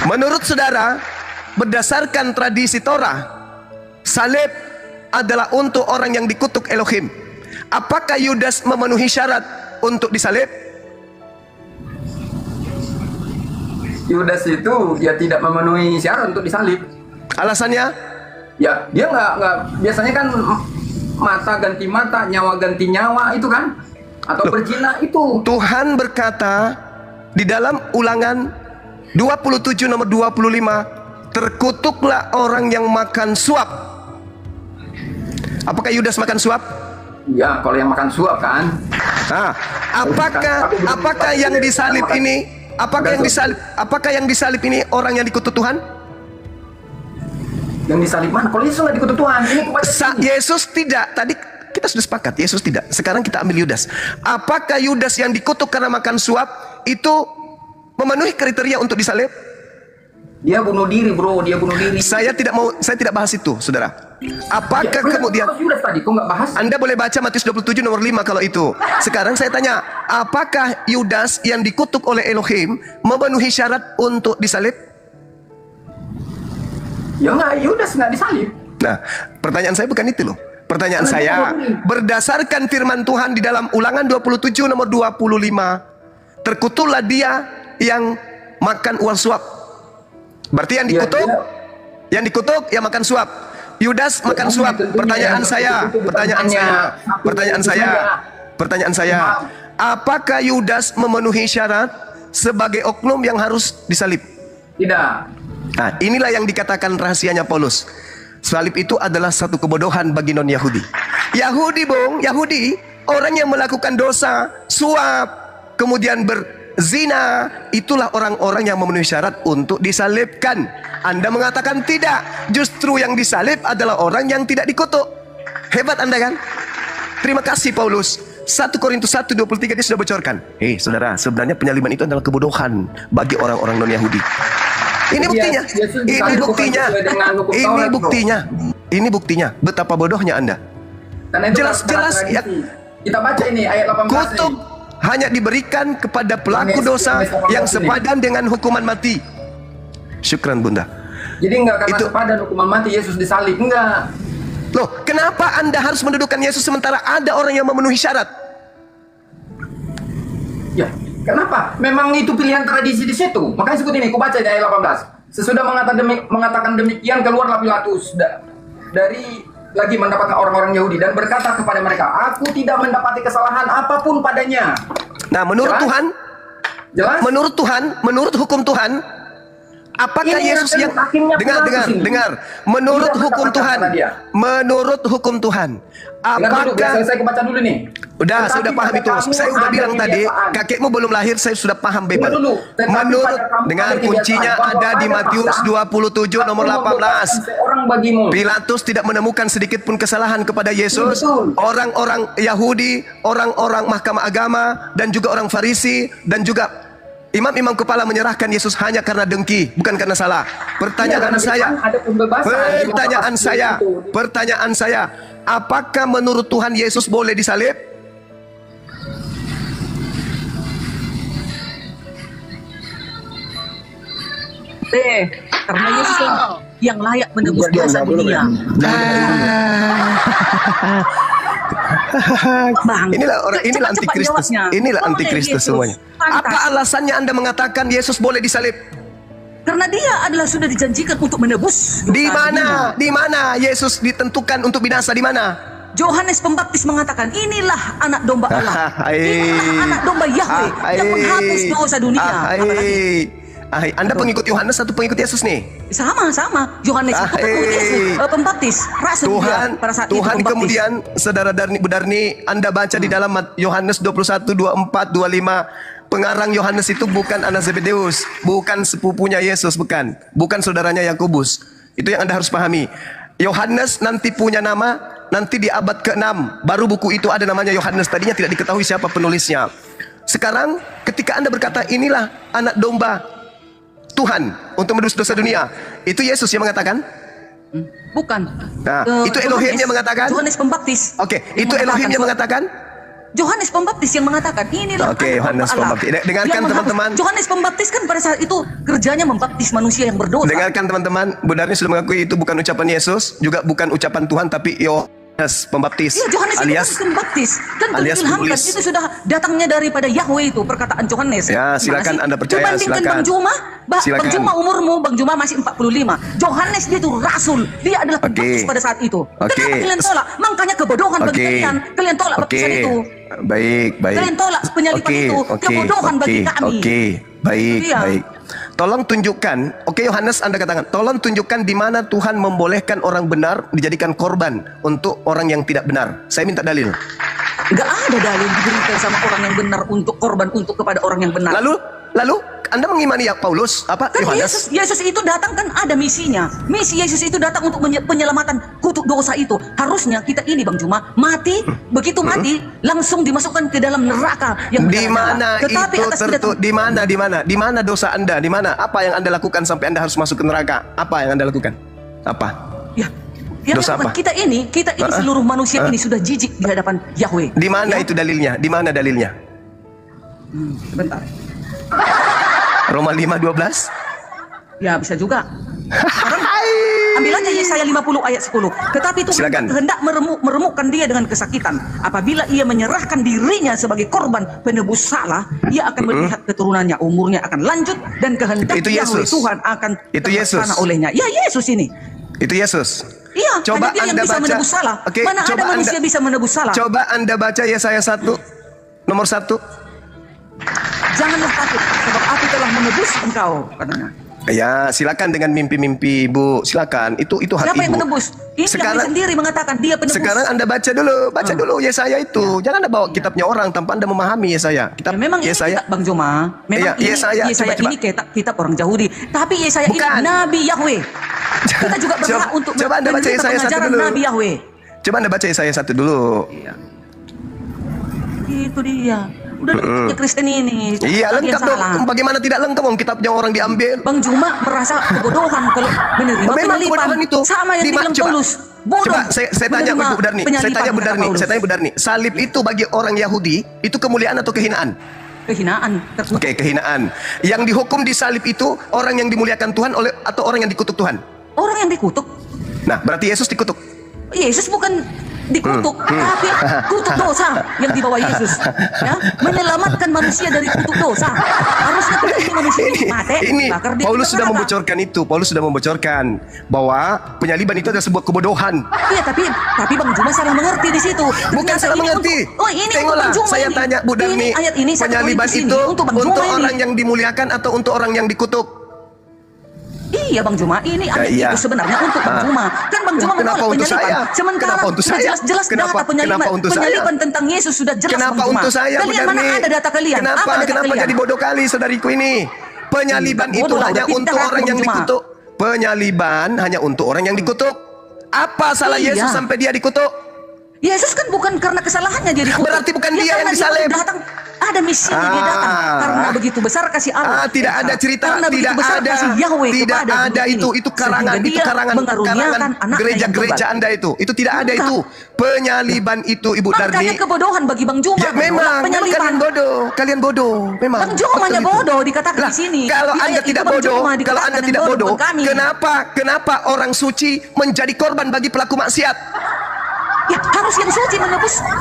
Menurut saudara, berdasarkan tradisi Torah, salib adalah untuk orang yang dikutuk Elohim. Apakah Yudas memenuhi syarat untuk disalib? Yudas itu ya tidak memenuhi syarat untuk disalib. Alasannya? Ya dia nggak biasanya kan mata ganti mata, nyawa ganti nyawa itu kan, atau berzina itu. Tuhan berkata di dalam Ulangan 27 nomor 25, terkutuklah orang yang makan suap. Apakah Yudas makan suap? Ya, kalau yang makan suap kan. Nah, apakah yang disalib ini? Apakah yang disalib ini orang yang dikutuk Tuhan? Yang disalib mana? Kalau Yesus nggak dikutuk Tuhan. Yesus tidak. Tadi kita sudah sepakat, Yesus tidak. Sekarang kita ambil Yudas. Apakah Yudas yang dikutuk karena makan suap itu memenuhi kriteria untuk disalib? Dia bunuh diri, bro. Dia bunuh diri. Saya tidak bahas itu, saudara. Apakah kemudian Yudas tadi, kok nggak bahas? Anda boleh baca Matius 27 nomor 5 kalau itu. Sekarang saya tanya, apakah Yudas yang dikutuk oleh Elohim memenuhi syarat untuk disalib? Ya nggak, Yudas nggak disalib. Nah, pertanyaan saya bukan itu loh. Pertanyaan saya, berdasarkan firman Tuhan di dalam Ulangan 27 nomor 25, terkutuklah dia yang makan uang suap. Berarti yang dikutuk yang makan suap. Yudas makan suap. Pertanyaan saya, apakah Yudas memenuhi syarat sebagai oknum yang harus disalib? Tidak. Nah, inilah yang dikatakan rahasianya Paulus. Salib itu adalah satu kebodohan bagi non-Yahudi. Yahudi, orang yang melakukan dosa, suap, kemudian berzina, itulah orang-orang yang memenuhi syarat untuk disalibkan. Anda mengatakan tidak, justru yang disalib adalah orang yang tidak dikutuk. Hebat Anda kan? Terima kasih Paulus. 1 Korintus 1:23 dia sudah bocorkan. Saudara, sebenarnya penyaliban itu adalah kebodohan bagi orang-orang non-Yahudi. Ini buktinya. Ini buktinya. Ini buktinya. Ini buktinya. Betapa bodohnya Anda. Jelas-jelas ya. Kita baca ini ayat 18. Kutuk hanya diberikan kepada pelaku dosa yang sepadan dengan hukuman mati. Syukran Bunda. Jadi enggak karena sepadan hukuman mati Yesus disalib, enggak. Loh, kenapa Anda harus mendudukkan Yesus sementara ada orang yang memenuhi syarat? Ya, kenapa? Memang itu pilihan tradisi di situ. Makanya sebut ini, aku baca di ayat 18. Sesudah mengatakan demikian, keluarlah Pilatus dari lagi mendapatkan orang-orang Yahudi dan berkata kepada mereka, aku tidak mendapati kesalahan apapun padanya. Nah, menurut Jelas? Tuhan, Jelas? menurut Tuhan, menurut hukum Tuhan, apakah Ini Yesus yang dengar, menurut hukum Tuhan, menurut hukum Tuhan, apakah saya baca dulu nih. Udah, saya udah paham itu. Saya udah bilang tadi, kakekmu belum lahir, saya sudah paham bebas. Menurut, dengar, kuncinya ada di Matius 27 nomor 18. Pilatus tidak menemukan sedikit pun kesalahan kepada Yesus. Orang-orang Yahudi, orang-orang mahkamah agama, dan juga orang Farisi, dan juga imam-imam kepala menyerahkan Yesus hanya karena dengki, bukan karena salah. Pertanyaan saya, apakah menurut Tuhan Yesus boleh disalib? Karena Yesus yang layak menebus dosa dunia. Bang, inilah antikristus. Inilah antikristus semuanya. Apa alasannya Anda mengatakan Yesus boleh disalib? Karena dia adalah sudah dijanjikan untuk menebus. Di mana? Di mana Yesus ditentukan untuk binasa? Di mana? Yohanes Pembaptis mengatakan, inilah anak domba Allah. Inilah anak domba Yahweh yang menghapus dosa dunia. Anda pengikut Yohanes atau pengikut Yesus nih? Sama. Yohanes itu pengikut Yesus, Pembaptis, rasul Tuhan, pada saat Tuhan itu kemudian saudara Budarni, Anda baca di dalam Yohanes 21, 24, 25. Pengarang Yohanes itu bukan anak Zebedeus, bukan sepupunya Yesus, bukan saudaranya Yakobus. Itu yang Anda harus pahami. Yohanes nanti punya nama, nanti di abad ke-6 baru buku itu ada namanya Yohanes. Tadinya tidak diketahui siapa penulisnya. Sekarang ketika Anda berkata inilah anak domba Tuhan untuk menebus dosa dunia, itu Yesus yang mengatakan? Bukan. Nah, itu Elohim yang mengatakan? Yohanes Pembaptis. Oke, itu Elohim yang mengatakan? Yohanes Pembaptis yang mengatakan inilah Yohanes Pembaptis. Dengarkan teman-teman. Yohanes Pembaptis kan pada saat itu kerjanya membaptis manusia yang berdosa. Dengarkan teman-teman, Budarni sudah mengakui itu bukan ucapan Yesus, juga bukan ucapan Tuhan, tapi Yohanes Pembaptis. Iya, Yohanes alias Pembaptis. Dan terilhamkan itu sudah datangnya daripada Yahweh itu perkataan Yohanes. Ya, silakan Anda percaya, silakan. Bang Juma, Bang Juma umurmu, Bang Juma masih 45. Yohanes dia itu rasul, dia adalah pembaptis pada saat itu. Kenapa kalian tolak? Makanya kebodohan bagi kalian. Kalian tolak baptisan itu. Baik. Kalian tolak penyaliban itu. Kebodohan bagi kami. Baik. Tolong tunjukkan, Yohanes Anda katakan, tolong tunjukkan di mana Tuhan membolehkan orang benar dijadikan korban untuk orang yang tidak benar. Saya minta dalil. Enggak ada dalil diberikan sama orang yang benar untuk korban untuk kepada orang yang benar. Lalu Anda mengimani ya Paulus? Apa? Kan Yohanes? Yesus itu datang kan ada misinya. Misi Yesus itu datang untuk penyelamatan kutuk dosa itu. Harusnya kita ini Bang Juma mati, begitu mati langsung dimasukkan ke dalam neraka yang di mana tetapi itu di mana dosa Anda? Di mana? Apa yang Anda lakukan sampai Anda harus masuk ke neraka? Apa yang Anda lakukan? Apa? Dosa apa? Kita ini seluruh manusia ini sudah jijik di hadapan Yahweh. Di mana itu dalilnya? Di mana dalilnya? Sebentar. Roma 5:12? Ya bisa juga. Ambil aja Yesaya 50 ayat 10. Tetapi Tuhan hendak meremukkan dia dengan kesakitan. Apabila ia menyerahkan dirinya sebagai korban penebus salah, ia akan melihat keturunannya, umurnya akan lanjut dan kehendak Yahweh Tuhan akan terlaksana olehnya. Ya Yesus ini. Itu Yesus. Iya, coba hanya dia Anda yang bisa baca. menebus salah. Mana ada manusia bisa menebus salah? Coba Anda baca Yesaya 1 nomor 1. Janganlah takut, sebab aku telah menebus engkau, katanya. Ya, silakan dengan mimpi-mimpi Ibu, silakan. Itu hak Siapa Ibu. yang menebus? Ini sekarang sendiri mengatakan dia penebus. Sekarang Anda baca dulu Yesaya itu. Jangan Anda bawa kitabnya orang tanpa Anda memahami Yesaya. Kitab memang Yesaya, Bang Joma. Memang Yesaya ini kitab orang Yahudi. Tapi Yesaya ini Nabi Yahweh. Kita juga berhak untuk coba Anda baca Yesaya 1 dulu. Nabi Yahweh. Coba Anda baca Yesaya 1 dulu. Itu dia. Udah ya Kristen ini. Iya, Tapi lengkap yang salah. dong. Bagaimana tidak lengkap om kitabnya orang diambil? Bang Juma merasa kebodohan kalau menerima Memang penyalipan kebodohan itu. sama yang dibilang Coba. Paulus. Bodoh. Coba saya tanya menerima Bu Darni, penyalipan, kata Paulus. saya tanya Bu Darni, salib itu bagi orang Yahudi itu kemuliaan atau kehinaan? Kehinaan. Oke, kehinaan. Yang dihukum di salib itu orang yang dimuliakan Tuhan atau orang yang dikutuk Tuhan? Orang yang dikutuk. Nah, berarti Yesus dikutuk. Yesus bukan dikutuk, tapi kutuk dosa yang dibawa Yesus, ya, menyelamatkan manusia dari kutuk dosa. Harusnya kutuk manusia mati. Ini Paulus sudah membocorkan itu. Paulus sudah membocorkan bahwa penyaliban itu adalah sebuah kebodohan. Iya, tapi Bang Juma salah mengerti di situ. Bukan salah mengerti. Ini Tengoklah, saya tanya Bu Darni, ayat ini penyaliban itu untuk orang yang dimuliakan atau untuk orang yang dikutuk? Iya Bang Juma, ini ayat itu sebenarnya untuk Bang Juma. Kan Bang Juma menolak penyaliban. Sementara jelas-jelas data penyaliban tentang Yesus sudah jelas. Kenapa Bang Juma. untuk saya? Kalian mana ada data kalian? Kenapa jadi bodoh kali saudariku ini? Penyaliban itu hanya untuk orang yang dikutuk. Penyaliban hanya untuk orang yang dikutuk. Apa salah Yesus sampai dia dikutuk? Yesus kan bukan karena kesalahannya dia dikutuk. Berarti bukan dia yang disalib. Ada misinya dia datang karena begitu besar kasih Allah. Tidak ada cerita, tidak ada. Tidak ada itu karangan gereja-gereja Anda itu. Itu tidak ada itu. Penyaliban itu Ibu Darni. Makanya kebodohan bagi Bang Juma. Ya memang kalian bodoh. Memang. Bang Juma hanya bodoh dikatakan di sini. Kalau Anda tidak bodoh, kenapa orang suci menjadi korban bagi pelaku maksiat? Ya, harus yang suci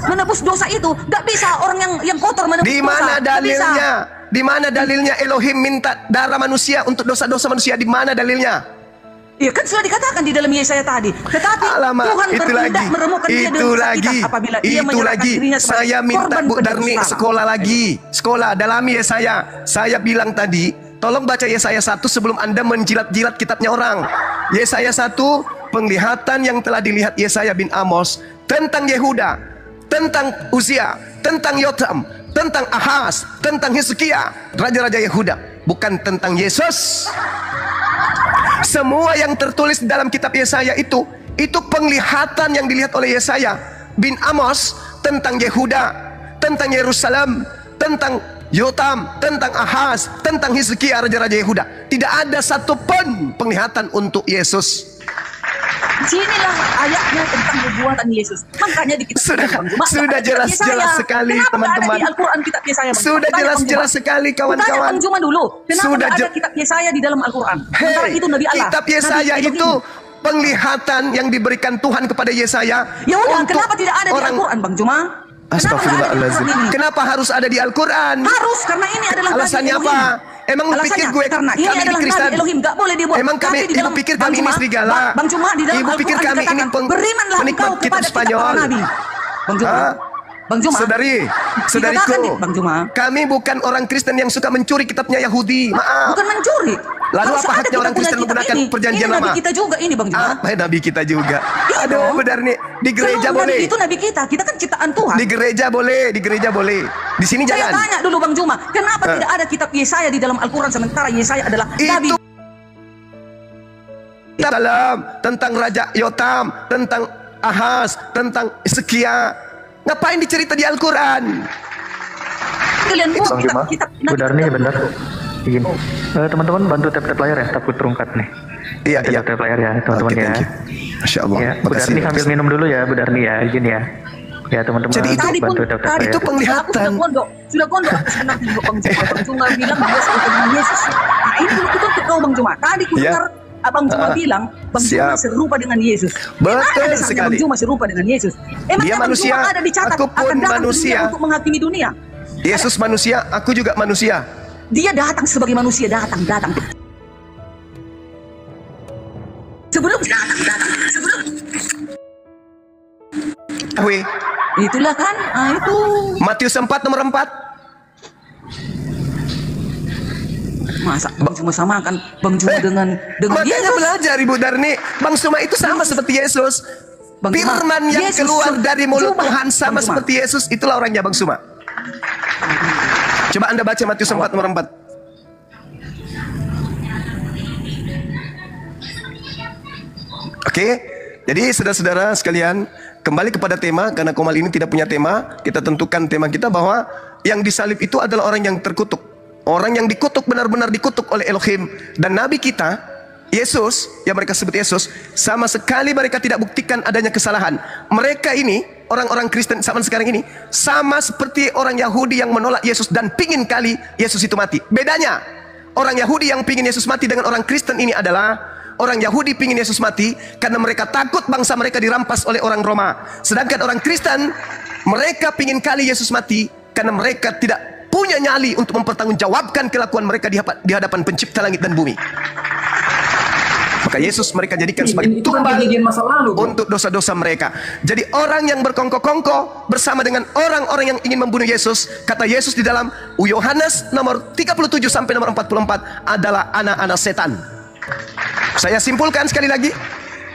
menebus dosa itu. Gak bisa orang yang kotor menebus dosa. Di mana dalilnya? Di mana dalilnya Elohim minta darah manusia untuk dosa-dosa manusia? Di mana dalilnya? Ya kan sudah dikatakan di dalam Yesaya tadi. Tetapi Tuhan bertindak meremukan dia dengan kita apabila dia menyerahkan dirinya sebagai saya minta Bu Darni sekolah dalami Yesaya. Saya bilang tadi, tolong baca Yesaya 1 sebelum Anda menjilat-jilat kitabnya orang. Yesaya 1, penglihatan yang telah dilihat Yesaya bin Amos tentang Yehuda, tentang Uzia, tentang Yotam, tentang Ahaz, tentang Hizkia, raja-raja Yehuda, bukan tentang Yesus. Semua yang tertulis dalam kitab Yesaya itu penglihatan yang dilihat oleh Yesaya bin Amos tentang Yehuda, tentang Yerusalem, tentang Yotam, tentang Ahaz, tentang Hizkia, raja-raja Yehuda. Tidak ada satupun penglihatan untuk Yesus. Sinilah ayatnya tentang nubuatan Yesus. Makanya di kitab sudah jelas-jelas sekali teman-teman. Sudah jelas-jelas sekali kawan-kawan. Bang Juma dulu. Kenapa ada kitab Yesaya di dalam Al-Qur'an? Sementara itu Nabi Allah. Kitab Yesaya itu penglihatan yang diberikan Tuhan kepada Yesaya. Ya udah, kenapa tidak ada di Al-Qur'an Bang Juma? Astagfirullahaladzim. Kenapa harus ada di Al-Quran? Harus, karena ini adalah alasannya apa? Emang lu pikir gue karena ini adalah Kristen Elohim, gak boleh dibuat. Emang ibu pikir kami ini serigala? Bang Juma di dalam Ibu pikir kami ini berimanlah engkau kepada kitab Nabi. Bang Juma, saudariku, Bang Juma, kami bukan orang Kristen yang suka mencuri kitabnya Yahudi. Maaf. Bukan mencuri. Lalu apa haknya orang Kristen menggunakan perjanjian lama? Nabi kita juga ini Bang Juma. Nabi kita juga. Aduh, benar nih. Di gereja boleh. Itu Nabi kita kan ciptaan Tuhan. Di gereja boleh. Di sini jangan. Saya tanya dulu Bang Juma, kenapa tidak ada kitab Yesaya di dalam Al-Quran sementara Yesaya adalah Nabi? Tentang Raja Yotam, tentang Ahaz, tentang Hizkia. Ngapain dicerita di Al-Quran? Kalian buat kitab Bu Darni benar. Izin. Teman-teman bantu tap layar ya, takut terungkat nih. Iya. Tap layar ya, teman-teman ya. Masya Allah. Ya, Bu Darni sambil minum dulu ya, Bu Darni ya, izin ya. Ya teman-teman. Jadi itu bantu tap layar. Itu penglihatan. Sudah gondok. Sebenarnya Bang Juma bilang dia seperti Yesus. Nah ini itu kau Bang Juma. Tadi ku dengar Abang Juma bilang Bang Juma serupa dengan Yesus. Betul sekali. Bang Juma serupa dengan Yesus. Dia manusia, ada dicatat, aku pun manusia. Untuk menghakimi dunia. Yesus manusia, aku juga manusia. Dia datang sebagai manusia, datang. Sebelum. Itulah kan, itu. Matius 4 nomor 4. Masa Bang Juma samakan Bang Juma dengan Yesus? Belajar Ibu Darni, Bang Juma itu sama seperti Yesus. Firman yang keluar dari mulut Tuhan sama seperti Yesus, itulah orangnya Bang Juma. Coba Anda baca Matius 4 nomor 4. Oke. Jadi saudara-saudara sekalian, kembali kepada tema, karena Komal ini tidak punya tema, kita tentukan tema kita bahwa yang disalib itu adalah orang yang terkutuk. Orang yang dikutuk, benar-benar dikutuk oleh Elohim. Dan Nabi kita, Yesus, yang mereka sebut Yesus, sama sekali mereka tidak buktikan adanya kesalahan. Mereka ini, orang-orang Kristen zaman sekarang ini, sama seperti orang Yahudi yang menolak Yesus dan pingin kali Yesus itu mati. Bedanya, orang Yahudi yang pingin Yesus mati dengan orang Kristen ini adalah, orang Yahudi pingin Yesus mati karena mereka takut bangsa mereka dirampas oleh orang Roma. Sedangkan orang Kristen, mereka pingin kali Yesus mati karena mereka tidak punya nyali untuk mempertanggungjawabkan kelakuan mereka di hadapan pencipta langit dan bumi. Maka Yesus mereka jadikan sebagai tumbal untuk dosa-dosa mereka. Jadi orang yang berkongko-kongko bersama dengan orang-orang yang ingin membunuh Yesus, kata Yesus di dalam Yohanes nomor 37 sampai nomor 44 adalah anak-anak setan. Saya simpulkan sekali lagi,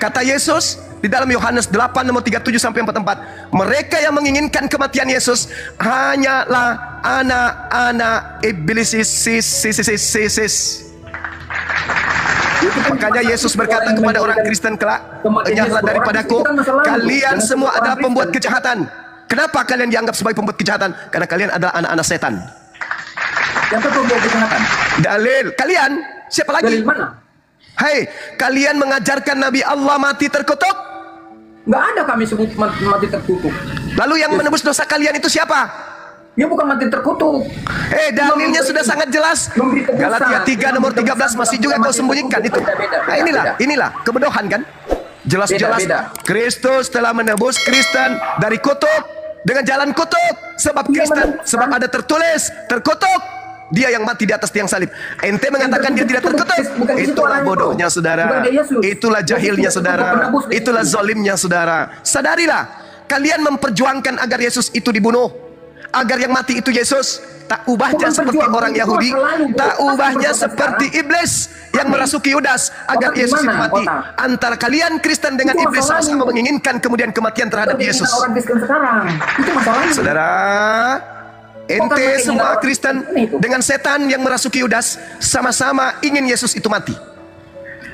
kata Yesus di dalam Yohanes 8 nomor 37 sampai 44, mereka yang menginginkan kematian Yesus hanyalah anak-anak iblis. Makanya Yesus berkata kepada orang Kristen kelak, enyahlah daripadaku, kalian semua adalah pembuat kejahatan. Kenapa kalian dianggap sebagai pembuat kejahatan? Karena kalian adalah anak-anak setan. Siapa pembuat kejahatan? Dalil, kalian, siapa lagi? Dalil mana? Hai, kalian mengajarkan Nabi Allah mati terkutuk? Nggak ada kami sebut mati terkutuk. Lalu yang menebus dosa kalian itu siapa? Dia bukan mati terkutuk. Dalilnya sudah sangat jelas. Galatia 3 nomor 13 masih juga kau sembunyikan itu. Nah, inilah kebodohan kan? Jelas-jelas Kristus telah menebus Kristen dari kutuk dengan jalan kutuk. Sebab Kristen, sebab ada tertulis terkutuk dia yang mati di atas tiang salib. Ente mengatakan dia tidak terkutuk. Itulah bodohnya saudara. Itulah jahilnya saudara. Itulah zalimnya saudara. Sadarilah, kalian memperjuangkan agar Yesus itu dibunuh, agar yang mati itu Yesus. Tak ubahnya seperti orang Yahudi, tak ubahnya seperti iblis yang merasuki Yudas agar Yesus itu mati. Antara kalian Kristen dengan iblis sama-sama menginginkan kemudian kematian terhadap Yesus. Saudara, ente semua Kristen dengan setan yang merasuki Yudas sama-sama ingin Yesus itu mati.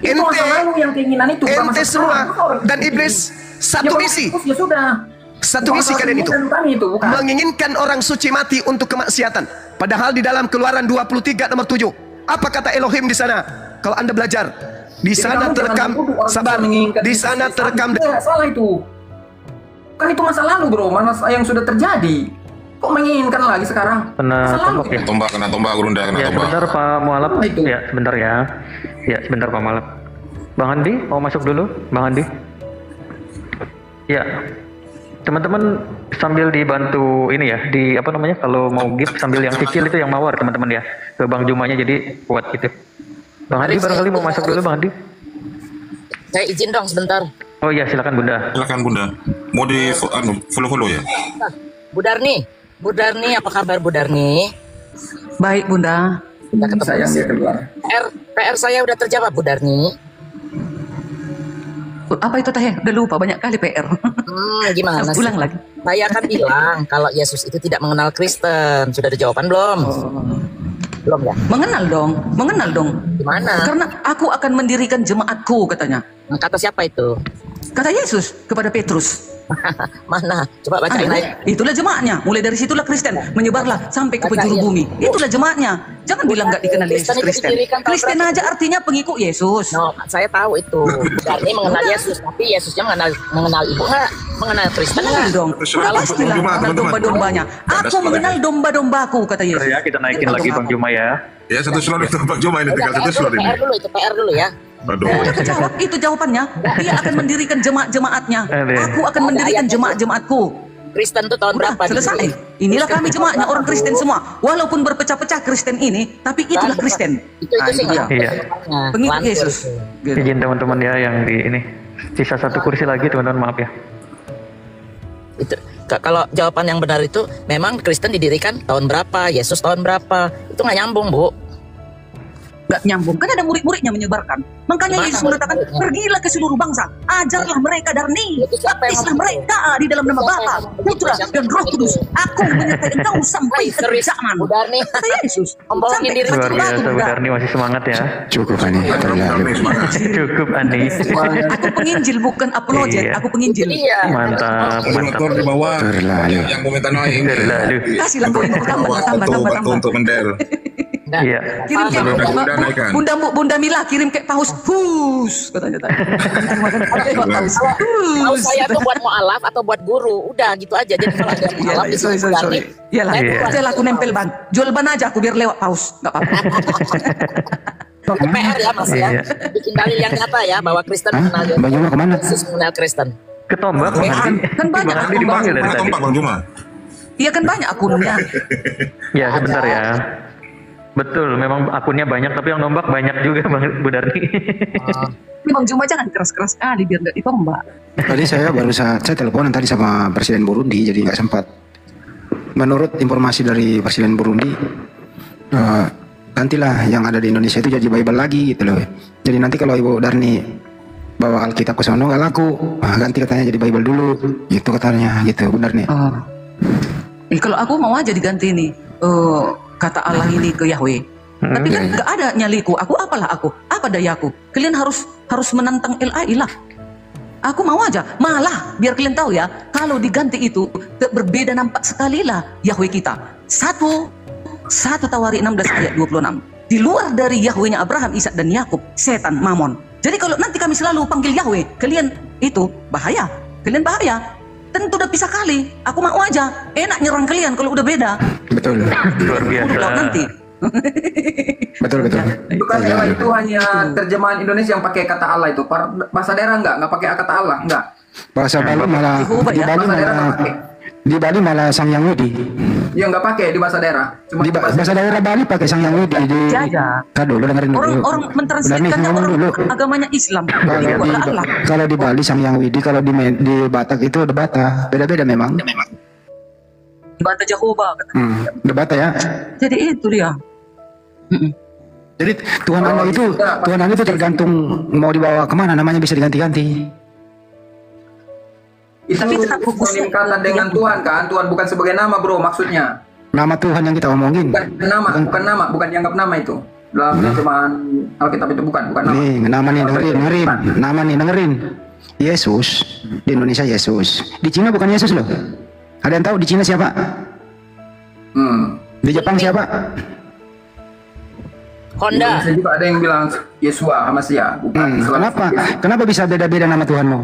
Ente semua dan iblis satu misi. Satu misi kalian itu, menginginkan orang suci mati untuk kemaksiatan. Padahal di dalam Keluaran 23 nomor 7, apa kata Elohim di sana? Kalau Anda belajar, di sana terekam, sabar, di sana terekam. Salah itu. Kan itu masa lalu bro, masa yang sudah terjadi. Kok menginginkan lagi sekarang? Kena tombak, kena tombak, Gurunda, kena tombak. Sebentar Pak Mualaf, ya sebentar ya. Ya sebentar Pak Mualaf. Bang Andi, mau masuk dulu, Bang Andi. Ya. Teman-teman sambil dibantu ini ya, di apa namanya, kalau mau gift sambil yang kecil itu yang mawar teman-teman ya, ke Bang Jumanya jadi kuat gitu. Bang Andi barangkali mau masuk dulu Bang Andi. Saya izin dong sebentar. Oh iya silakan Bunda. Silakan Bunda. Mau di follow ya. Bu Darni, apa kabar Bu Darni? Baik Bunda. Udah ketemu. PR saya udah terjawab Bu Darni. Apa itu teh? Udah lupa banyak kali PR. Gimana sih? Ulang lagi. Saya akan bilang kalau Yesus itu tidak mengenal Kristen. Sudah ada jawaban belum? Belum ya? Mengenal dong. Gimana? Karena aku akan mendirikan jemaatku katanya. Kata siapa itu? Kata Yesus kepada Petrus. Mana? Coba bacain aja. Itulah jemaatnya. Mulai dari situlah Kristen menyebarlah sampai ke penjuru bumi. Itulah jemaatnya. Jangan bilang nggak dikenal Yesus Kristen. Kristen aja artinya pengikut Yesus. No, saya tahu itu. Darni mengenal Yesus, tapi Yesusnya mengenal ibu nggak? Mengenal Kristen nggak? Dong. Pastilah mengenal domba-dombanya. Aku mengenal domba-dombaku kata Yesus. Ya kita naikin lagi Bang Juma ya. Ya satu slot itu Bang Juma ini, tinggal satu slot ini. PR dulu ya. Aduh. Jawab, itu jawabannya. Dia akan mendirikan jemaat-jemaatnya. Aku akan mendirikan jemaat-jemaatku. Kristen itu tahun berapa? Selesai. Inilah kami jemaatnya orang Kristen semua. Walaupun berpecah-pecah Kristen ini, tapi itulah Kristen. Itu sih iya. Pengikut Yesus. Izin teman-teman ya yang di ini. Sisa satu kursi lagi teman-teman, maaf ya. Itu kalau jawaban yang benar itu memang Kristen didirikan tahun berapa, Yesus tahun berapa, itu nggak nyambung Bu. Gak nyambung, kan ada murid-muridnya menyebarkan. Makanya Yesus mengatakan, pergilah ke seluruh bangsa, ajarlah mereka Darni, baptislah mereka di dalam nama Bapa, Putra, dan Roh Kudus. Aku menyertai engkau sampai akhir zaman. Kata Yesus. Luar biasa, Bu Darni masih semangat ya. Cukup Ani, terlalu. Cukup Ani. Aku penginjil bukan apologet, aku penginjil. Mantap, mantap. Di bawah. Terlalu. Yang komentar naik. Terlalu. Kasihlah tambah. Untuk mendel. Iya. Kirim kayak Bunda Mila kirim kayak paus hus katanya tadi. Mau saya tuh buat mualaf atau buat guru, udah gitu aja. Jadi kalau ada mualaf sorry. Iyalah, aja aku nempel ban. Jual ban aja aku biar lewat paus, enggak apa-apa. PR ya Mas ya. Bikin dalil yang nyata ya bahwa Kristen mengenal Bang Juma kemana? Yesus mengenal Kristen. Ketombak Kan banyak dipanggil dari tadi. Tombak Bang Juma. Iya kan banyak akunnya. Ya sebentar ya. Betul, memang akunnya banyak tapi yang nombak banyak juga Bu Darni. Ini Bang Juma jangan keras-keras kali biar nggak ditombak. Tadi saya teleponan tadi sama Presiden Burundi, jadi nggak sempat. Menurut informasi dari Presiden Burundi, gantilah yang ada di Indonesia itu jadi Bible lagi gitu loh. Jadi nanti kalau Ibu Darni bawa Alkitab ke sono nggak laku, ganti katanya jadi Bible dulu, gitu katanya, gitu benar nih. Kalau aku mau aja diganti nih. Kata Allah ini ke Yahweh. Tapi kan gak ada nyaliku. Aku apalah aku? Apa dayaku? Kalian harus menantang LAI lah. Aku mau aja. Malah biar kalian tahu ya, kalau diganti itu berbeda nampak sekali lah Yahweh kita. Satu Tawari 16 ayat 26. Di luar dari Yahwehnya Abraham, Ishak dan Yakub, setan, Mamon. Jadi kalau nanti kami selalu panggil Yahweh, kalian itu bahaya. Kalian bahaya. Tentu udah pisah kali. Aku mau aja. Enak nyerang kalian kalau udah beda. Betul. Luar biasa. Nanti. Betul. Bukan itu hanya terjemahan Indonesia yang pakai kata Allah itu. Bahasa daerah nggak pakai kata Allah, nggak. Bahasa Bali malah di Bali malah Sang Yang Widi. Ya nggak pakai di bahasa daerah. Cuma di bahasa daerah Bali pakai Sang Yang Widi. Dulu dengerin dulu. Orang mentranslatekannya orang agamanya Islam. Kalau di Bali Sang Yang Widi, kalau di Batak itu ada Bata. Beda-beda memang. Bata Jehovah. Bata ya. Jadi itu dia. Jadi Tuhan Anda itu tergantung mau dibawa kemana, namanya bisa diganti-ganti. Itu kata dengan Tuhan kan, Tuhan bukan sebagai nama bro maksudnya. Nama Tuhan yang kita omongin. Bukan dianggap nama itu. Dalam terjemahan Alkitab itu bukan nama. Nih, nama nih dengerin. Nama nih dengerin. Yesus di Indonesia Yesus. Di Cina bukan Yesus loh. Ada yang tahu di Cina siapa? Di Jepang siapa? Honda. Juga ada yang bilang Yesua sama Sia. Kenapa bisa beda-beda nama Tuhanmu?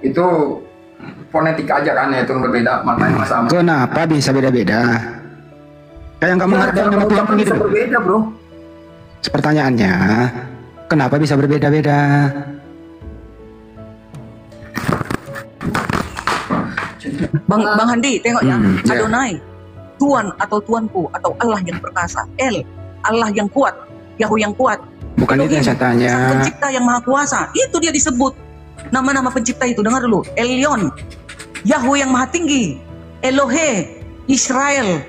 Itu fonetik aja kan ya, itu berbeda maknanya sama. Kenapa bisa beda-beda? Kayak nggak menghargai nama Tuhan gitu. Berbeda bro. Pertanyaannya, kenapa bisa berbeda-beda? Bang Handi, tengok ya. Adonai, Tuhan atau Tuanku atau Allah yang perkasa, Allah yang kuat, Yahweh yang kuat. Bukan itu yang saya tanya. Sang pencipta yang maha kuasa, itu dia disebut. Nama-nama pencipta itu, dengar dulu. Elyon, Yahweh yang maha tinggi, Elohe, Israel,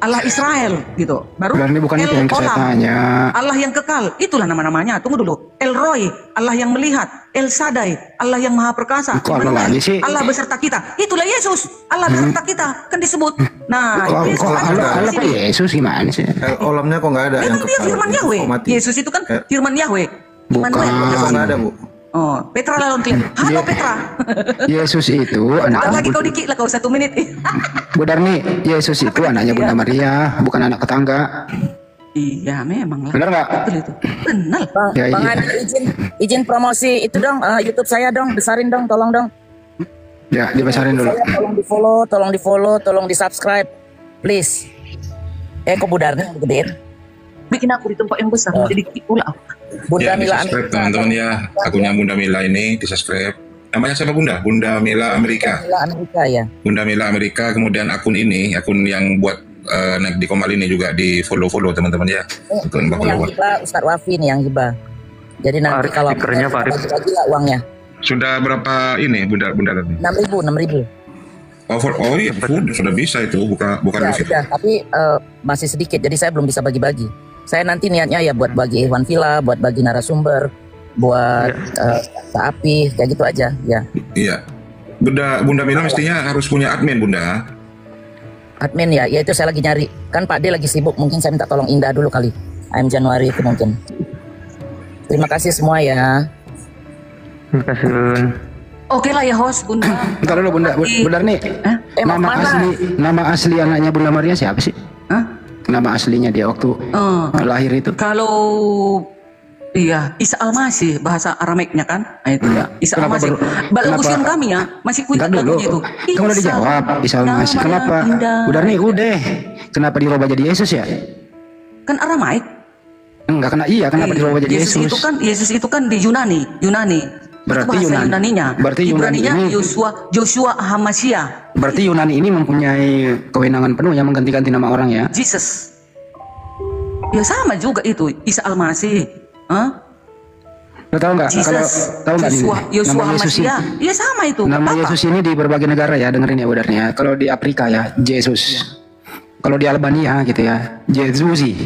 Allah Israel, gitu. Baru ini bukan itu yang saya tanya. Allah yang kekal, itulah nama-namanya. Tunggu dulu. El Roy, Allah yang melihat. El Sadai, Allah yang maha perkasa. Allah beserta kita, itulah Yesus. Allah beserta kita, kan disebut. Nah, Allah Yesus gimana sih? Olamnya kok nggak ada? Itu dia firman Yahweh. Yesus itu kan firman Yahweh. Bukan ada bu. Oh, Petra lawan kalian. Halo Petra. Yesus itu anak lagi kau dikit lah kau 1 menit. Bu Darni, Yesus itu anaknya Bunda Maria, bukan anak tetangga. Iya, memang lah. Benar nggak? Betul itu. Benar. Bang Andi, izin promosi itu dong, YouTube saya dong, besarin dong, tolong dong. Ya, dibesarin dulu. Tolong di subscribe, please. Kok Bu Darni gedein. Bikin aku di tempat yang besar, jadi dikit pula. Bunda Mila Amerika, teman-teman ya, akunnya Bunda Mila ini di subscribe. Namanya siapa Bunda? Bunda Mila Amerika. Mila Amerika ya. Bunda Mila Amerika, kemudian akun yang buat naik di Komal ini juga di follow teman-teman ya. Yang hibah Ustadz Wafi nih yang hibah. Jadi nanti kalau bagi uangnya. Sudah berapa ini Bunda tadi? 6.000. Oh iya, sudah bisa itu bukan ya, tapi masih sedikit, jadi saya belum bisa bagi-bagi. Saya nanti niatnya ya buat bagi Iwan Villa, buat bagi narasumber, buat Kak Api, kayak gitu aja ya. Iya. Bunda Mila mestinya harus punya admin, Bunda. Admin ya, itu saya lagi nyari. Kan Pak D lagi sibuk, mungkin saya minta tolong Indah dulu kali. AM Januari itu mungkin. Terima kasih semua ya. Terima kasih, Bun. Oke lah ya host, Bunda. Bentar dulu Bunda, benar nih. Nama asli anaknya Bunda Maria siapa sih? Nama aslinya dia waktu lahir itu. Kalau iya, Isa Al-Masih bahasa Aramaiknya kan? Nah, itu ya. Isa Al-Masih. Bagusin kami ya, masih punya lagunya itu. Kamu udah dijawab, Isa Al-Masih. Kenapa? Udah nih, udah. Kenapa dirubah jadi Yesus ya? Kan Aramaik. Enggak kena kenapa dirubah jadi Yesus? Yesus itu kan di Yunani. Berarti Yunaninya. Berarti Yunani ini Joshua Hamasia. Berarti Yunani ini mempunyai kewenangan penuh yang mengganti-ganti nama orang ya. Jesus. Ya sama juga itu Isa Al-Masih. Lo tahu nggak? Kalau tahu nggak nih nama Yesus ini? Iya sama itu. Nama Yesus ini di berbagai negara ya, dengerin ya bedarnya. Kalau di Afrika ya Yesus. Kalau di Albania gitu ya Yesusi.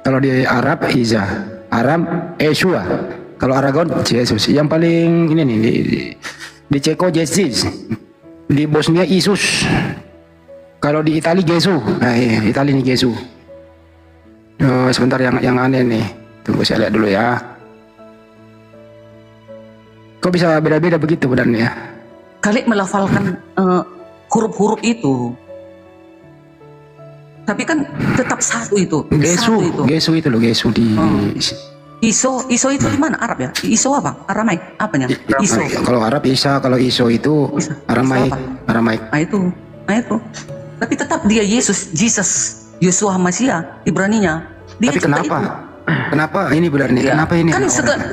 Kalau di Arab Isa. Arab Yeshua. Kalau Aragon Yesus. Yang paling ini nih di Ceko Jesus. Di Bosnia Isus. Kalau di Itali Gesù. Nah, Itali nih Gesù. Sebentar yang aneh nih. Tunggu saya lihat dulu ya. Kok bisa beda-beda begitu bedarnya? Kali melafalkan huruf-huruf itu. Tapi kan tetap satu itu. Gesù itu loh, Gesù di Iso itu di mana Arab ya? Iso apa? Aramaik apanya? Iso. Kalau Arab Isa, kalau Iso itu Aramaik. Nah itu. Tapi tetap dia Jesus, Yeshua Hamasia, Ibraninya. Tapi kenapa? Kenapa ini benar nih? Kenapa ini?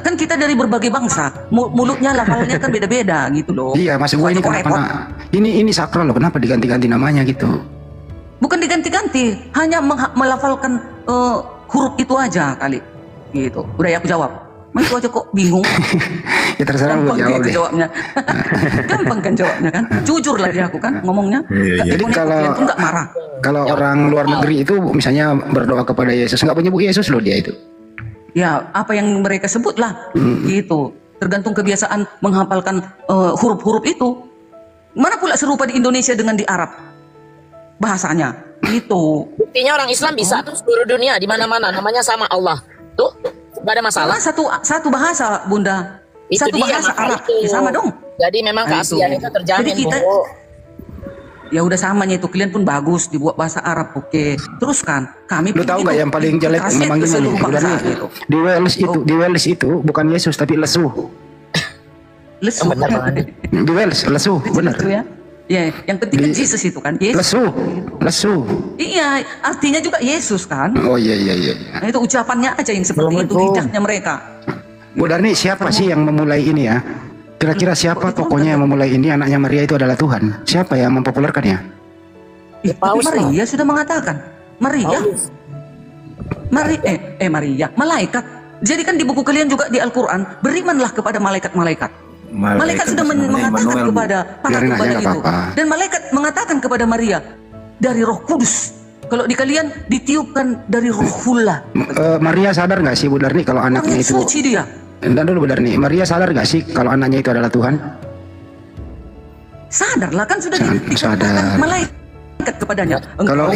Kan kita dari berbagai bangsa, mulutnya lafalnya kan beda-beda gitu loh. Iya, maksud gue ini kenapa? Ini sakral loh, kenapa diganti-ganti namanya gitu? Bukan diganti-ganti, hanya melafalkan huruf itu aja kali. Gitu. Udah ya aku jawab. Mas itu aja kok bingung. Ya terserah lu jawab deh. Jawabnya. Gampang kan jawabnya kan? Jujur lah dia aku kan ngomongnya. Jadi kalau nggak marah. Kalau orang luar negeri itu misalnya berdoa kepada Yesus, nggak menyebut Yesus loh dia itu. Ya apa yang mereka sebut lah. Gitu. Tergantung kebiasaan menghafalkan huruf-huruf itu. Mana pula serupa di Indonesia dengan di Arab bahasanya. Itu. Buktinya orang Islam bisa tuh seluruh dunia di mana-mana namanya sama Allah. Tuh, gak ada masalah. Satu bahasa, Bunda. Itu satu bahasa Arab. Ya, sama dong. Jadi memang keaslian itu terjamin. Jadi kita, ya udah samanya itu. Kalian pun bagus dibuat bahasa Arab. Oke. Terus kan, kami. Lu tahu nggak yang paling jelek memang ini? Gitu. Di Wales itu bukan Yesus tapi lesu. Lesu. Di Wales lesu, benar. Ya, yang penting kan Yesus itu kan. Yesus. Lesu. Iya, artinya juga Yesus kan. Oh iya. Nah, itu ucapannya aja yang seperti itu lidahnya mereka. Bu Darni, siapa sih yang memulai ini ya? Kira-kira siapa pokoknya yang memulai ini anaknya Maria itu adalah Tuhan? Siapa yang mempopulerkannya? Maria sudah mengatakan. Maria, malaikat. Jadi kan di buku kalian juga di Al-Quran, berimanlah kepada malaikat-malaikat. Malaikat sudah mengatakan kepada para kembali itu. Dan malaikat mengatakan kepada Maria dari Roh Kudus. Kalau di kalian ditiupkan dari Rohullah. Maria sadar nggak sih Bu Darni kalau anaknya itu? Suci dia. Dan dulu Bu Darni, Maria sadar nggak sih kalau anaknya itu adalah Tuhan? Sadarlah kan sudah dikatakan malaikat kepadanya. Kalau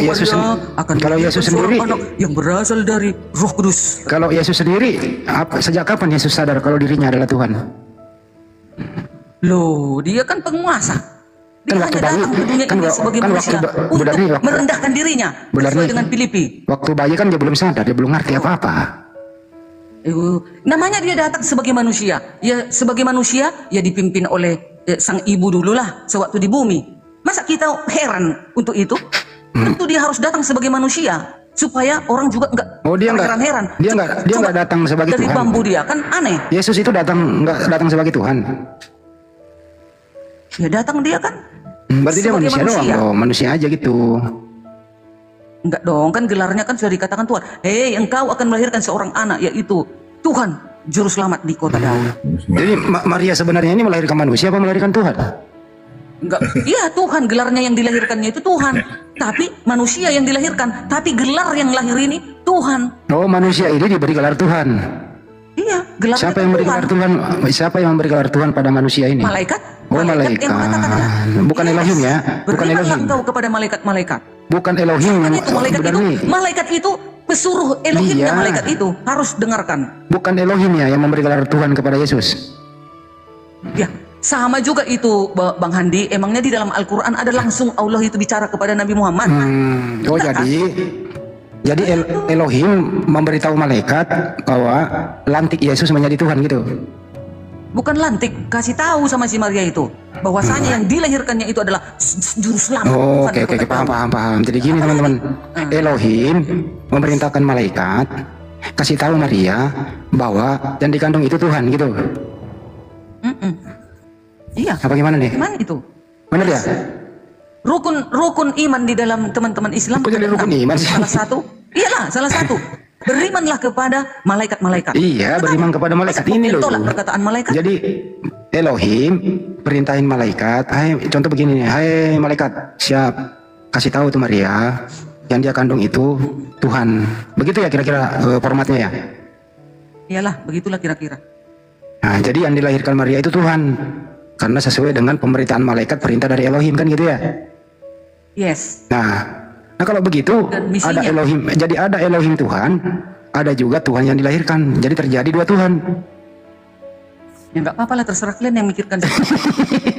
Yesus sendiri yang berasal dari Roh Kudus. Kalau Yesus sendiri, sejak kapan Yesus sadar kalau dirinya adalah Tuhan? Loh, dia kan penguasa. Dia hanya datang ke dunia ini sebagai manusia untuk merendahkan dirinya sesuai dengan Filipi. Waktu bayi kan dia belum sadar, dia belum ngerti apa-apa. Namanya dia datang sebagai manusia. Ya sebagai manusia, ya dipimpin oleh sang ibu dululah sewaktu di bumi. Masa kita heran untuk itu? Tentu dia harus datang sebagai manusia supaya orang juga nggak heran-heran. Dia nggak datang sebagai dari Tuhan. Dari bambu dia kan aneh. Yesus itu nggak datang sebagai Tuhan. Ya datang dia kan. Berarti dia manusia doang, manusia aja gitu. Enggak dong, kan gelarnya kan sudah dikatakan Tuhan. Hei, engkau akan melahirkan seorang anak, yaitu Tuhan Juru Selamat di kota Daud. Jadi Maria sebenarnya ini melahirkan manusia apa melahirkan Tuhan? Enggak, iya Tuhan, gelarnya yang dilahirkannya itu Tuhan. tapi manusia yang dilahirkan, tapi gelar yang lahir ini Tuhan. Oh, manusia ini diberi gelar Tuhan. Iya, gelar Siapa yang memberi gelar Tuhan? Siapa yang memberi gelar Tuhan pada manusia ini? Malaikat. Oh, malaikat. Yang mengatakan Bukan Elohim ya? Bukan berimanlah Elohim. engkau kepada malaikat-malaikat. Bukan Elohim yang Itu malaikat itu pesuruh Elohimnya malaikat itu harus dengarkan. Bukan Elohim ya yang memberi gelar Tuhan kepada Yesus. Ya, sama juga itu Bang Handi. Emangnya di dalam Al-Quran ada langsung Allah itu bicara kepada Nabi Muhammad? Oh, jadi Elohim memberitahu malaikat bahwa lantik Yesus menjadi Tuhan gitu. Bukan lantik, kasih tahu sama si Maria itu bahwasanya yang dilahirkannya itu adalah juru selamat. Oh, oke, paham. Jadi gini teman-teman, Elohim memerintahkan malaikat kasih tahu Maria bahwa yang dikandung itu Tuhan gitu. Iya. Apa gimana nih? Gimana itu? Benar ya? Rukun iman di dalam teman-teman Islam. Kok jadi rukun iman sih? Salah satu. Iyalah, salah satu. Berimanlah kepada malaikat-malaikat. Iya, beriman kepada malaikat ini loh. Tolak perkataan malaikat. Jadi Elohim perintahin malaikat. Contoh begini nih, hai malaikat, siap kasih tahu tuh Maria yang dia kandung itu Tuhan. Begitu ya kira-kira formatnya ya? Iyalah, begitulah kira-kira. Nah, jadi yang dilahirkan Maria itu Tuhan. Karena sesuai dengan pemberitaan malaikat perintah dari Elohim kan gitu ya? Yes. Nah kalau begitu ada Elohim, jadi ada Elohim Tuhan, ada juga Tuhan yang dilahirkan. Jadi terjadi dua Tuhan. Ya nggak apa-apa lah, terserah kalian yang mikirkan.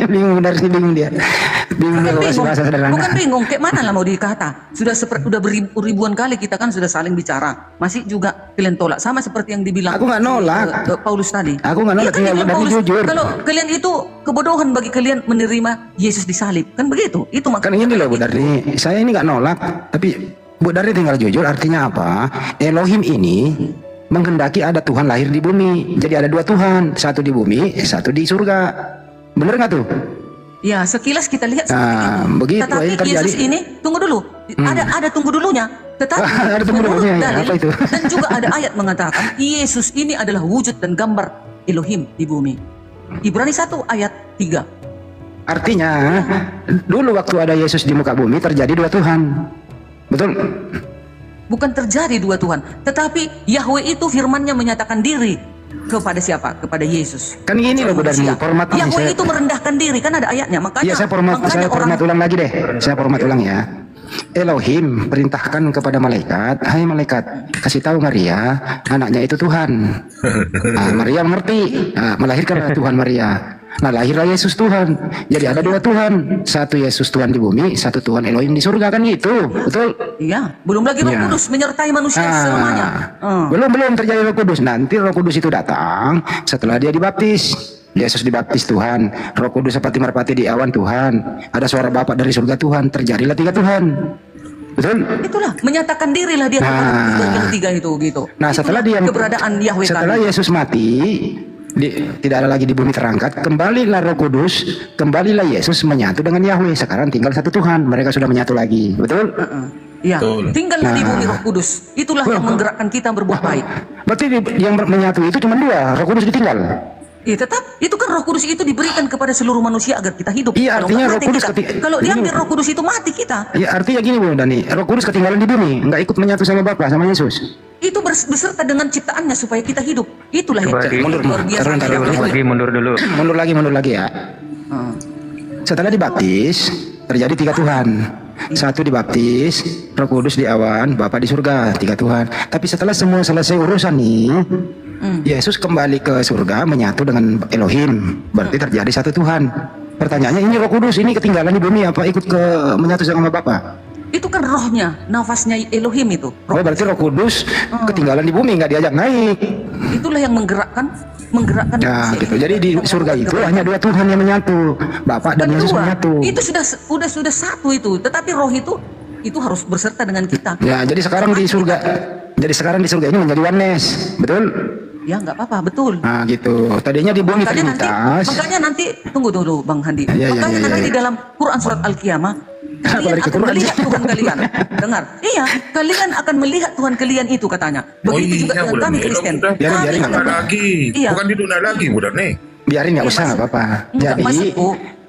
Bingung dari sini, bingung dia. Bingung dia kalau bahasa sederhana. Bukan bingung, kayak mana lah mau dikata. Sudah ribuan kali kita kan sudah saling bicara. Masih juga kalian tolak, sama seperti yang dibilang. Aku nggak nolak. Paulus tadi. Aku nggak nolak, ya, kan jujur. Kalau kalian itu kebodohan bagi kalian menerima Yesus disalib, kan begitu? Itu kan ini loh Bu Darni. Saya ini nggak nolak, tapi Bu Darni tinggal jujur. Artinya apa? Elohim ini menghendaki ada Tuhan lahir di bumi. Jadi ada dua Tuhan, satu di bumi, satu di surga. Bener nggak tuh? Ya, sekilas kita lihat seperti itu. Begitu, tetapi Yesus ini, tunggu dulu. Ada tunggu dulunya. Tetapi ada tunggu dulunya, ya, apa itu? Dan juga ada ayat mengatakan Yesus ini adalah wujud dan gambar Elohim di bumi. Ibrani 1 ayat 3. Artinya dulu waktu ada Yesus di muka bumi terjadi dua Tuhan. Betul? Bukan terjadi dua Tuhan, tetapi Yahweh itu firman-Nya menyatakan diri kepada siapa? Kepada Yesus. Kan gini loh Bu Darni, format ini Yahweh itu merendahkan diri, kan ada ayatnya. Makanya iya, saya format ulang lagi deh. Saya format ulang ya. Elohim perintahkan kepada malaikat, hai malaikat, kasih tahu Maria, anaknya itu Tuhan. Nah, Maria mengerti, melahirkan Tuhan Maria. Nah, lahirlah Yesus Tuhan. Jadi ada dua Tuhan, satu Yesus Tuhan di bumi, satu Tuhan Elohim di surga, kan gitu, betul? Iya, belum lagi Roh Kudus menyertai manusia selamanya. Belum terjadi Roh Kudus. Nanti Roh Kudus itu datang setelah dia dibaptis. Yesus dibaptis Tuhan, Roh Kudus seperti merpati di awan Tuhan, ada suara Bapa dari surga Tuhan, terjadilah tiga Tuhan. Betul? Itulah, menyatakan dirilah dia kepada yang tiga itu gitu. Nah, setelah dia keberadaan Yahweh setelah Yesus mati, tidak ada lagi di bumi terangkat, kembalilah Roh Kudus, kembalilah Yesus menyatu dengan Yahweh. Sekarang tinggal satu Tuhan, mereka sudah menyatu lagi. Betul? Iya, tinggallah di bumi Roh Kudus. Itulah yang menggerakkan kita berbuat baik. Berarti yang menyatu itu cuma dua, Roh Kudus ditinggal. Iya, tetap itu kan Roh Kudus itu diberikan kepada seluruh manusia agar kita hidup. Iya, artinya Roh Kudus kalau diambil Roh Kudus itu mati kita. Iya, artinya gini Bu Dani, Roh Kudus ketinggalan di bumi, nggak ikut menyatu sama Bapa, sama Yesus. Itu beserta dengan ciptaannya supaya kita hidup. Itulah yang luar biasa. Mundur lagi ya. Setelah dibaptis terjadi tiga Tuhan. Satu dibaptis, Roh Kudus di awan, Bapa di surga, tiga Tuhan. Tapi setelah semua selesai urusan nih, Yesus kembali ke surga menyatu dengan Elohim. Berarti terjadi satu Tuhan. Pertanyaannya, ini Roh Kudus ini ketinggalan di bumi apa ikut ke menyatu sama Bapa? Itu kan rohnya, nafasnya Elohim itu. Berarti Roh Kudus ketinggalan di bumi, nggak diajak naik. Itulah yang menggerakkan. Nah, gitu. Jadi di surga itu hanya dua Tuhan yang menyatu, Bapa dan Yesus menyatu. Itu sudah satu itu. Tetapi roh itu harus berserta dengan kita. Ya, jadi sekarang di surga. Jadi sekarang di surga ini menjadi oneness, betul? Ya, nggak apa-apa, betul. Nah, gitu. Tadinya di bumi Trinitas. Makanya nanti tunggu dulu, Bang Handi. Makanya nanti di dalam Quran surat Al-Qiyamah kalian akan melihat Tuhan kalian. Dengar, iya, kalian akan melihat Tuhan kalian itu katanya. Begitu juga dengan kami Kristen. Biarin lagi. Bukan di dunia lagi, bukan nih. Biarin nggak usah, nggak apa-apa. Jadi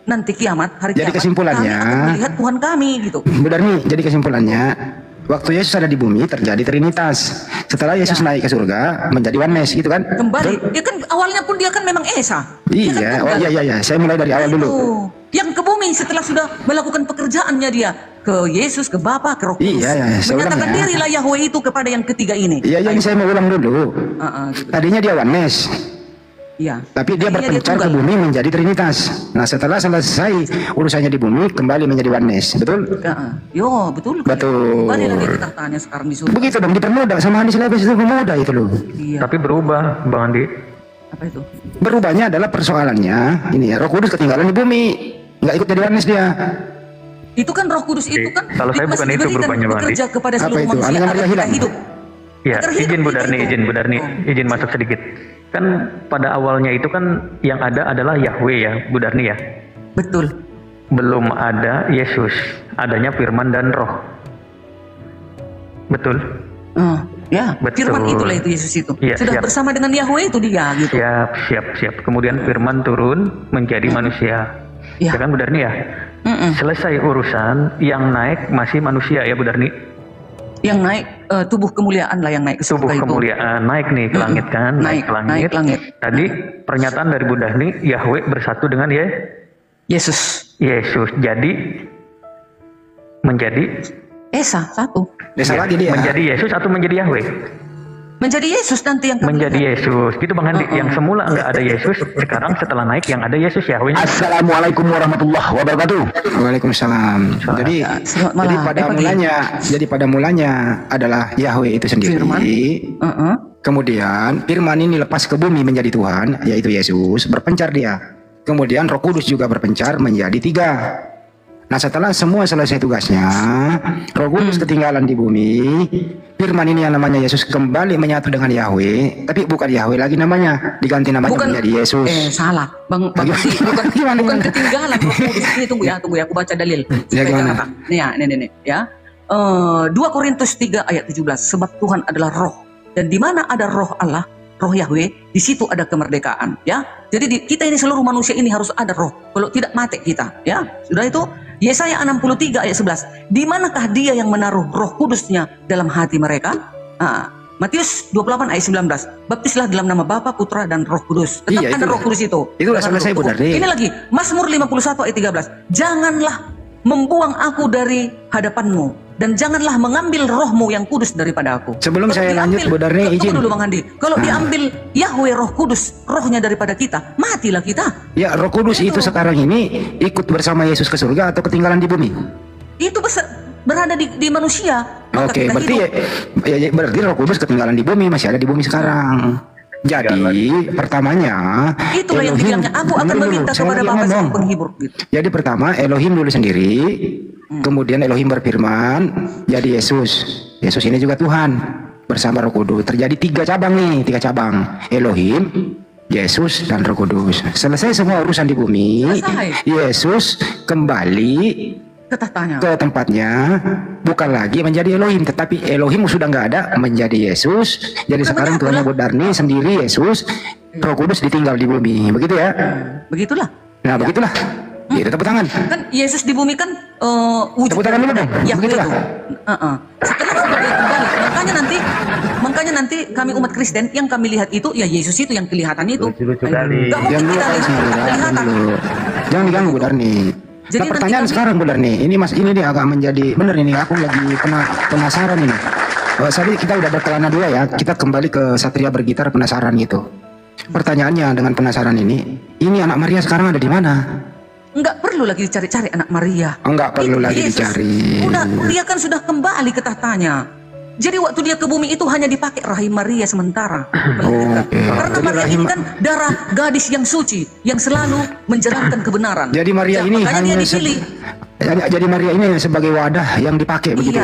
nanti kiamat, hari Jadi kiamat, kesimpulannya, kami akan melihat Tuhan kami gitu. Bu Darni, jadi kesimpulannya, waktu Yesus ada di bumi terjadi Trinitas. Setelah Yesus naik ke surga menjadi oneness gitu kan? Kembali, dia kan awalnya pun dia kan memang Esa. Iya, oh iya, saya mulai dari awal dulu. Yang ke bumi setelah sudah melakukan pekerjaannya dia ke Yesus, ke Bapa, ke Roh Kudus. Iya, saya ulang menyatakan ya. dirilah Yahweh itu kepada yang ketiga ini. Iya, ini saya mau ulang dulu. Gitu. Tadinya dia oneness. Iya. Tapi dia Tadinya berpencar dia ke bumi menjadi Trinitas. Nah, setelah selesai urusannya di bumi kembali menjadi oneness, betul? Yo, betul. Betul. Kembali lagi kita tanya sekarang di surga. Begitu dong, dipermudah sama Andi Silebes itu pemuda itu loh. Iya. Tapi berubah, Bang Andi. Apa itu? Berubahnya adalah persoalannya ini ya, Roh Kudus ketinggalan di bumi, nggak ikut jadi oneness dia. Itu kan Roh Kudus itu kan Kalau saya bukan itu berubahnya, Bang Andi. bekerja kepada Apa seluruh itu? manusia Anak Maria agar kita hilang. hidup. Ya, izin Bu Darni, izin masuk sedikit. Kan pada awalnya itu kan yang ada adalah Yahweh ya, Bu Darni ya. Betul. Belum ada Yesus, adanya Firman dan Roh. Betul. Ya, Betul. Firman itulah itu Yesus itu. Ya, Sudah siap. bersama dengan Yahweh itu dia gitu. Siap. Kemudian Firman turun menjadi manusia. Ya kan Bu Darni ya? Selesai urusan, yang naik masih manusia ya Bu Darni? Yang naik tubuh kemuliaan lah yang naik ke surga Tubuh itu. kemuliaan naik nih ke langit kan? Naik ke langit. Tadi pernyataan dari Bu Darni, Yahweh bersatu dengan Yesus. Jadi menjadi Esa satu. Esa lagi dia. Menjadi Yesus atau menjadi Yahweh? Menjadi Yesus nanti yang menjadi Yesus. Gitu Bang Andi. Yang semula enggak ada Yesus, sekarang setelah naik yang ada Yesus Yahweh. Assalamualaikum warahmatullahi wabarakatuh. Waalaikumsalam. Jadi pada mulanya adalah Yahweh itu sendiri. Kemudian Firman ini lepas ke bumi menjadi Tuhan, yaitu Yesus, berpencar dia. Kemudian Roh Kudus juga berpencar menjadi 3. Nah, setelah semua selesai tugasnya, Roh Kudus ketinggalan di bumi. Firman ini yang namanya Yesus kembali menyatu dengan Yahweh, tapi bukan Yahweh lagi namanya, diganti namanya menjadi Yesus. Salah, Bang Adi, bukan ketinggalan Roh Kudus. Ini tunggu ya, aku baca dalil. Ya, gimana? Nih, ya. 2 Korintus 3 ayat 17, sebab Tuhan adalah Roh, dan di mana ada Roh Allah, Roh Yahweh, di situ ada kemerdekaan, ya. Jadi kita ini seluruh manusia ini harus ada roh. Kalau tidak mati kita, ya. Sudah itu Yesaya 63 ayat 11. Di manakah dia yang menaruh Roh Kudusnya dalam hati mereka? Matius 28 ayat 19. Baptislah dalam nama Bapa, Putra dan Roh Kudus. Tetap ada Roh Kudus itu. Itu sudah selesai Bu Darni. Ini lagi Mazmur 51 ayat 13. Janganlah membuang aku dari hadapanmu, dan janganlah mengambil rohmu yang kudus daripada aku. Sebelum saya lanjut, Bu Darni izin. Tunggu dulu Bang Andi. Kalau diambil Yahweh Roh Kudus, rohnya daripada kita, matilah kita. Ya, Roh Kudus itu sekarang ini ikut bersama Yesus ke surga atau ketinggalan di bumi? Itu berada di manusia. Oke, berarti Roh Kudus ketinggalan di bumi, masih ada di bumi sekarang. Jadi pertamanya itulah yang dibilangnya, aku akan meminta kepada Bapa sebagai penghibur gitu. Jadi pertama Elohim dulu sendiri, kemudian Elohim berfirman jadi Yesus. Yesus ini juga Tuhan bersama Roh Kudus. Terjadi 3 cabang nih, 3 cabang. Elohim, Yesus dan Roh Kudus. Selesai semua urusan di bumi. Yesus kembali ke tempatnya, bukan lagi menjadi Elohim, tetapi Elohim sudah nggak ada, menjadi Yesus. Jadi sekarang Tuhan Bu Darni sendiri Yesus, Roh Kudus ditinggal di bumi, begitu ya? Begitulah. Nah, begitulah. Itu tepuk tangan. Kan Yesus di bumi kan wujud tepuk tangan dulu dong. Begitulah. Setelah dia kembali, makanya nanti kami umat Kristen yang kami lihat itu ya Yesus itu yang kelihatan itu. Nggak mungkin kita kelihatan. Jangan diganggu Bu Darni. Jadi nah, pertanyaan sekarang Bu Darni, ini dia agak menjadi bener ini, aku lagi penasaran ini. Tadi kita udah ada kelana 2 ya, kita kembali ke Satria Bergitar penasaran gitu. Pertanyaannya dengan penasaran ini anak Maria sekarang ada di mana? Enggak perlu lagi dicari-cari anak Maria. Enggak perlu lagi dicari. Dia kan sudah kembali ke tahtanya. Jadi waktu dia ke bumi itu hanya dipakai rahim Maria sementara. Karena Maria ini kan darah gadis yang suci, yang selalu menjalankan kebenaran. Jadi Maria ini hanya jadi Maria ini sebagai wadah yang dipakai begitu.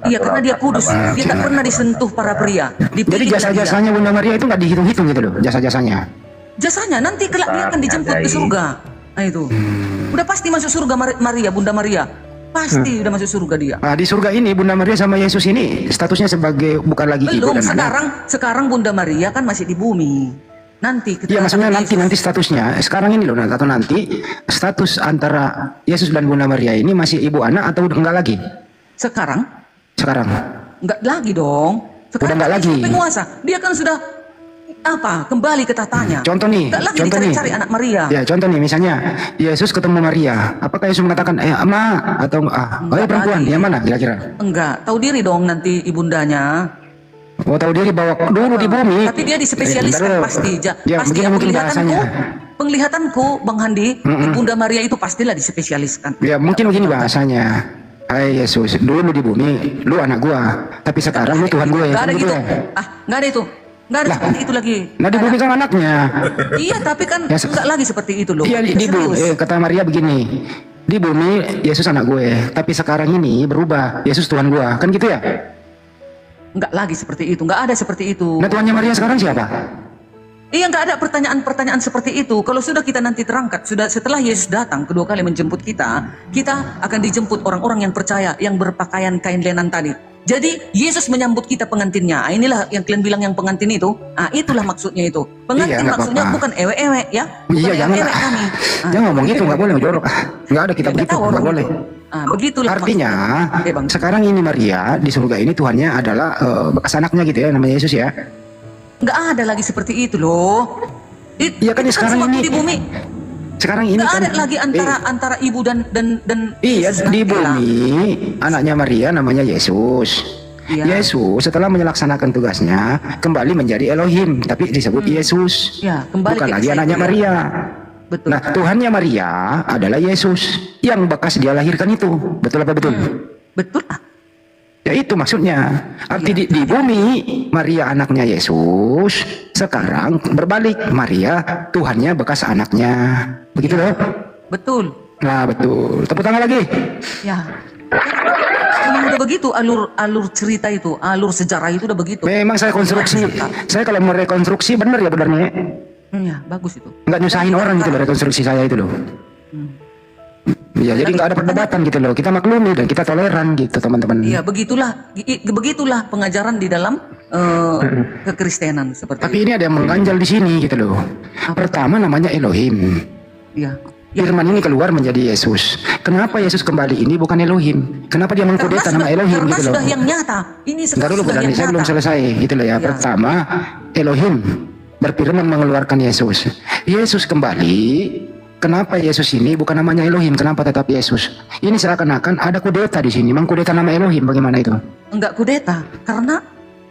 Iya, karena dia kudus, dia tak pernah disentuh para pria. Jadi jasa-jasanya Bunda Maria itu nggak dihitung-hitung gitu loh, jasa-jasanya. Jasanya nanti kelak dia akan dijemput ke surga. Nah itu, udah pasti masuk surga Maria, Bunda Maria. Pasti udah masuk surga dia. Nah, di surga ini Bunda Maria sama Yesus ini statusnya sebagai bukan lagi ibu dan anak. Sekarang Bunda Maria kan masih di bumi. Nanti. Iya, maksudnya nanti statusnya. Sekarang ini loh, atau nanti status antara Yesus dan Bunda Maria ini masih ibu anak atau udah enggak lagi? Sekarang? Sekarang. Enggak lagi dong. Sekarang udah enggak lagi. Penguasa. Dia kan sudah kembali ke tatanya. Contoh nih, enggak lagi contoh dicari-cari anak Maria. Ya, contoh nih, misalnya Yesus ketemu Maria. Apakah Yesus mengatakan, Ma, atau perempuan, yang mana kira-kira? Enggak, tahu diri dong nanti ibundanya. Oh, tahu diri bahwa dulu di bumi. Tapi dia dispesialiskan pasti. Ya, pasti begini mungkin bahasanya. Penglihatanku, Bang Handi, Ibunda Maria itu pastilah dispesialiskan. Ya, mungkin begini bahasanya. Hai Yesus, dulu lu di bumi, lu anak gua. Tapi sekarang lu Tuhan gue. Enggak ada gitu. Ya? Enggak ada itu. Enggak ada seperti itu lagi. Nah, di bumi kan anaknya. Iya, tapi kan ya, enggak lagi seperti itu loh. Iya, di bumi. Kata Maria begini. Di bumi Yesus anak gue, tapi sekarang ini berubah. Yesus Tuhan gua. Kan gitu ya? Enggak lagi seperti itu, enggak ada seperti itu. Nah, Tuhannya Maria sekarang siapa? Iya, enggak ada pertanyaan-pertanyaan seperti itu. Kalau sudah kita nanti terangkat, sudah setelah Yesus datang kedua kali menjemput kita akan dijemput orang-orang yang percaya, yang berpakaian kain lenan tadi. Jadi Yesus menyambut kita pengantinnya. Inilah yang kalian bilang yang pengantin itu. Itulah maksudnya itu. Pengantin maksudnya bukan ewe-ewe ya. Bukan jangan kami. Jangan ngomong gitu, enggak boleh jorok. Enggak ada kita begitu, enggak boleh. Begitulah artinya sekarang ini Maria di surga ini Tuhannya adalah bekas anaknya gitu ya, namanya Yesus ya. Nggak ada lagi seperti itu loh. Iya kan sekarang ini di bumi. Sekarang ini nggak kan ada lagi antara ibu dan iya di bumi anaknya Maria namanya Yesus. Ya. Yesus setelah menyelaksanakan tugasnya kembali menjadi Elohim, tapi disebut Yesus. Ya, kembali bukan lagi anaknya Maria. Betul. Nah, Tuhannya Maria adalah Yesus yang bekas dia lahirkan itu. Betul apa betul? Betul. Ya itu maksudnya. Arti di bumi Maria anaknya Yesus, sekarang berbalik Maria Tuhannya bekas anaknya. Begitu loh? Betul. Nah, betul. Tepuk tangan lagi. Ya. Memang udah begitu alur cerita itu, alur sejarah itu udah begitu. Memang saya konstruksi. Saya kalau mau rekonstruksi benar ya benarnya. Iya, bagus itu. Nggak nyusahin orang gitu loh rekonstruksi saya itu loh. Ya, jadi nggak ada perdebatan gitu loh. Kita maklumi dan kita toleran gitu teman-teman. Iya, begitulah pengajaran di dalam kekristenan seperti. Tapi ini ada yang mengganjal di sini gitu loh. Pertama namanya Elohim. Iya. Firman ini keluar menjadi Yesus. Kenapa Yesus kembali ini bukan Elohim? Kenapa dia mengkudeta nama Elohim gitu loh? Sudah yang nyata. Ini sekarang dulu berani saya belum selesai gitu loh ya. Pertama Elohim berfirman mengeluarkan Yesus. Yesus kembali. Kenapa Yesus ini bukan namanya Elohim? Kenapa tetap Yesus? Ini seakan-akan ada kudeta di sini. Mengkudeta nama Elohim bagaimana itu? Enggak kudeta, karena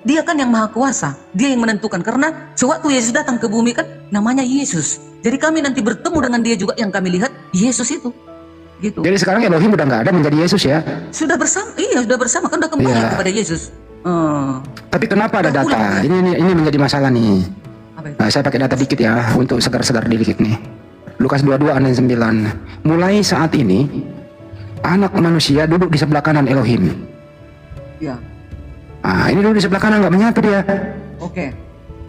dia kan yang maha kuasa. Dia yang menentukan. Karena sewaktu Yesus datang ke bumi kan namanya Yesus. Jadi kami nanti bertemu dengan dia juga yang kami lihat Yesus itu. Gitu. Jadi sekarang Elohim udah nggak ada menjadi Yesus ya? Sudah bersama, iya sudah bersama kan udah kembali kepada Yesus. Tapi kenapa ada data? Ini menjadi masalah nih. Nah, saya pakai data dikit ya untuk segar-segar dikit nih. Lukas 22 ayat 9. Mulai saat ini anak manusia duduk di sebelah kanan Elohim. Ya. Ini duduk di sebelah kanan nggak menyatu dia. Oke.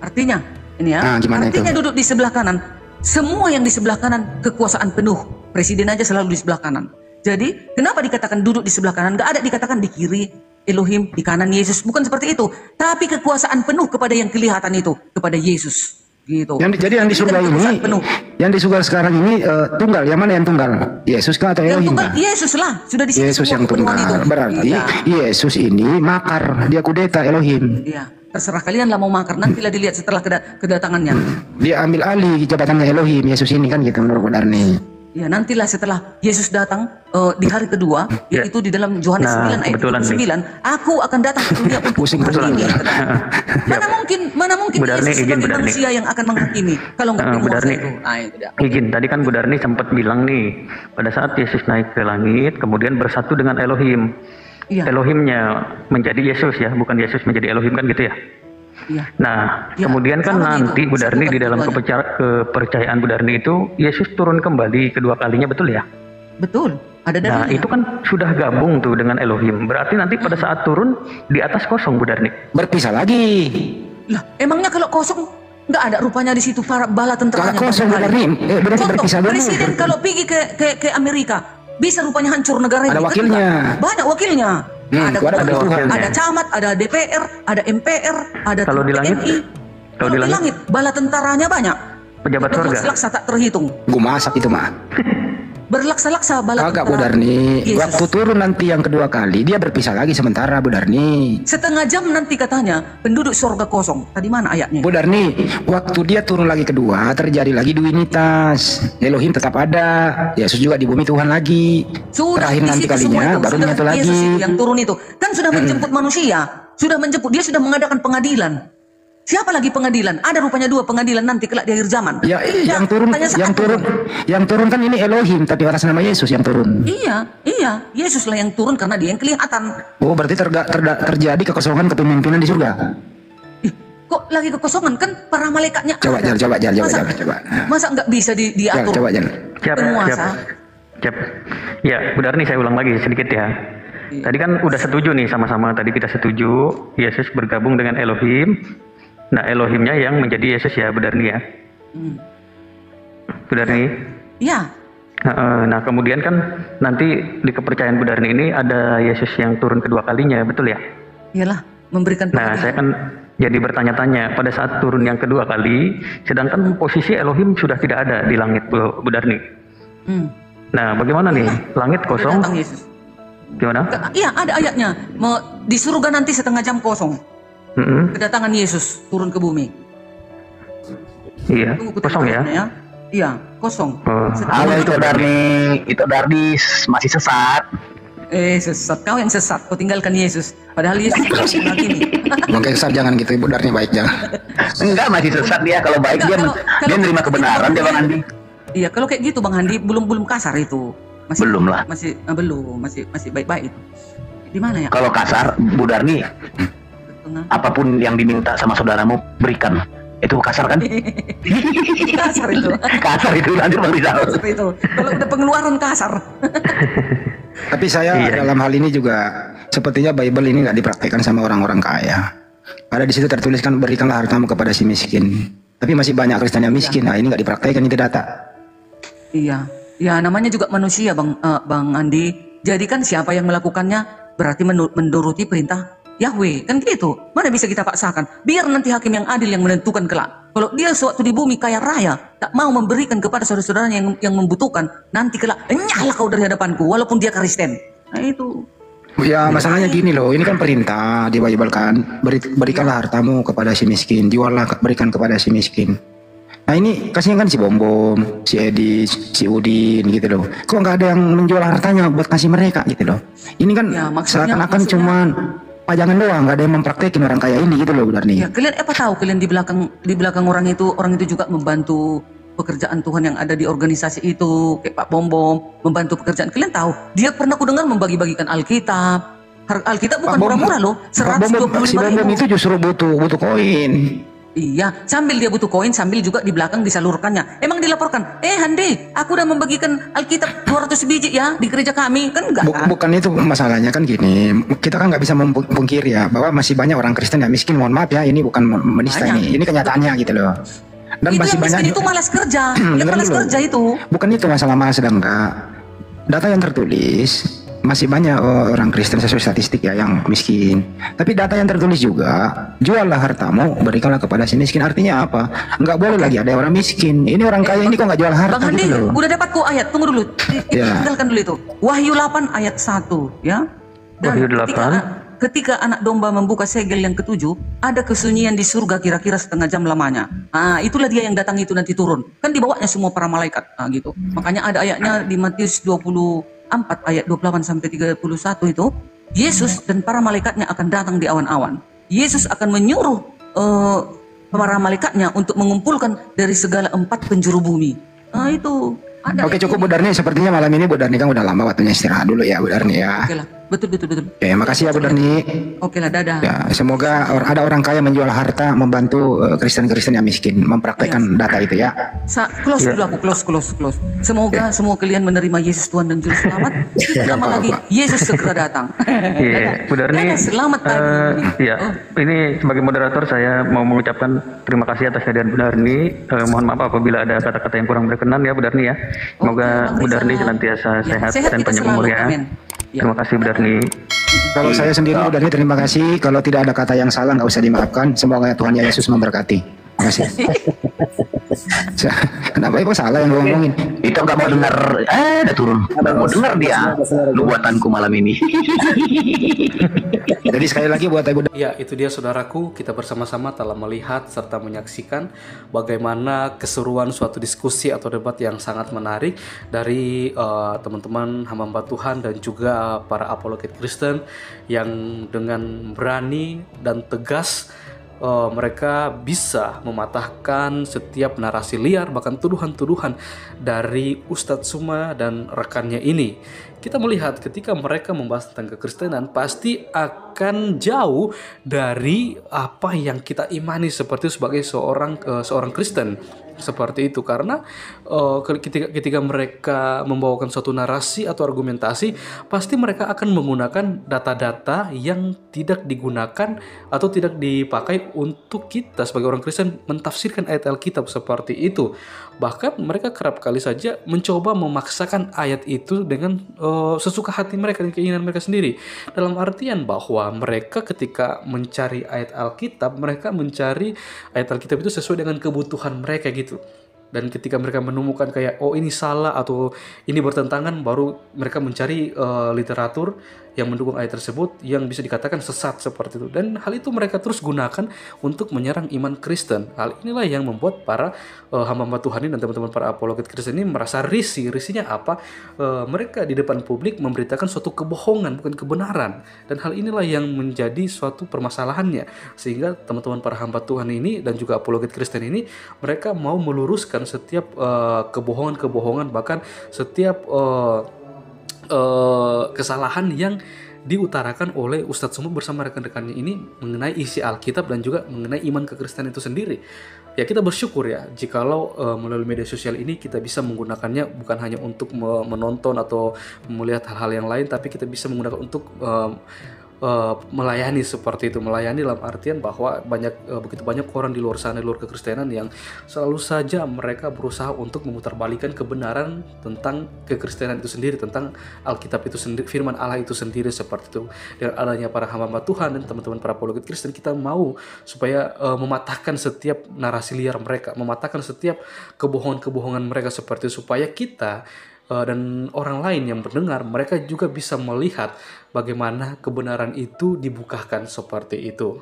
Artinya ini ya. Gimana artinya itu? Duduk di sebelah kanan. Semua yang di sebelah kanan kekuasaan penuh. Presiden aja selalu di sebelah kanan. Jadi kenapa dikatakan duduk di sebelah kanan? Nggak ada dikatakan di kiri Elohim, di kanan Yesus. Bukan seperti itu. Tapi kekuasaan penuh kepada yang kelihatan itu, kepada Yesus. Gitu. Jadi yang di surga ini, yang di surga sekarang ini tunggal. Yang mana yang tunggal? Yesus kah atau Elohim? Yang tunggal Yesus lah. Sudah di sini Yesus yang tunggal. Itu. Berarti Yesus ini makar. Dia kudeta Elohim. Iya. Terserah kalian lah mau makar. Nantilah dilihat setelah kedatangannya. Dia ambil alih jabatannya Elohim. Yesus ini kan gitu menurut Darni. Ya nantilah setelah Yesus datang di hari kedua, yaitu di dalam Yohanes 9 ayat 29, aku akan datang ke dunia untuk menghakimi. Mana mungkin Yesus sebagai manusia yang akan menghakimi kalau nggak penguasa itu. Izin, tadi kan Bu Darni sempat bilang nih, pada saat Yesus naik ke langit, kemudian bersatu dengan Elohim. Elohimnya menjadi Yesus ya, bukan Yesus menjadi Elohim kan gitu ya? Ya. Nah, kemudian kan nanti Bu Darni di dalam kepercayaan Bu Darni itu Yesus turun kembali kedua kalinya, betul ya? Betul. Ada dalilnya. Nah, itu kan sudah gabung tuh dengan Elohim. Berarti nanti pada saat turun di atas kosong Bu Darni. Berpisah lagi. Lah, emangnya kalau kosong nggak ada rupanya di situ para bala tentaranya? Kalau kosong Bu Darni, berarti berpisah dulu. Presiden kalau pergi ke Amerika bisa rupanya hancur negara ini. Ada wakilnya. Banyak wakilnya. Ada camat, ada DPR, ada MPR, ada kalau di langit, TNI. Kalau di langit bala tentaranya banyak. Pejabat surga. Berlaksa tak terhitung. Gua masak itu mah. Berlaksa-laksa bala Agak tentara. Bu Darni, Yesus. waktu turun nanti yang kedua kali dia berpisah lagi sementara Bu Darni. Setengah jam nanti katanya penduduk surga kosong. Tadi mana ayatnya? Bu Darni, waktu dia turun lagi kedua terjadi lagi duinitas. Elohim tetap ada, Yesus juga di bumi Tuhan lagi. Sudah Terakhir di nanti situ kalinya semua itu. baru Sudah nyatu lagi. Yesus itu yang turun itu kan sudah menjemput manusia, sudah menjemput, dia sudah mengadakan pengadilan. Siapa lagi pengadilan? Ada rupanya 2 pengadilan nanti kelak di akhir zaman. Ya, yang turun kan ini Elohim, tapi atas nama Yesus yang turun. Iya, Yesus lah yang turun karena dia yang kelihatan. Oh, berarti terjadi kekosongan kepemimpinan di surga. Kok lagi kekosongan kan para malaikatnya Coba ada. coba. Masa nggak bisa diatur? Coba. Penguasa. Siap. Ya, Bu Darni saya ulang lagi sedikit ya. Tadi kan udah setuju nih sama-sama, tadi kita setuju Yesus bergabung dengan Elohim. Nah, Elohimnya yang menjadi Yesus ya, Bu Darni ya. Bu Darni. Iya. Nah, kemudian kan nanti di kepercayaan Bu Darni ini ada Yesus yang turun kedua kalinya, betul ya? Iyalah, memberikan Nah, saya kan jadi bertanya-tanya pada saat turun yang kedua kali, sedangkan posisi Elohim sudah tidak ada di langit, Bu Darni. Nah, bagaimana nih? Langit kosong. Datang Yesus. Gimana? Iya, ada ayatnya. Di surga nanti setengah jam kosong. Kedatangan Yesus turun ke bumi. Iya, kosong ya? Iya, kosong. Halo, itu Dardi masih sesat. Sesat, kau yang sesat, kau tinggalkan Yesus. Padahal Yesus benar gini. Mungkin sesat jangan gitu, Ibu Darni baik jangan. Enggak, masih sesat dia. Kalau baik dia menerima kebenaran dia Bang Andi. Iya, kalau kayak gitu Bang Andi belum kasar itu. Belum lah. Masih baik-baik itu. Di mana ya? Kalau kasar, Bu Darni, apapun yang diminta sama saudaramu berikan. Itu kasar kan? Kasar itu. Kasar itu lanjut Bang Rizal. Kasar itu. Kalau udah pengeluaran kasar. Tapi saya dalam hal ini juga sepertinya Bible ini nggak dipraktikkan sama orang-orang kaya. Ada di situ tertuliskan berikanlah hartamu kepada si miskin. Tapi masih banyak Kristen yang miskin. Nah, ini nggak dipraktikkan itu data. Iya, ya namanya juga manusia Bang Andi. Jadi kan siapa yang melakukannya berarti menuruti perintah Yahweh, kan gitu. Mana bisa kita paksakan? Biar nanti hakim yang adil yang menentukan kelak. Kalau dia sewaktu di bumi kaya raya, tak mau memberikan kepada saudara-saudaranya yang membutuhkan, nanti kelak nyala kau dari hadapanku, walaupun dia Kristen. Nah itu. Ya masalahnya gini loh, ini kan perintah di Bible kan, berikanlah hartamu kepada si miskin, juallah berikan kepada si miskin. Nah ini kasihnya kan si Bom, si Edi, si Udin gitu loh. Kok nggak ada yang menjual hartanya buat kasih mereka gitu loh. Ini kan seakan-akan cuman pajangan doang, nggak ada yang mempraktekin orang kaya ini gitu loh, benar nih. Ya, kalian apa tahu kalian di belakang orang itu juga membantu pekerjaan Tuhan yang ada di organisasi itu, kayak Pak Bom membantu pekerjaan. Kalian tahu, dia pernah kudengar membagi-bagikan Alkitab. Alkitab bukan murah-murah loh, 125.000. Si Bom itu justru butuh koin. Iya, sambil dia butuh koin, sambil juga di belakang disalurkannya. Emang dilaporkan, Handi, aku udah membagikan Alkitab 200 biji ya di gereja kami, kan enggak? Bukan itu masalahnya kan gini, kita kan nggak bisa memungkiri ya bahwa masih banyak orang Kristen yang miskin. Mohon maaf ya, ini bukan menista ini kenyataannya gitu loh. Dan itu masih yang banyak itu malas kerja, yang malas kerja itu. Bukan itu masalah malas sedang enggak. Data yang tertulis masih banyak orang Kristen sesuai statistik ya yang miskin. Tapi data yang tertulis juga, juallah hartamu, berikanlah kepada si miskin. Artinya apa? Enggak boleh lagi ada orang miskin. Ini orang kaya ini kok nggak jual harta Bang Handi, gitu loh. udah dapat kok ayat, tunggu dulu. Kita tinggalkan dulu itu. Wahyu 8 ayat 1 ya. Dan Wahyu 8. ketika anak domba membuka segel yang ke-7, ada kesunyian di surga kira-kira setengah jam lamanya. Ah, itulah dia yang datang itu nanti turun. Kan dibawanya semua para malaikat. Ah, gitu. Makanya ada ayatnya di Matius 24 ayat 28 sampai 31 itu, Yesus dan para malaikatnya akan datang di awan-awan. Yesus akan menyuruh para malaikatnya untuk mengumpulkan dari segala 4 penjuru bumi. Nah, itu ada. Oke, cukup Bu Darni, sepertinya malam ini Bu Darni kan udah lama waktunya istirahat dulu ya Bu Darni ya. Oke lah, betul. Oke, makasih ya Bu Darni. Oke lah, dadah. Ya, semoga ada orang kaya menjual harta membantu Kristen-Kristen yang miskin mempraktekkan data itu ya. Close dulu aku, close. Semoga semua kalian menerima Yesus Tuhan dan Juru Selamat. Tidak lama lagi Yesus segera datang. Iya, Bu Darni. Selamat pagi. Ya, ini sebagai moderator saya mau mengucapkan terima kasih atas kehadiran Bu Darni. Mohon maaf apabila ada kata-kata yang kurang berkenan ya Bu Darni ya. Semoga Bu Darni senantiasa sehat dan panjang umur ya. Terima kasih Bu Darni. Kalau saya sendiri Bu Darni terima kasih. Kalau tidak ada kata yang salah nggak usah dimaafkan. Semoga Tuhan Yesus memberkati. Makasih. Kenapa emang salah yang gue ngomongin? Itu nggak mau dengar, udah turun. Nggak mau dengar dia. Lu buatanku malam ini. Jadi sekali lagi buat ibu. Ya, itu dia saudaraku, kita bersama-sama telah melihat serta menyaksikan bagaimana keseruan suatu diskusi atau debat yang sangat menarik dari teman-teman hamba Tuhan dan juga para apologet Kristen yang dengan berani dan tegas mereka bisa mematahkan setiap narasi liar, bahkan tuduhan-tuduhan dari Ustadz Suma dan rekannya ini. Kita melihat ketika mereka membahas tentang kekristenan pasti akan jauh dari apa yang kita imani seperti sebagai seorang Kristen seperti itu, karena ketika mereka membawakan suatu narasi atau argumentasi pasti mereka akan menggunakan data-data yang tidak digunakan atau tidak dipakai untuk kita sebagai orang Kristen mentafsirkan ayat Alkitab seperti itu. Bahkan mereka kerap kali saja mencoba memaksakan ayat itu dengan sesuka hati mereka dan keinginan mereka sendiri, dalam artian bahwa mereka ketika mencari ayat Alkitab, mereka mencari ayat Alkitab itu sesuai dengan kebutuhan mereka gitu. Dan ketika mereka menemukan kayak ini salah atau ini bertentangan, baru mereka mencari literatur yang mendukung ayat tersebut yang bisa dikatakan sesat seperti itu. Dan hal itu mereka terus gunakan untuk menyerang iman Kristen. Hal inilah yang membuat para hamba-hamba Tuhan ini dan teman-teman para apologet Kristen ini merasa risih. Risihnya apa? Mereka di depan publik memberitakan suatu kebohongan, bukan kebenaran. Dan hal inilah yang menjadi suatu permasalahannya. Sehingga teman-teman para hamba Tuhan ini dan juga apologet Kristen ini, mereka mau meluruskan setiap kebohongan-kebohongan, bahkan setiap kesalahan yang diutarakan oleh Ustadz Suma bersama rekan-rekannya ini mengenai isi Alkitab dan juga mengenai iman kekristenan itu sendiri. Ya, kita bersyukur ya jikalau melalui media sosial ini kita bisa menggunakannya bukan hanya untuk menonton atau melihat hal-hal yang lain, tapi kita bisa menggunakan untuk melayani seperti itu. Melayani dalam artian bahwa begitu banyak orang di luar sana, di luar kekristenan yang selalu saja mereka berusaha untuk memutarbalikkan kebenaran tentang kekristenan itu sendiri, tentang Alkitab itu sendiri, firman Allah itu sendiri seperti itu. Dengan adanya para hamba Tuhan dan teman-teman para apologet Kristen, kita mau supaya mematahkan setiap narasi liar mereka, mematahkan setiap kebohongan-kebohongan mereka seperti itu, supaya kita dan orang lain yang mendengar, mereka juga bisa melihat bagaimana kebenaran itu dibukakan seperti itu.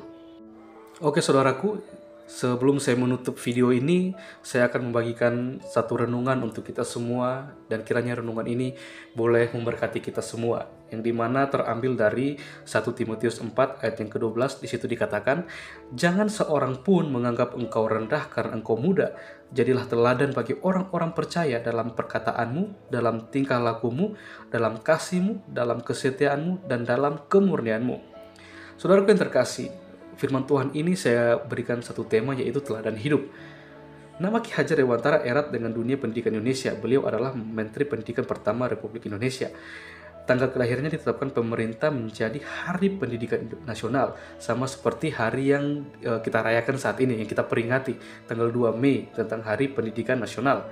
Oke saudaraku, sebelum saya menutup video ini, saya akan membagikan satu renungan untuk kita semua, dan kiranya renungan ini boleh memberkati kita semua, yang dimana terambil dari 1 Timotius 4 ayat yang ke-12. Di situ dikatakan, jangan seorang pun menganggap engkau rendah karena engkau muda. Jadilah teladan bagi orang-orang percaya dalam perkataanmu, dalam tingkah lakumu, dalam kasihmu, dalam kesetiaanmu, dan dalam kemurnianmu. Saudaraku yang terkasih, firman Tuhan ini saya berikan satu tema, yaitu teladan hidup. Nama Ki Hajar Dewantara erat dengan dunia pendidikan Indonesia. Beliau adalah Menteri Pendidikan pertama Republik Indonesia. Tanggal kelahirannya ditetapkan pemerintah menjadi Hari Pendidikan Nasional, sama seperti hari yang kita rayakan saat ini, yang kita peringati tanggal 2 Mei tentang Hari Pendidikan Nasional.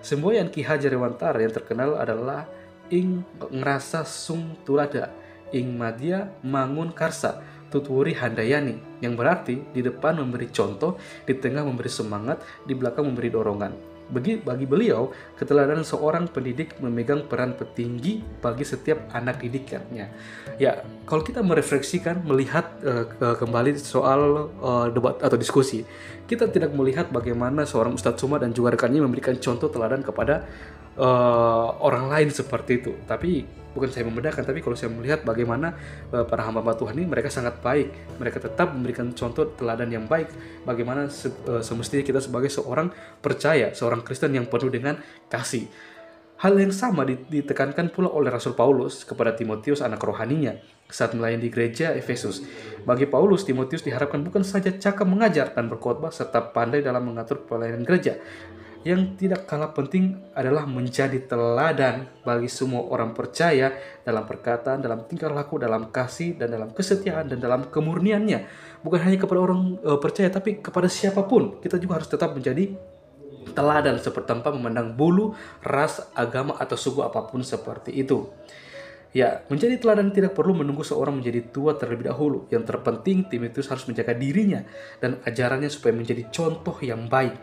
Semboyan Ki Hajar Dewantara yang terkenal adalah Ing Ngerasa Sung Tulada, Ing Madya Mangun Karsa, Tutwuri Handayani, yang berarti di depan memberi contoh, di tengah memberi semangat, di belakang memberi dorongan. Bagi beliau, keteladanan seorang pendidik memegang peran petinggi bagi setiap anak didiknya. Ya, kalau kita merefleksikan, melihat kembali soal debat atau diskusi, kita tidak melihat bagaimana seorang Ustadz Suma dan juga rekannya memberikan contoh teladan kepada orang lain seperti itu. Tapi bukan saya membedakan, tapi kalau saya melihat bagaimana para hamba Tuhan ini, mereka sangat baik. Mereka tetap memberikan contoh teladan yang baik, bagaimana semestinya kita sebagai seorang percaya, seorang Kristen yang penuh dengan kasih. Hal yang sama ditekankan pula oleh Rasul Paulus kepada Timotius, anak rohaninya, saat melayani di gereja Efesus. Bagi Paulus, Timotius diharapkan bukan saja cakap mengajar dan berkhotbah, serta pandai dalam mengatur pelayanan gereja. Yang tidak kalah penting adalah menjadi teladan bagi semua orang percaya dalam perkataan, dalam tingkah laku, dalam kasih, dan dalam kesetiaan, dan dalam kemurniannya. Bukan hanya kepada orang percaya, tapi kepada siapapun. Kita juga harus tetap menjadi teladan seperti tanpa memandang bulu, ras, agama, atau suku apapun seperti itu. Ya, menjadi teladan tidak perlu menunggu seorang menjadi tua terlebih dahulu. Yang terpenting, Timotius harus menjaga dirinya dan ajarannya supaya menjadi contoh yang baik.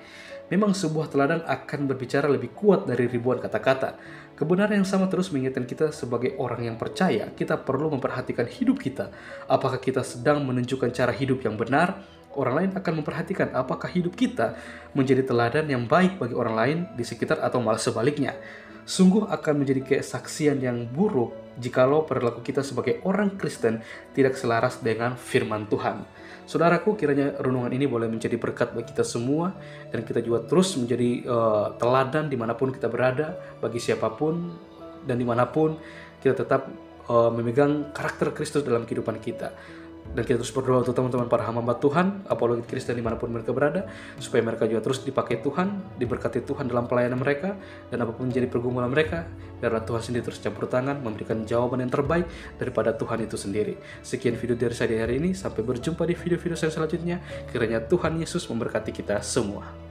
Memang sebuah teladan akan berbicara lebih kuat dari ribuan kata-kata. Kebenaran yang sama terus mengingatkan kita sebagai orang yang percaya, kita perlu memperhatikan hidup kita. Apakah kita sedang menunjukkan cara hidup yang benar? Orang lain akan memperhatikan apakah hidup kita menjadi teladan yang baik bagi orang lain di sekitar atau malah sebaliknya. Sungguh akan menjadi kesaksian yang buruk jikalau perilaku kita sebagai orang Kristen tidak selaras dengan firman Tuhan. Saudaraku, kiranya renungan ini boleh menjadi berkat bagi kita semua, dan kita juga terus menjadi teladan dimanapun kita berada, bagi siapapun dan dimanapun kita tetap memegang karakter Kristus dalam kehidupan kita. Dan kita terus berdoa untuk teman-teman para hamba Tuhan, apalagi Kristen dimanapun mereka berada, supaya mereka juga terus dipakai Tuhan, diberkati Tuhan dalam pelayanan mereka, dan apapun menjadi pergumulan mereka, biarlah Tuhan sendiri terus campur tangan, memberikan jawaban yang terbaik daripada Tuhan itu sendiri. Sekian video dari saya di hari ini, sampai berjumpa di video-video saya selanjutnya. Kiranya Tuhan Yesus memberkati kita semua.